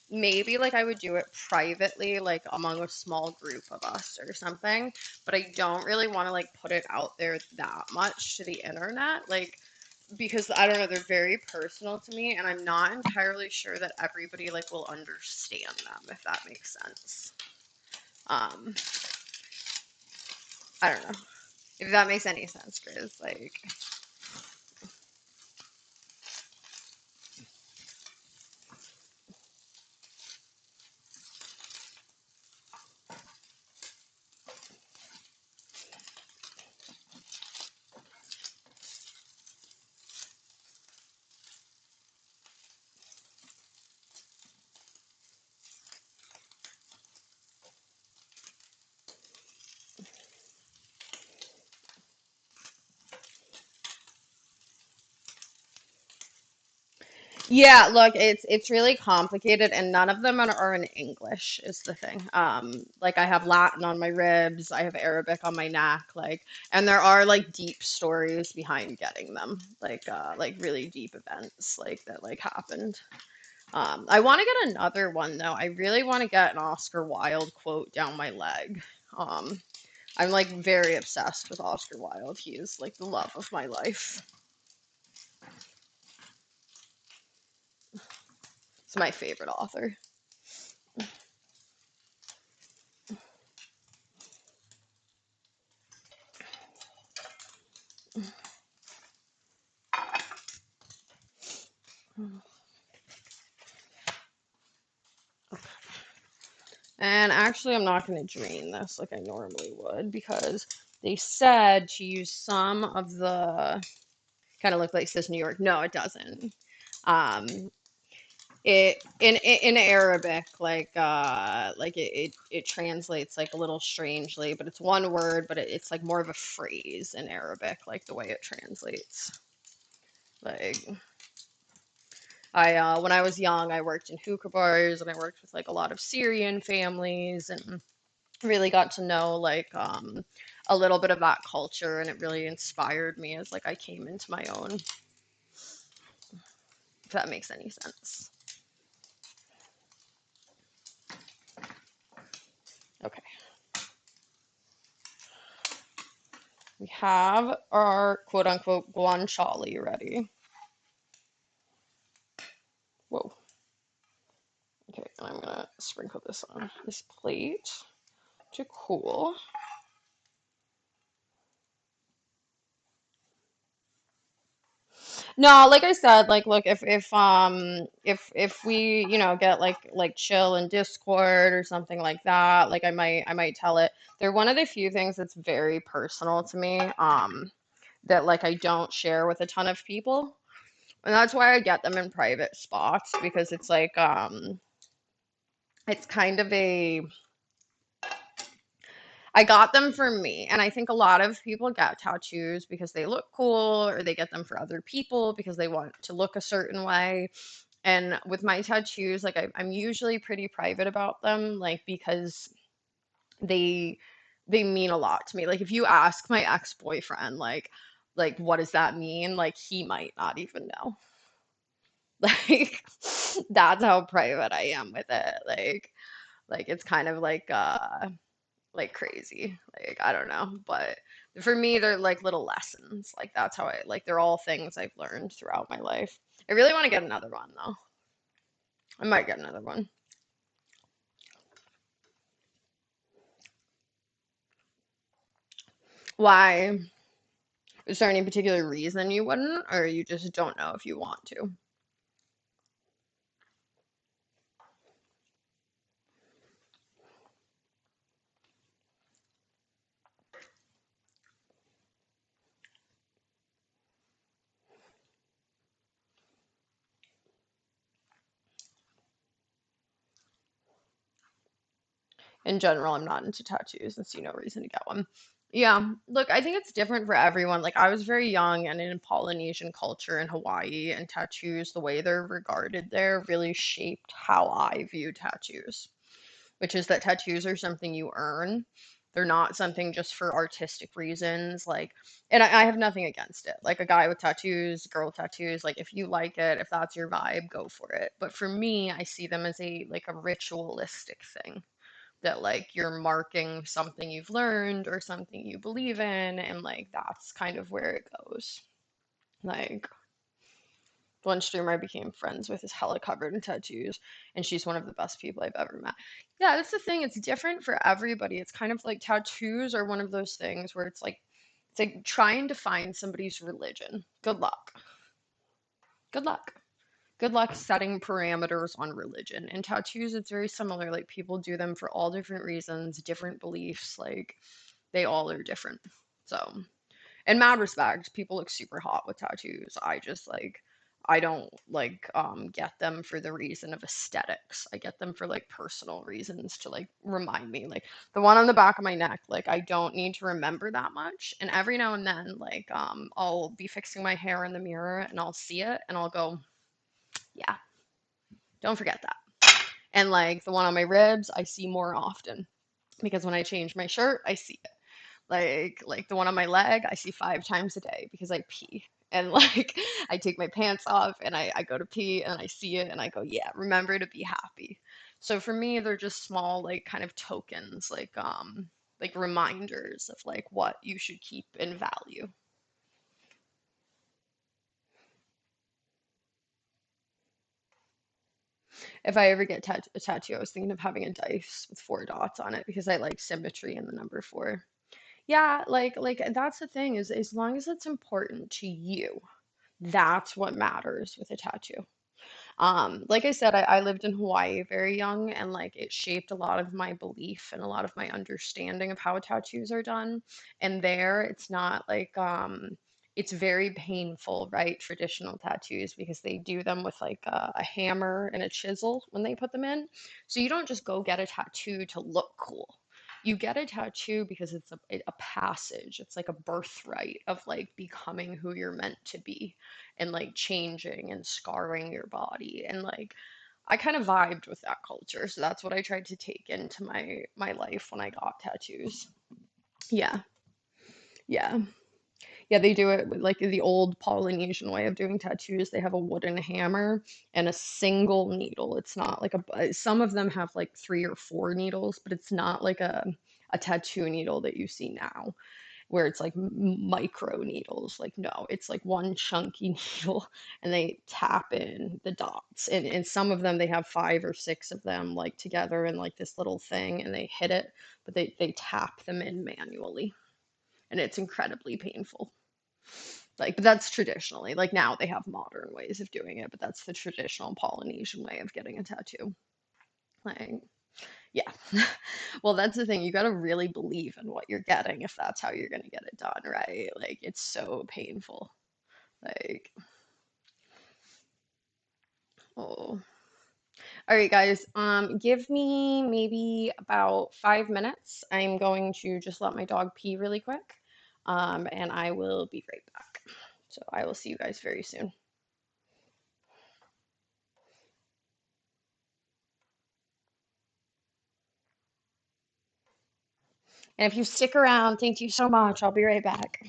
maybe like I would do it privately, like among a small group of us or something, but I don't really want to like put it out there that much to the internet, like because I don't know, they're very personal to me, and I'm not entirely sure that everybody like will understand them, if that makes sense. Um, I don't know if that makes any sense, Chris. Like, yeah, look, it's really complicated, and none of them are in English is the thing. Like I have Latin on my ribs, I have Arabic on my neck, like, and there are like deep stories behind getting them, like really deep events like that like happened. I want to get another one though. I really want to get an Oscar Wilde quote down my leg. Um, I'm like very obsessed with Oscar Wilde. He is like the love of my life. He's my favorite author. And actually, I'm not going to drain this like I normally would, because they said to use some of the kind of look like it says New York. No, it doesn't. Um, it in Arabic, like it translates like a little strangely, but it's one word, but it's like more of a phrase in Arabic, like the way it translates. Like I when I was young, I worked in hookah bars, and I worked with like a lot of Syrian families, and really got to know like a little bit of that culture, and it really inspired me as like I came into my own, if that makes any sense. Okay, we have our quote unquote guanciale ready. Whoa. Okay, and I'm gonna sprinkle this on this plate to cool. No, like I said, like look, if we, you know, get like chill in Discord or something like that, like I might tell it. They're one of the few things that's very personal to me, that like I don't share with a ton of people. And that's why I get them in private spots, because it's like It's kind of a I got them for me, and I think a lot of people get tattoos because they look cool, or they get them for other people because they want to look a certain way. And with my tattoos, like I'm usually pretty private about them, like because they they mean a lot to me. Like if you ask my ex-boyfriend, like what does that mean? Like he might not even know. Like that's how private I am with it. Like it's kind of like crazy. Like I don't know, but for me they're like little lessons. Like that's how I like they're all things I've learned throughout my life. I really want to get another one though. I might get another one. Why? Is there any particular reason you wouldn't, or you just don't know if you want to? In general, I'm not into tattoos and see no reason to get one. Yeah, look, I think it's different for everyone. Like, I was very young and in Polynesian culture in Hawaii, and tattoos, the way they're regarded there, really shaped how I view tattoos, which is that tattoos are something you earn. They're not something just for artistic reasons. Like, and I have nothing against it. Like, a guy with tattoos, girl with tattoos, like, if you like it, if that's your vibe, go for it. But for me, I see them as a ritualistic thing that like you're marking something you've learned or something you believe in, and like that's kind of where it goes. Like one streamer I became friends with is hella covered in tattoos, and she's one of the best people I've ever met. Yeah, that's the thing. It's different for everybody. It's kind of like tattoos are one of those things where it's like trying to find somebody's religion. Good luck. Good luck. Good luck setting parameters on religion. And tattoos, it's very similar. Like people do them for all different reasons, different beliefs. Like they all are different. So, in mad respect, people look super hot with tattoos. I don't get them for the reason of aesthetics. I get them for like personal reasons to like remind me. Like the one on the back of my neck, like I don't need to remember that much. And every now and then, I'll be fixing my hair in the mirror and I'll see it and I'll go, yeah, don't forget that. And like the one on my ribs, I see more often because when I change my shirt, I see it. Like the one on my leg, I see 5 times a day because I pee. And like I take my pants off and I go to pee and I see it and I go, yeah, remember to be happy. So for me, they're just small, like kind of tokens, like reminders of like what you should keep in value. If I ever get a tattoo, I was thinking of having a dice with 4 dots on it because I like symmetry in the number four. Yeah, like that's the thing is as long as it's important to you, that's what matters with a tattoo. Like I said, I lived in Hawaii very young, and like it shaped a lot of my belief and a lot of my understanding of how tattoos are done. And there, it's not it's very painful, right? Traditional tattoos because they do them with like a hammer and a chisel when they put them in. So you don't just go get a tattoo to look cool. You get a tattoo because it's a passage. It's like a birthright of like becoming who you're meant to be and like changing and scarring your body and like I kind of vibed with that culture, so that's what I tried to take into my life when I got tattoos. Yeah, yeah, yeah. They do it with like the old Polynesian way of doing tattoos. They have a wooden hammer and a single needle. It's not like some of them have like 3 or 4 needles, but it's not like a tattoo needle that you see now where it's like micro needles. Like, no, it's like one chunky needle and they tap in the dots. And some of them, they have 5 or 6 of them like together in like this little thing and they hit it, but they tap them in manually. And it's incredibly painful. Like, but that's traditionally, like now they have modern ways of doing it, but that's the traditional Polynesian way of getting a tattoo. Like, yeah. Well, that's the thing. You got to really believe in what you're getting if that's how you're going to get it done, right? Like, it's so painful. Like, oh, All right, guys. Give me maybe about 5 minutes. I'm going to just let my dog pee really quick. And I will be right back. So I will see you guys very soon. And if you stick around, thank you so much. I'll be right back.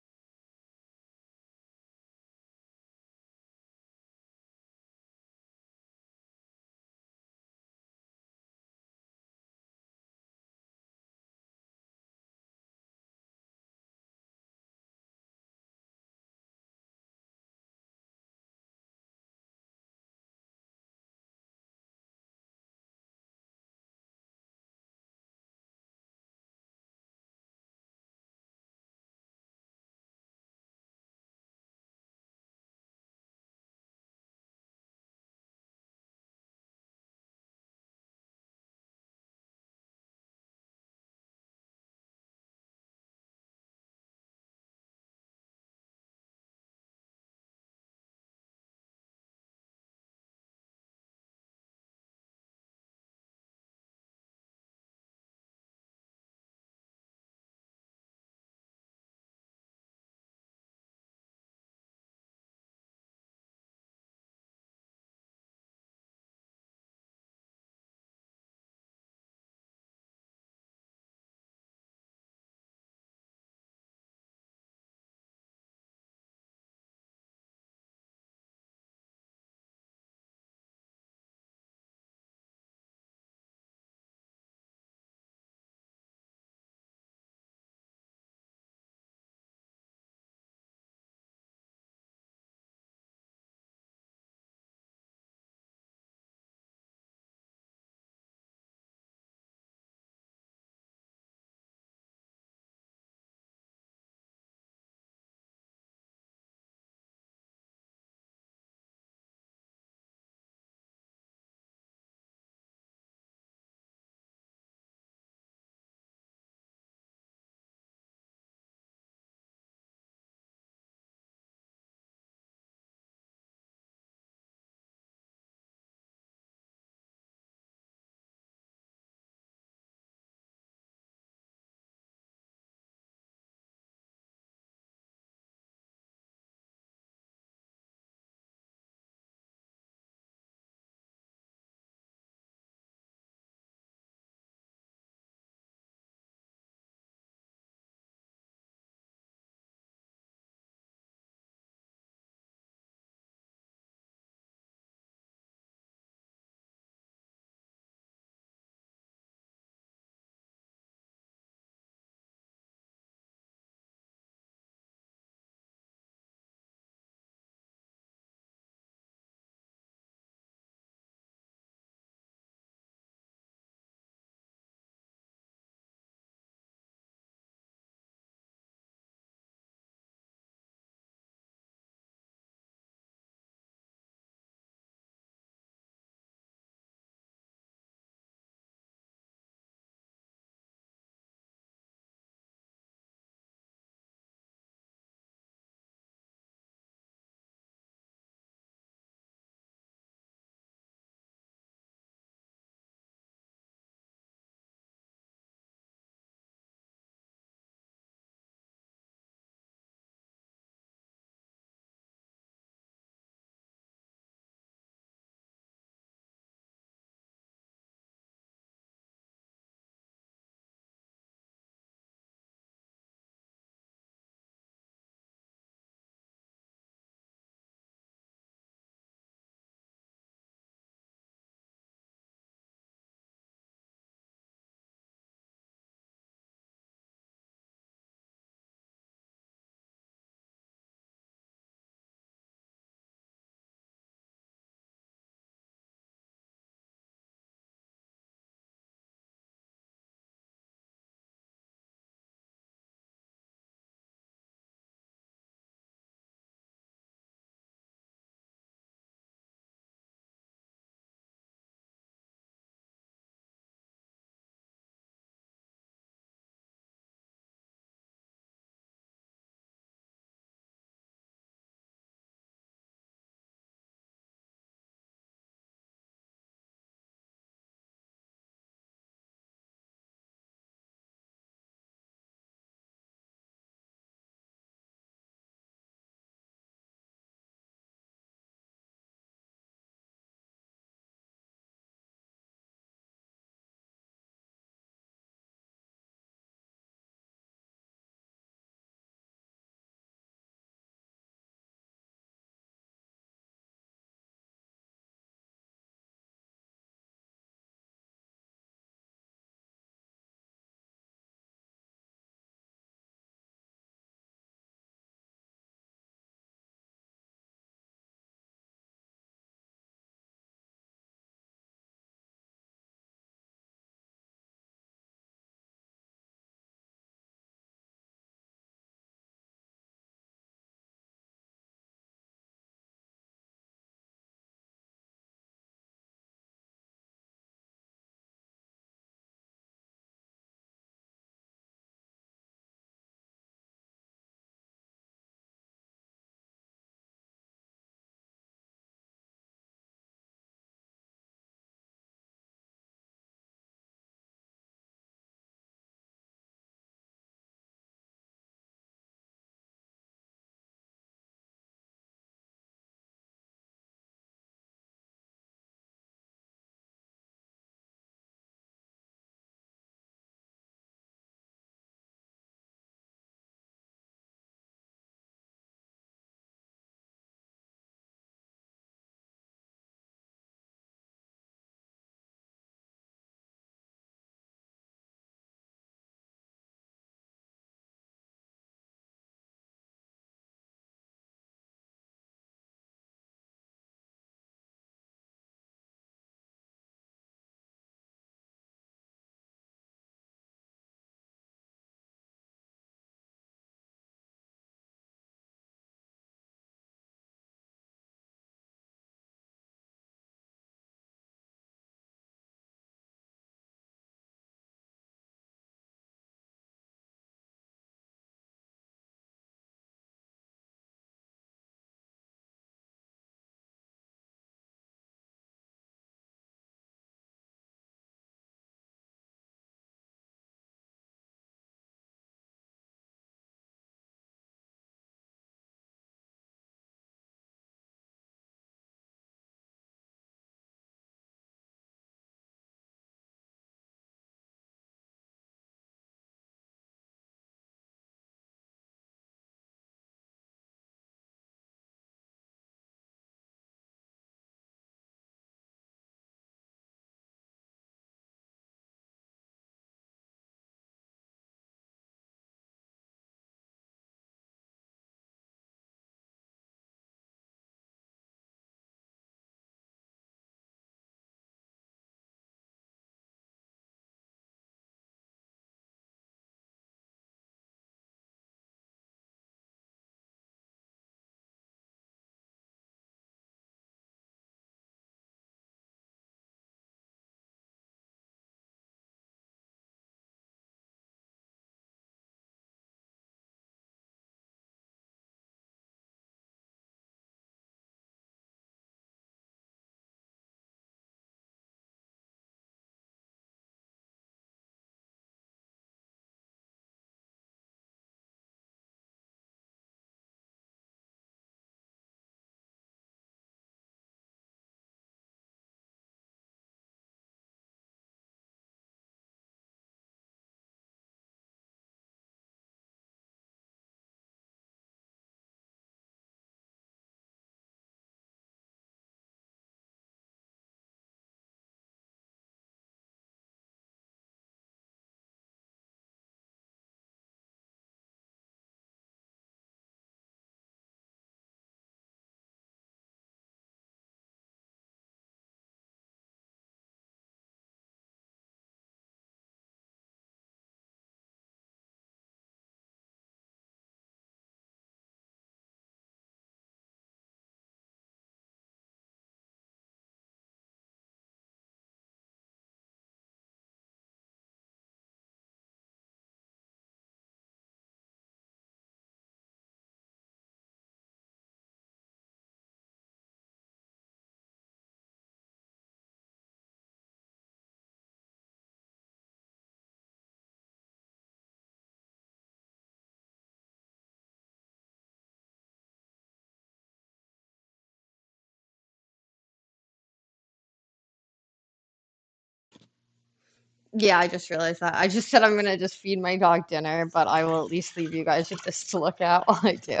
Yeah, I just realized that. I just said I'm gonna just feed my dog dinner, but I will at least leave you guys with this to look at while I do.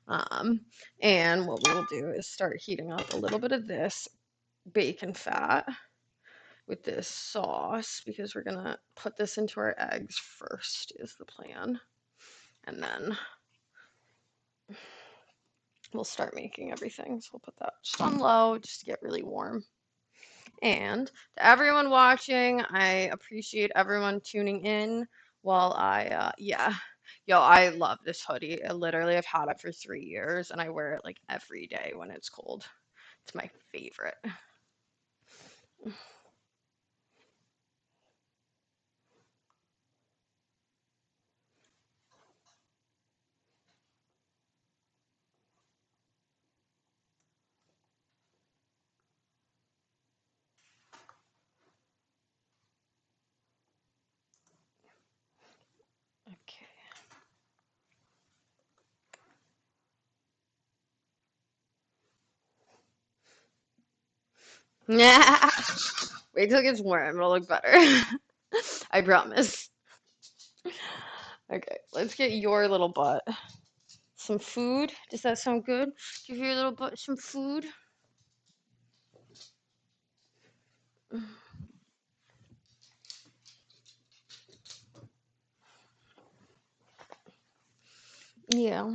Um, and what we will do is start heating up a little bit of this bacon fat with this sauce because we're gonna put this into our eggs first is the plan. And then we'll start making everything. So we'll put that just on low just to get really warm. And to everyone watching, I appreciate everyone tuning in while yeah. Yo, I love this hoodie. I literally have had it for 3 years and I wear it like every day when it's cold. It's my favorite. Okay. Wait till it gets warm. It'll look better. I promise. Okay, let's get your little butt some food. Does that sound good? Give your little butt some food. Yeah.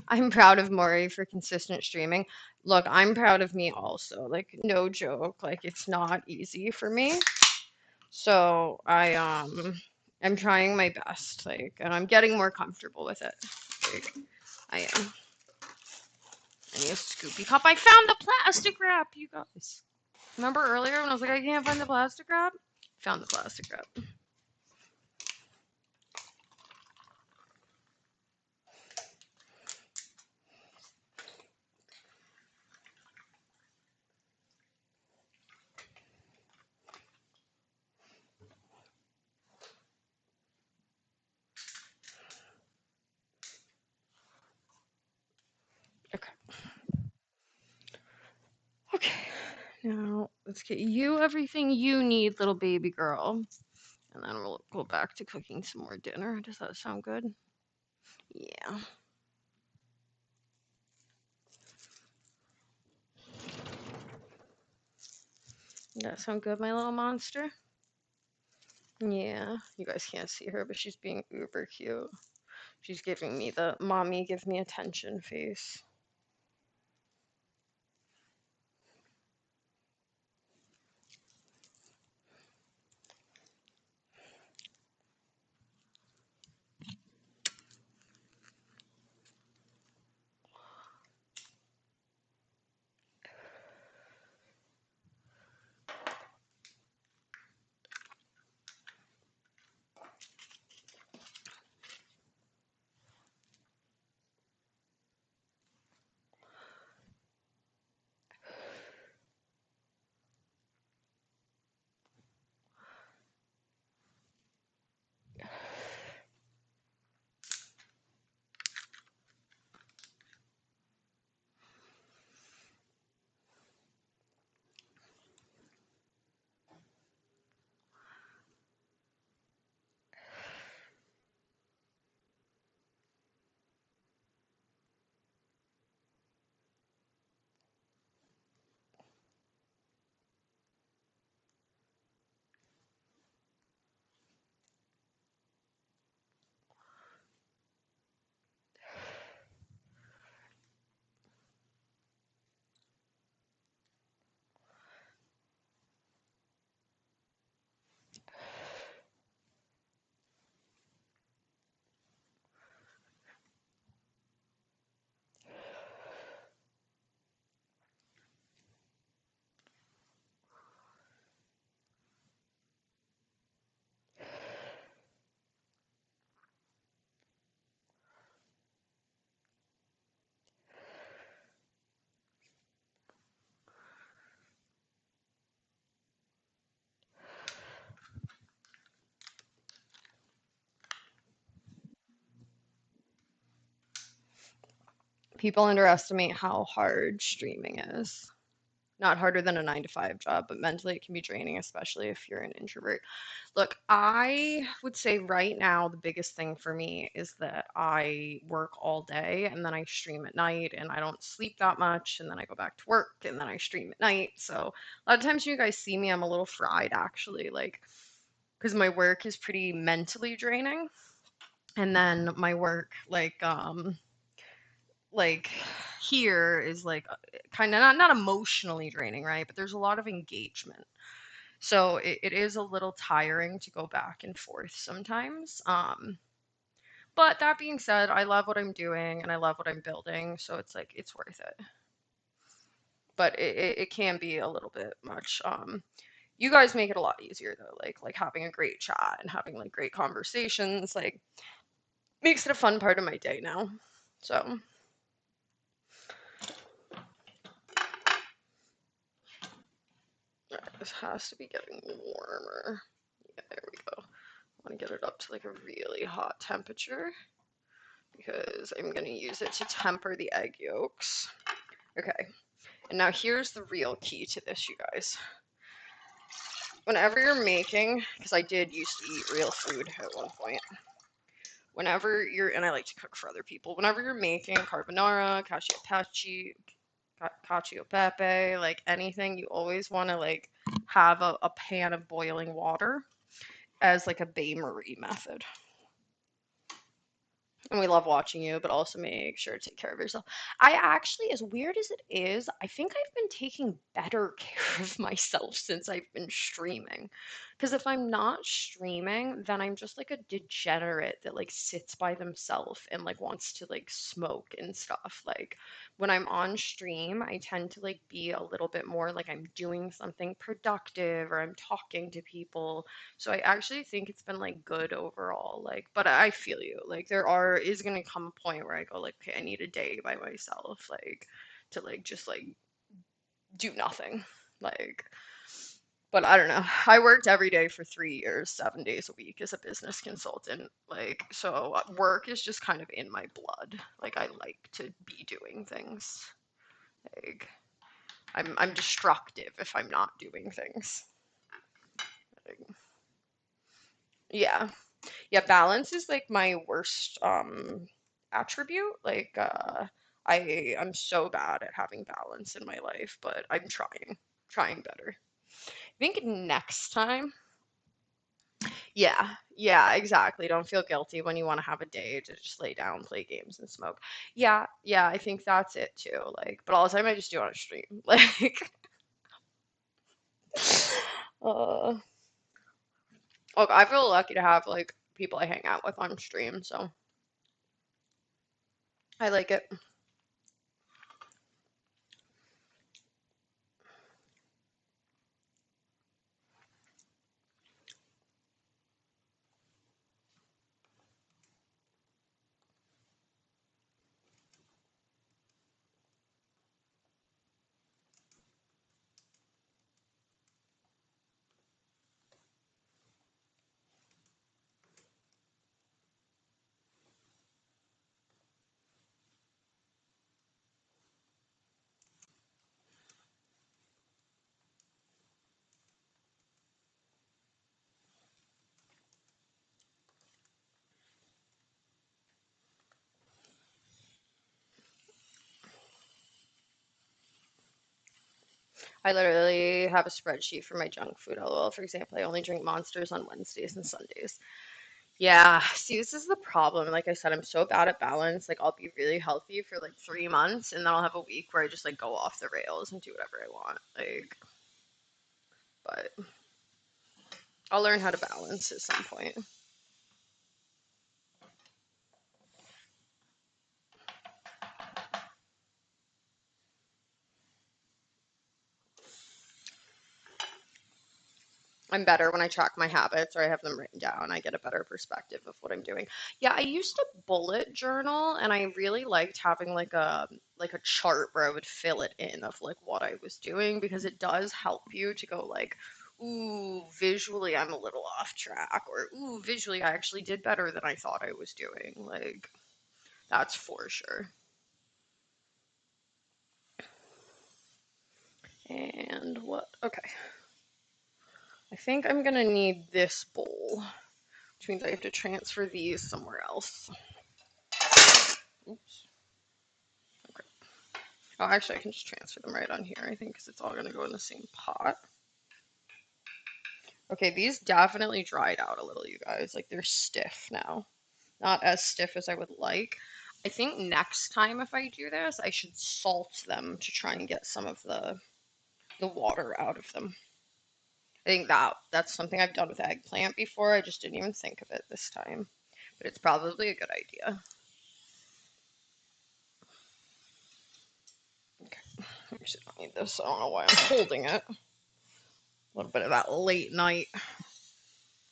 I'm proud of Maury for consistent streaming. Look, I'm proud of me also. Like, no joke. Like, it's not easy for me. So I'm trying my best, like, and I'm getting more comfortable with it. Like, I am. I need a scoopy cup. I found the plastic wrap, you guys. Remember earlier when I was like, I can't find the plastic wrap? Found the plastic wrap. Okay. Okay. Now let's get you everything you need, little baby girl. And then we'll go back to cooking some more dinner. Does that sound good? Yeah. Does that sound good, my little monster? Yeah. You guys can't see her, but she's being uber cute. She's giving me the mommy give me attention face. People underestimate how hard streaming is. Not harder than a 9 to 5 job, but mentally it can be draining, especially if you're an introvert. Look, I would say right now the biggest thing for me is that I work all day and then I stream at night and I don't sleep that much and then I go back to work and then I stream at night. So a lot of times you guys see me, I'm a little fried actually, like because my work is pretty mentally draining. And then my work like here is like kind of not emotionally draining, right? But there's a lot of engagement. So it is a little tiring to go back and forth sometimes. But that being said, I love what I'm doing and I love what I'm building, so it's like it's worth it. But it can be a little bit much. You guys make it a lot easier though, like having a great chat and having like great conversations, like makes it a fun part of my day now. So this has to be getting warmer. Yeah, there we go. I want to get it up to like a really hot temperature because I'm going to use it to temper the egg yolks. Okay, and now here's the real key to this, you guys. Whenever you're making, because I did used to eat real food at one point, whenever you're, and I like to cook for other people, whenever you're making carbonara, cacio e pepe, like anything, you always want to like have a pan of boiling water as like a bain marie method. And we love watching you, but also make sure to take care of yourself. I actually, as weird as it is, I think I've been taking better care of myself since I've been streaming. Because if I'm not streaming, then I'm just like a degenerate that like sits by themselves and like wants to like smoke and stuff. Like when I'm on stream, I tend to like be a little bit more like I'm doing something productive or I'm talking to people, so I actually think it's been like good overall. Like, but I feel you. Like is gonna come a point where I go like, okay, I need a day by myself, like to like just like do nothing. Like, but I don't know. I worked every day for 3 years, 7 days a week as a business consultant. Like, so work is just kind of in my blood. Like I like to be doing things. Like I'm destructive if I'm not doing things. Like, yeah. Yeah, balance is like my worst attribute. Like I'm so bad at having balance in my life, but I'm trying better. I think next time, yeah, yeah, exactly. Don't feel guilty when you want to have a day to just lay down, play games and smoke. Yeah, yeah, I think that's it too. Like, but all the time I just do it on a stream. Like uh look, I feel lucky to have like people I hang out with on stream, so I like it. I literally have a spreadsheet for my junk food. LOL. For example, I only drink Monsters on Wednesdays and Sundays. Yeah, see, this is the problem. Like I said, I'm so bad at balance. Like I'll be really healthy for like 3 months, and then I'll have a week where I just like go off the rails and do whatever I want. Like, but I'll learn how to balance at some point. I'm better when I track my habits or I have them written down. I get a better perspective of what I'm doing. Yeah, I used to bullet journal and I really liked having like a chart where I would fill it in of like what I was doing because it does help you to go like, ooh, visually I'm a little off track or ooh, visually I actually did better than I thought I was doing. Like that's for sure. And what? Okay. I think I'm gonna need this bowl, which means I have to transfer these somewhere else. Oops. Okay. Oh, actually, I can just transfer them right on here, I think, because it's all going to go in the same pot. Okay, these definitely dried out a little, you guys. Like, they're stiff now. Not as stiff as I would like. I think next time if I do this, I should salt them to try and get some of the water out of them. I think that's something I've done with eggplant before. I just didn't even think of it this time. But it's probably a good idea. Okay, I actually don't need this. I don't know why I'm holding it. A little bit of that late night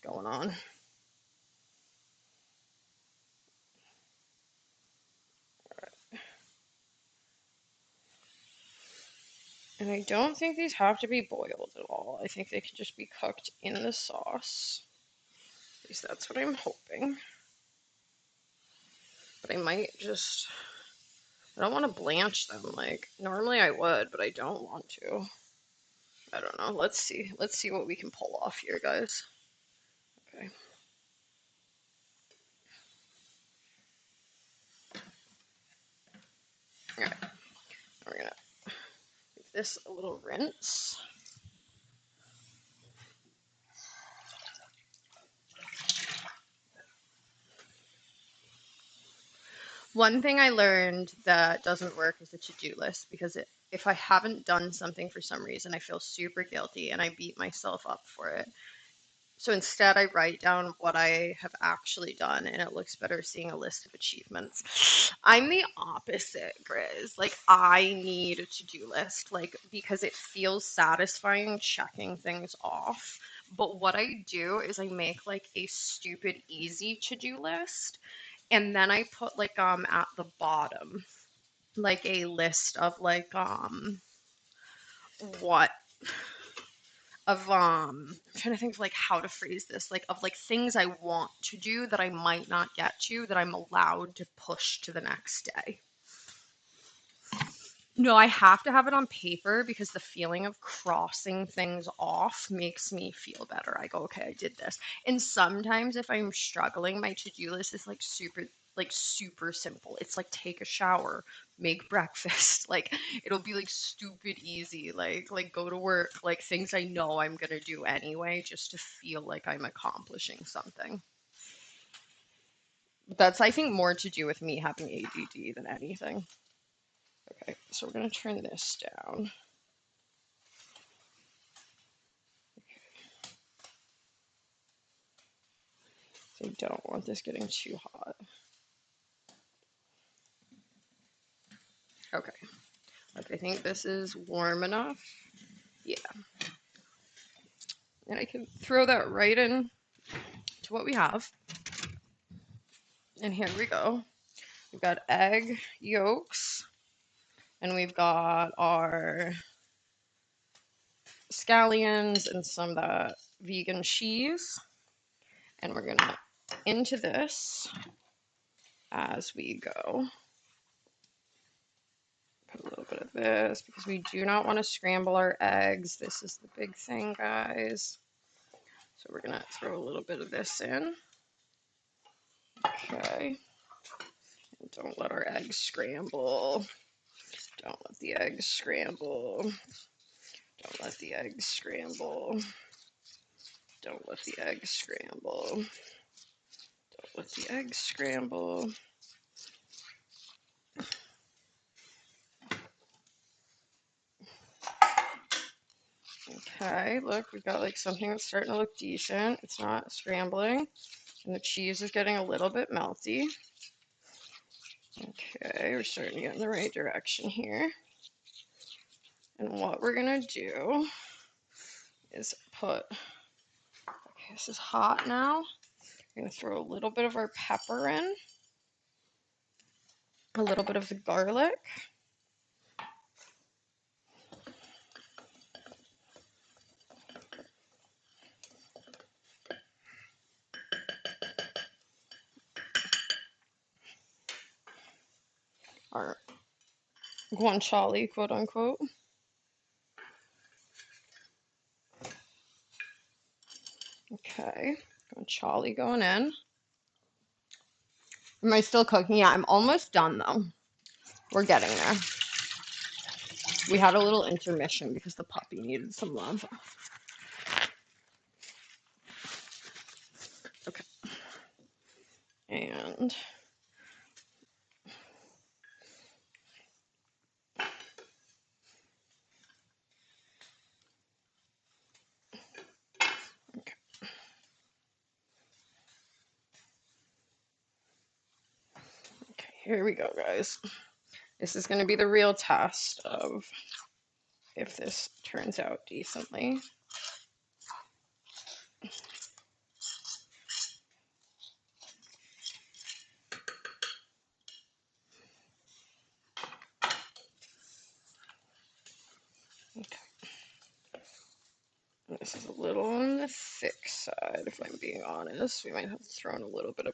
going on. And I don't think these have to be boiled at all. I think they can just be cooked in the sauce. At least that's what I'm hoping. But I might just, I don't want to blanch them. Like, normally I would, but I don't want to. I don't know. Let's see. Let's see what we can pull off here, guys. Okay. All right. We're going to give this a little rinse. One thing I learned that doesn't work is a to-do list because if I haven't done something for some reason, I feel super guilty and I beat myself up for it. So instead, I write down what I have actually done, and it looks better seeing a list of achievements. I'm the opposite, Grizz. Like, I need a to-do list, like, because it feels satisfying checking things off. But what I do is I make like a stupid easy to-do list, and then I put like at the bottom like a list of like what I'm trying to think of like how to phrase this, like of like things I want to do that I might not get to that I'm allowed to push to the next day. No, I have to have it on paper because the feeling of crossing things off makes me feel better. I go, okay, I did this. And sometimes if I'm struggling, my to-do list is like super simple. It's like take a shower, make breakfast. Like it'll be like stupid easy, like go to work, like things I know I'm gonna do anyway, just to feel like I'm accomplishing something. But that's I think more to do with me having ADD than anything. Okay, so we're gonna turn this down. I don't want this getting too hot. Okay, like I think this is warm enough. Yeah, and I can throw that right in to what we have. And here we go. We've got egg yolks, and we've got our scallions and some of that vegan cheese. And we're gonna into this as we go. Put a little bit of this because we do not want to scramble our eggs. This is the big thing, guys. So we're gonna throw a little bit of this in. Okay. And don't let our eggs scramble. Don't let the eggs scramble. Don't let the eggs scramble. Don't let the eggs scramble. Don't let the eggs scramble. Okay, look, we've got like something that's starting to look decent. It's not scrambling. And the cheese is getting a little bit melty. Okay, we're starting to get in the right direction here. And what we're gonna do is put, okay, this is hot now. We're gonna throw a little bit of our pepper in, a little bit of the garlic. Our guanciale, quote unquote. Okay, guanciale going in. Am I still cooking? Yeah, I'm almost done though. We're getting there. We had a little intermission because the puppy needed some love. Okay, and okay. Okay, here we go, guys. This is going to be the real test of if this turns out decently. Okay. This is a little on the thick side, if I'm being honest. We might have to throw in a little bit of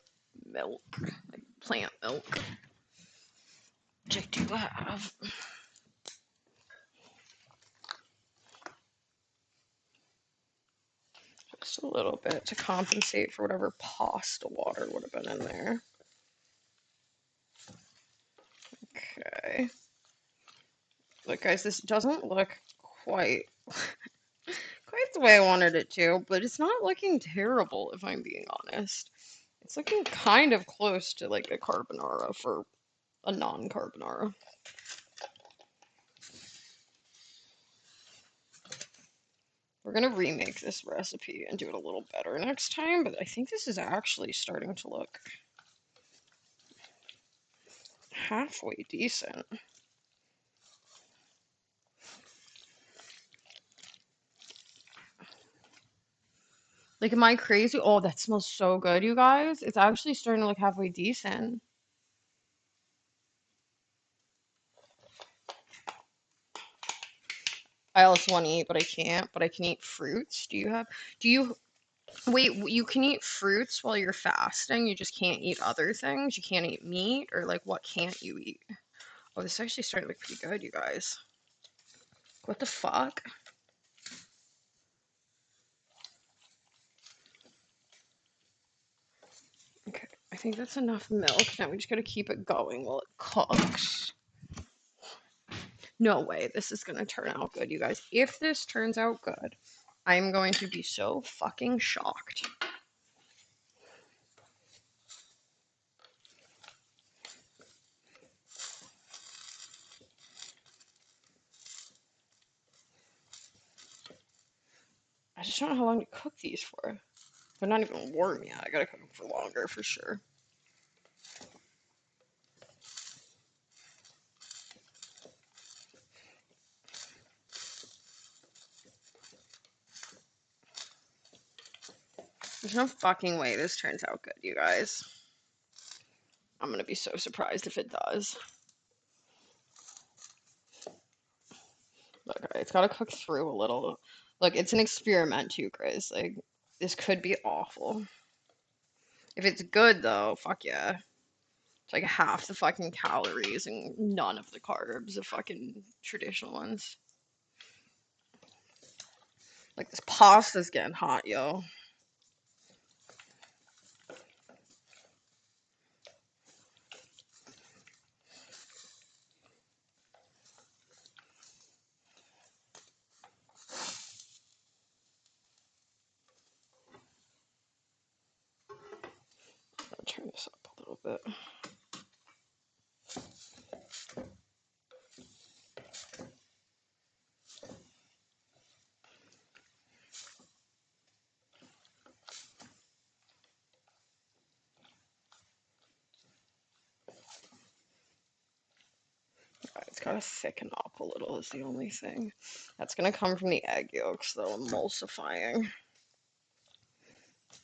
milk, like plant milk, which I do have. Just a little bit to compensate for whatever pasta water would have been in there. Okay. Look, guys, this doesn't look quite the way I wanted it to, but it's not looking terrible if I'm being honest. It's looking kind of close to like a carbonara for a non-carbonara. We're gonna remake this recipe and do it a little better next time, but I think this is actually starting to look halfway decent. Like, am I crazy? Oh, that smells so good, you guys. It's actually starting to look halfway decent. I also want to eat, but I can't. But I can eat fruits. Do you, wait, you can eat fruits while you're fasting. You just can't eat other things. You can't eat meat, or like, what can't you eat? Oh, this actually started to look pretty good, you guys. What the fuck? Okay, I think that's enough milk. Now we just gotta keep it going while it cooks. No way, this is gonna turn out good, you guys. If this turns out good, I'm going to be so fucking shocked. I just don't know how long to cook these for. They're not even warm yet. I gotta cook them for longer for sure. There's no fucking way this turns out good, you guys. I'm gonna be so surprised if it does. Look, it's gotta cook through a little. Look, it's an experiment too, Chris. Like, this could be awful. If it's good though, fuck yeah. It's like half the fucking calories and none of the carbs of fucking traditional ones. Like, this pasta's getting hot, yo. I'll turn this up a little bit. It's gotta thicken up a little is the only thing. That's gonna come from the egg yolks though, emulsifying.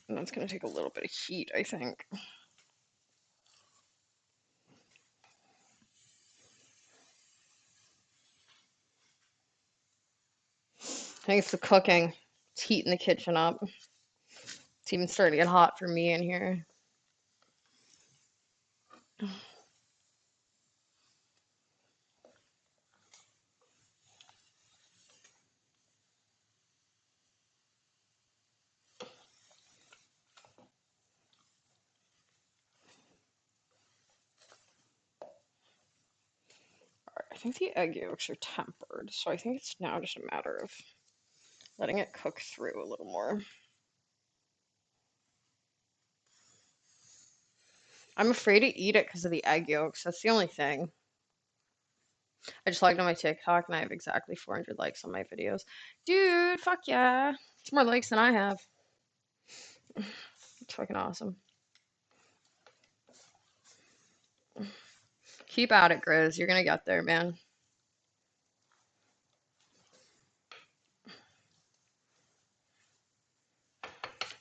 And that's gonna take a little bit of heat, I think. I think it's the cooking. It's heating the kitchen up. It's even starting to get hot for me in here. Alright, I think the egg yolks are tempered, so I think it's now just a matter of letting it cook through a little more. I'm afraid to eat it because of the egg yolks. That's the only thing. I just logged on my TikTok and I have exactly 400 likes on my videos. Dude, fuck yeah. It's more likes than I have. It's fucking awesome. Keep at it, Grizz. You're gonna get there, man.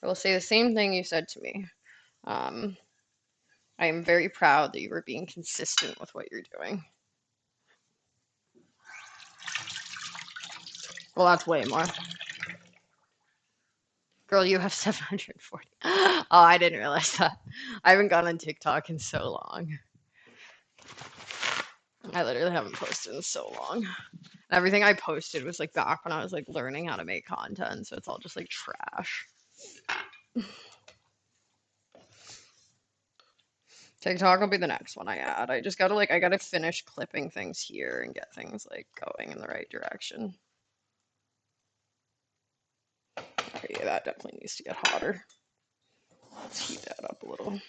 I will say the same thing you said to me. Um, I am very proud that you were being consistent with what you're doing. Well, that's way more. Girl, you have 740. Oh, I didn't realize that. I haven't gone on TikTok in so long. I literally haven't posted in so long. Everything I posted was like back when I was like learning how to make content, so it's all just like trash. TikTok will be the next one I add. I just gotta I gotta finish clipping things here and get things like going in the right direction. Okay, yeah, that definitely needs to get hotter. Let's heat that up a little.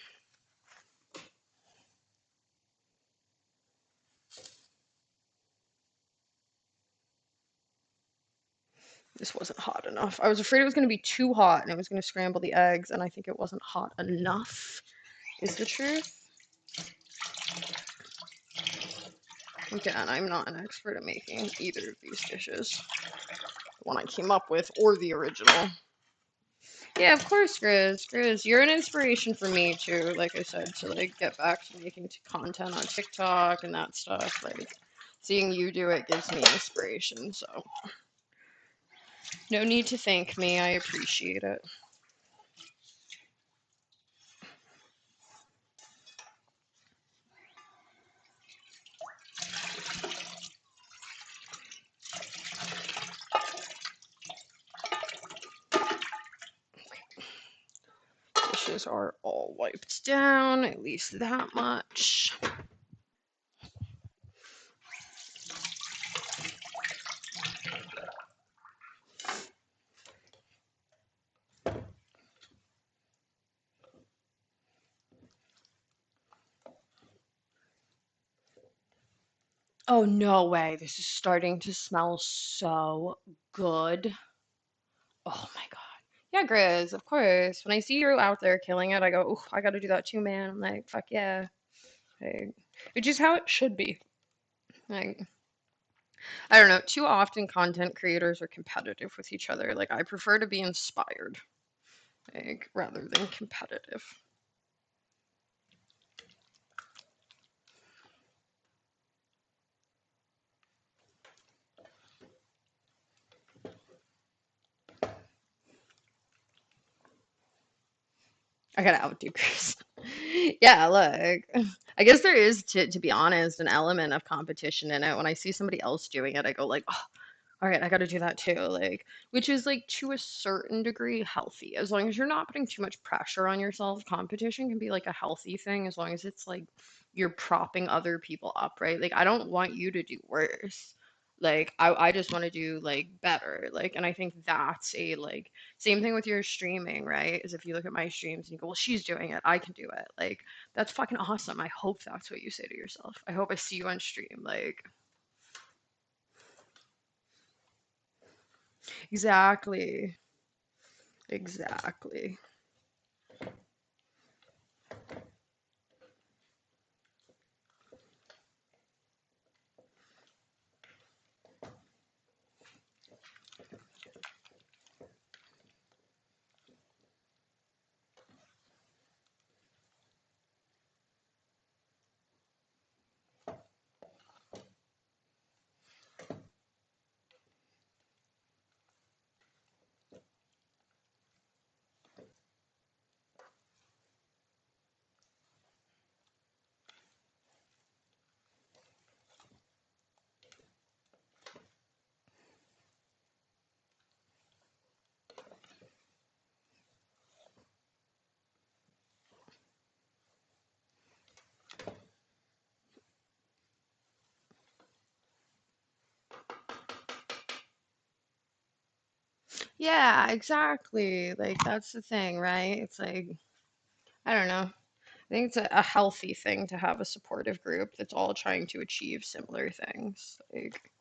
This wasn't hot enough. I was afraid it was going to be too hot and it was going to scramble the eggs, and I think it wasn't hot enough, is the truth. Again, I'm not an expert at making either of these dishes. The one I came up with or the original. Yeah, of course, Grizz. Grizz, you're an inspiration for me too, like I said, to like get back to making content on TikTok and that stuff. Like seeing you do it gives me inspiration, so no need to thank me. I appreciate it. Dishes are all wiped down, at least that much. Oh, no way. This is starting to smell so good. Oh my God. Yeah, Grizz, of course. When I see you out there killing it, I go, "Ooh, I gotta do that too, man." I'm like, fuck yeah. Like, which is how it should be. Like, I don't know. Too often content creators are competitive with each other. Like, I prefer to be inspired, like, rather than competitive. I gotta outdo Chris. Yeah, look, I guess there is, to be honest, an element of competition in it. When I see somebody else doing it, I go like, oh, all right, I got to do that too. Like, which is like to a certain degree healthy, as long as you're not putting too much pressure on yourself. Competition can be like a healthy thing as long as it's like you're propping other people up, right? Like, I don't want you to do worse. Like, I just want to do like better. Like, and I think that's a like same thing with your streaming, right? Is if you look at my streams and you go, well, she's doing it, I can do it. Like, that's fucking awesome. I hope that's what you say to yourself. I hope I see you on stream. Like, exactly. Exactly. Yeah, exactly. Like that's the thing, right? It's like I don't know. I think it's a healthy thing to have a supportive group that's all trying to achieve similar things. Like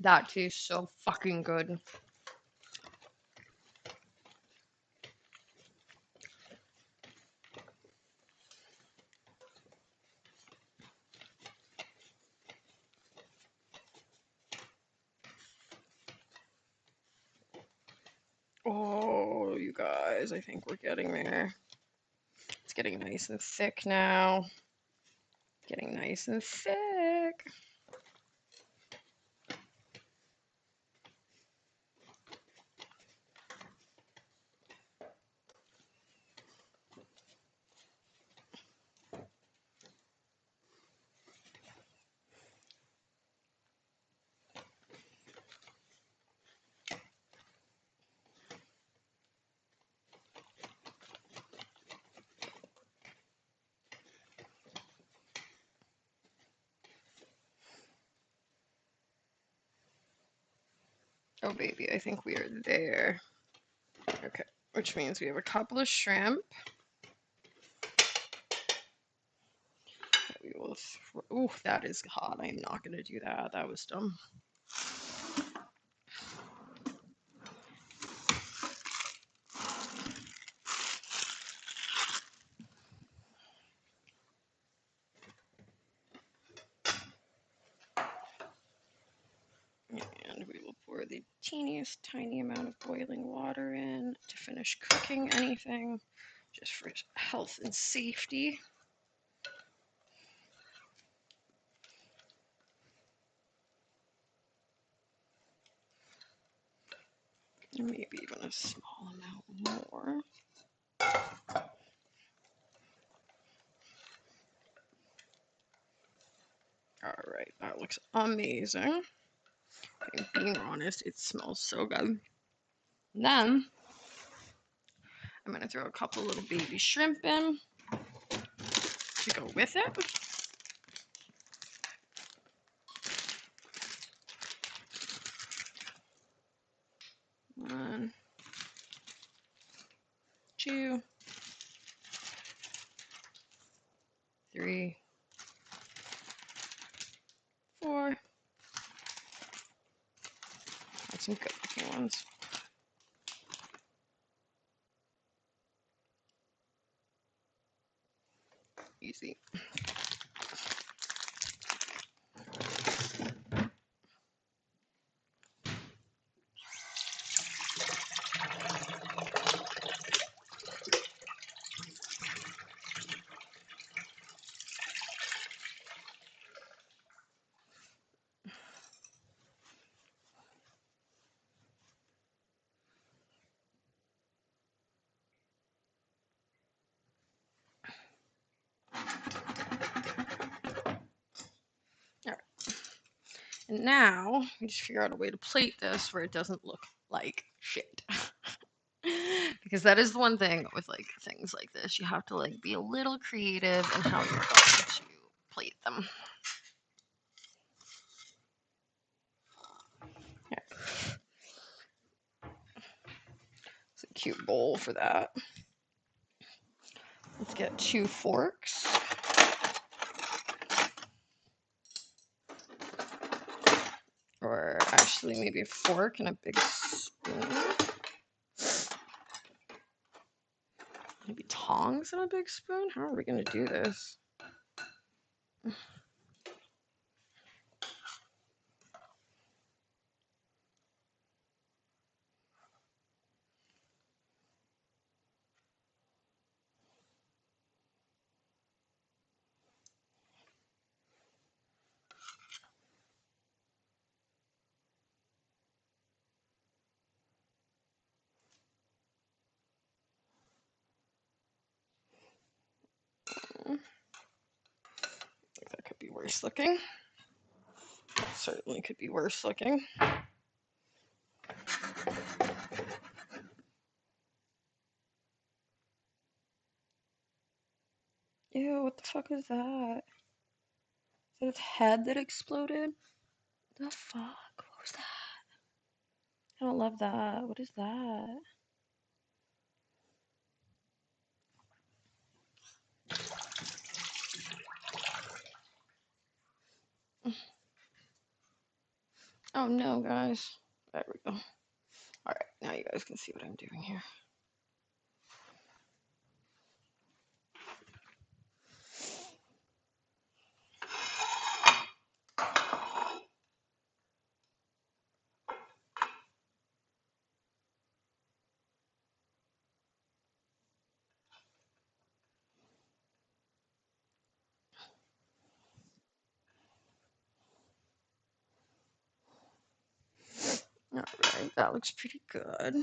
that tastes so fucking good. Oh, you guys, I think we're getting there. It's getting nice and thick now. Getting nice and thick. Oh, baby, I think we are there. Okay, which means we have a couple of shrimp. We will. Ooh, that is hot. I'm not gonna do that. That was dumb. And we will pour the teeniest tiny amount of boiling water in to finish cooking anything, just for health and safety. And maybe even a small amount more. All right, that looks amazing. Okay, being honest, it smells so good. And then I'm gonna throw a couple little baby shrimp in to go with it. One, two, three, four. That's some good looking ones. Easy. All right. And now we just figure out a way to plate this where it doesn't look like shit. Because that is the one thing with like things like this. You have to like be a little creative in how you're going to plate them. Okay. It's a cute bowl for that. Let's get 2 forks. Or actually maybe a fork and a big spoon. Maybe tongs and a big spoon? How are we gonna do this? That could be worse looking. Certainly could be worse looking. Ew, what the fuck is that? Is that its head that exploded? The fuck? What was that? I don't love that. What is that? Oh no, guys. There we go. Alright, now you guys can see what I'm doing here. Alright, that looks pretty good.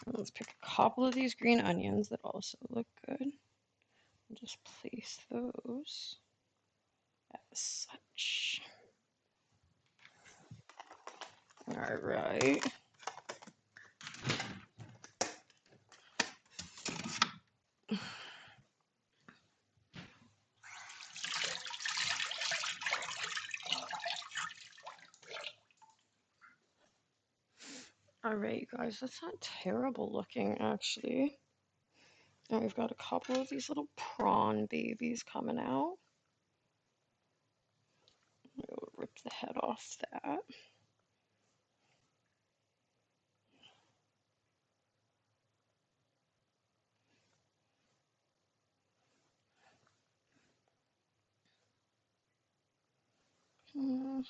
Let's pick a couple of these green onions that also look good. And just place those as such. Alright. All right, guys, that's not terrible looking, actually. And we've got a couple of these little prawn babies coming out. We'll rip the head off that. Hmm.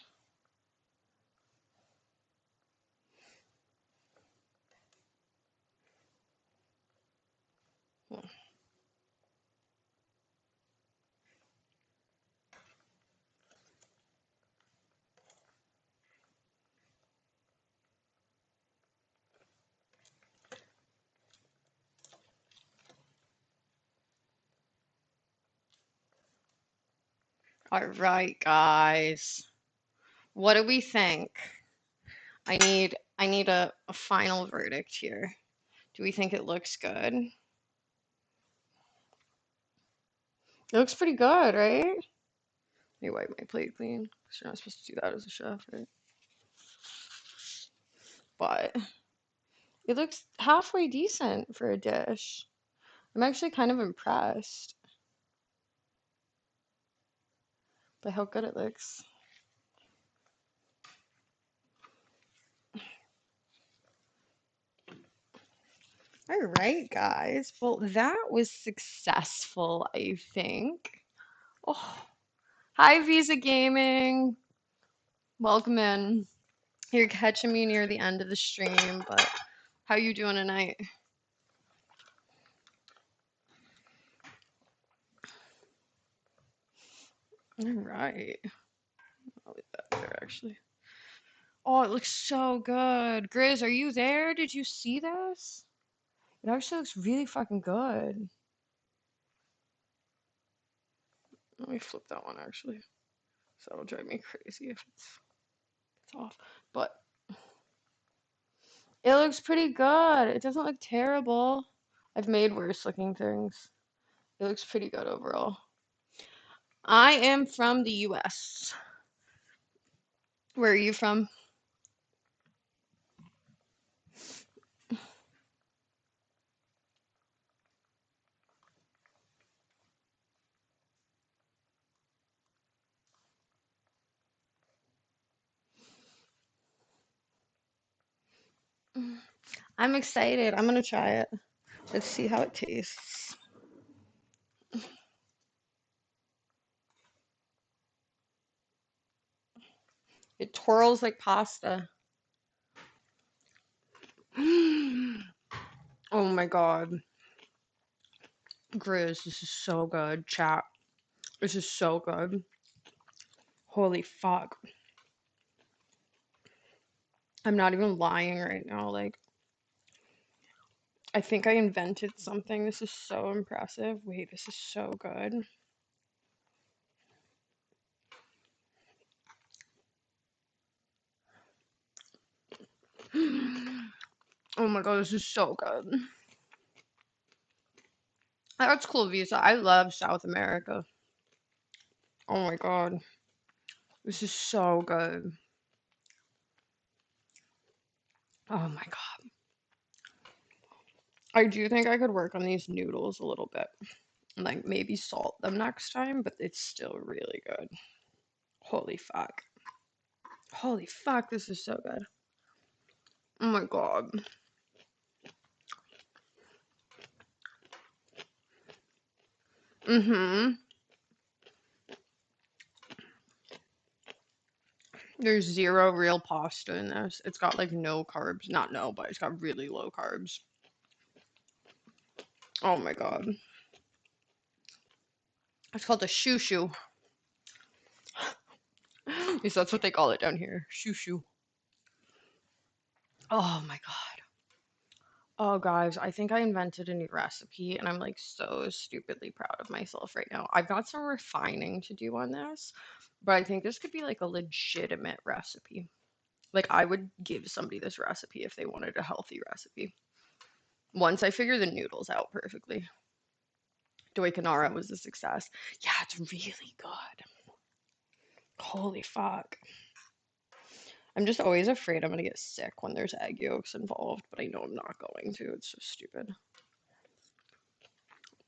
All right, guys. What do we think? I need a final verdict here. Do we think it looks good? It looks pretty good, right? Let me wipe my plate clean, 'cause you're not supposed to do that as a chef, right? But it looks halfway decent for a dish. I'm actually kind of impressed by how good it looks. All right, guys. Well, that was successful, I think. Oh, hi, Visa Gaming. Welcome in. You're catching me near the end of the stream, but how you doing tonight? All right. I'll leave that there, actually. Oh, it looks so good. Grizz, are you there? Did you see this? It actually looks really fucking good. Let me flip that one, actually. So that'll drive me crazy if it's off. But it looks pretty good. It doesn't look terrible. I've made worse looking things. It looks pretty good overall. I am from the US. Where are you from? I'm excited. I'm gonna try it. Let's see how it tastes. It twirls like pasta. Oh my god. Grizz, this is so good. Chat. This is so good. Holy fuck. I'm not even lying right now. Like, I think I invented something. This is so impressive. Wait, this is so good. Oh my god, this is so good. That's cool, Visa. I love South America. Oh my god. This is so good. Oh my god. I do think I could work on these noodles a little bit. Like maybe salt them next time, but it's still really good. Holy fuck. Holy fuck, this is so good. Oh my god. Mm-hmm. There's zero real pasta in this. It's got like no carbs. Not no, but it's got really low carbs. Oh my god. It's called a shushu. Yes, that's what they call it down here. Shushu. Oh my god. Oh, guys, I think I invented a new recipe and I'm like so stupidly proud of myself right now. I've got some refining to do on this, but I think this could be like a legitimate recipe. Like, I would give somebody this recipe if they wanted a healthy recipe. Once I figure the noodles out perfectly. Doi Canara was a success. Yeah, it's really good. Holy fuck. I'm just always afraid I'm gonna get sick when there's egg yolks involved, but I know I'm not going to. It's so stupid.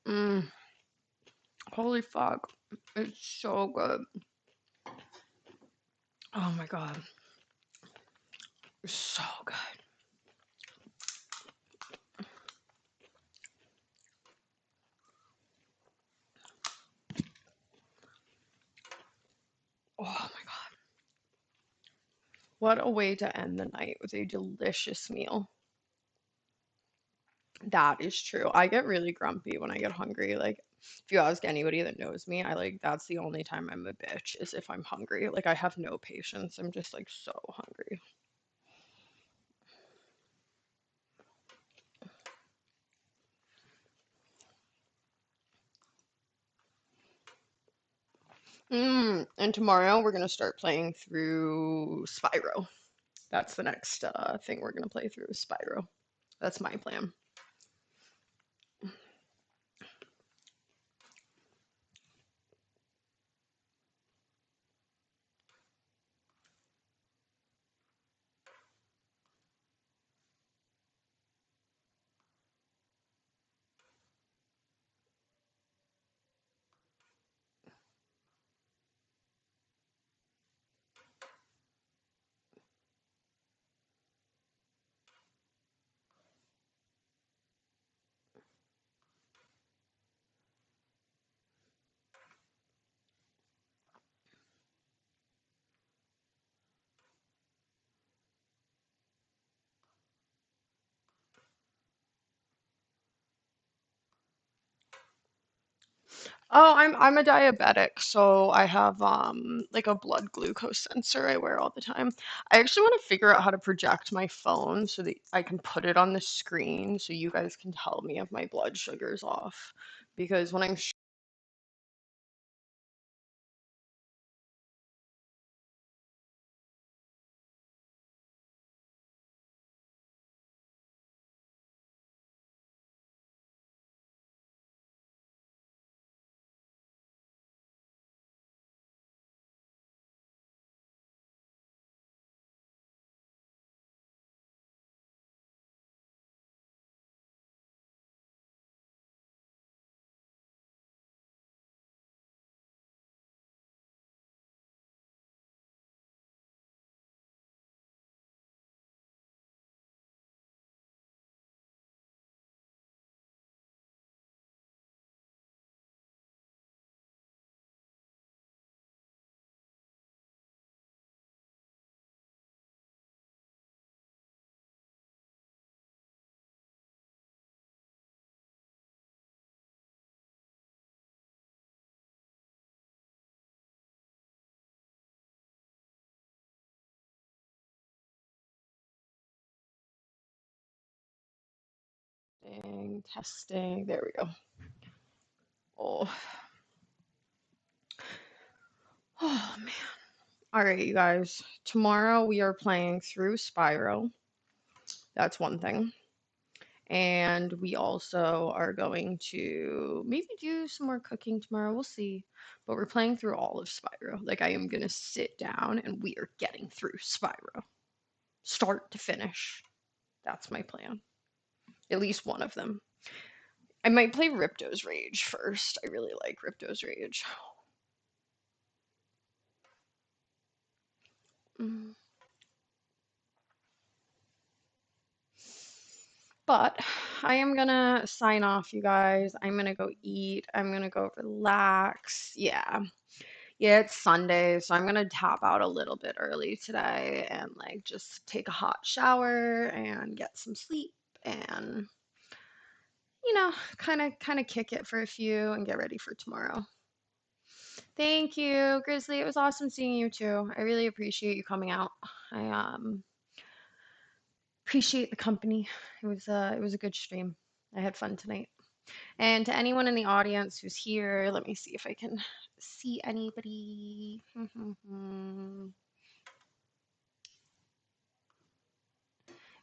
Mm, holy fuck. It's so good. Oh my God. It's so good. Oh my God. What a way to end the night with a delicious meal. That is true. I get really grumpy when I get hungry. Like, if you ask anybody that knows me, I like that's the only time I'm a bitch is if I'm hungry. Like, I have no patience. I'm just like so hungry. And tomorrow we're gonna start playing through Spyro. That's the next thing we're gonna play through is Spyro. That's my plan. Oh, I'm a diabetic, so I have like a blood glucose sensor I wear all the time. I actually want to figure out how to project my phone so that I can put it on the screen so you guys can tell me if my blood sugar's off. Because when I'm testing, there we go. Oh, oh man. All right, you guys. Tomorrow we are playing through Spyro. That's one thing. And we also are going to maybe do some more cooking tomorrow. We'll see. But we're playing through all of Spyro. Like, I am going to sit down and we are getting through Spyro, start to finish. That's my plan. At least one of them. I might play Ripto's Rage first. I really like Ripto's Rage. Mm. But I am gonna sign off, you guys. I'm gonna go eat. I'm gonna go relax. Yeah. Yeah, it's Sunday, so I'm gonna tap out a little bit early today and like just take a hot shower and get some sleep and kind of kick it for a few and get ready for tomorrow. Thank you, Grizzly. It was awesome seeing you too. I really appreciate you coming out. I appreciate the company. It was a good stream. I had fun tonight. And to anyone in the audience who's here, let me see if I can see anybody.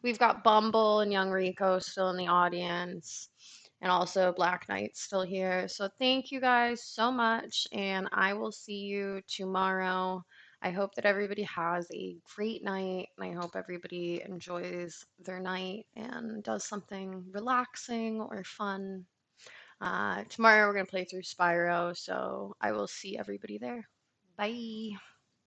We've got Bumble and Young Rico still in the audience, and also Black Knight still here. So thank you guys so much, and I will see you tomorrow. I hope that everybody has a great night, and I hope everybody enjoys their night and does something relaxing or fun. Tomorrow we're going to play through Spyro, so I will see everybody there. Bye.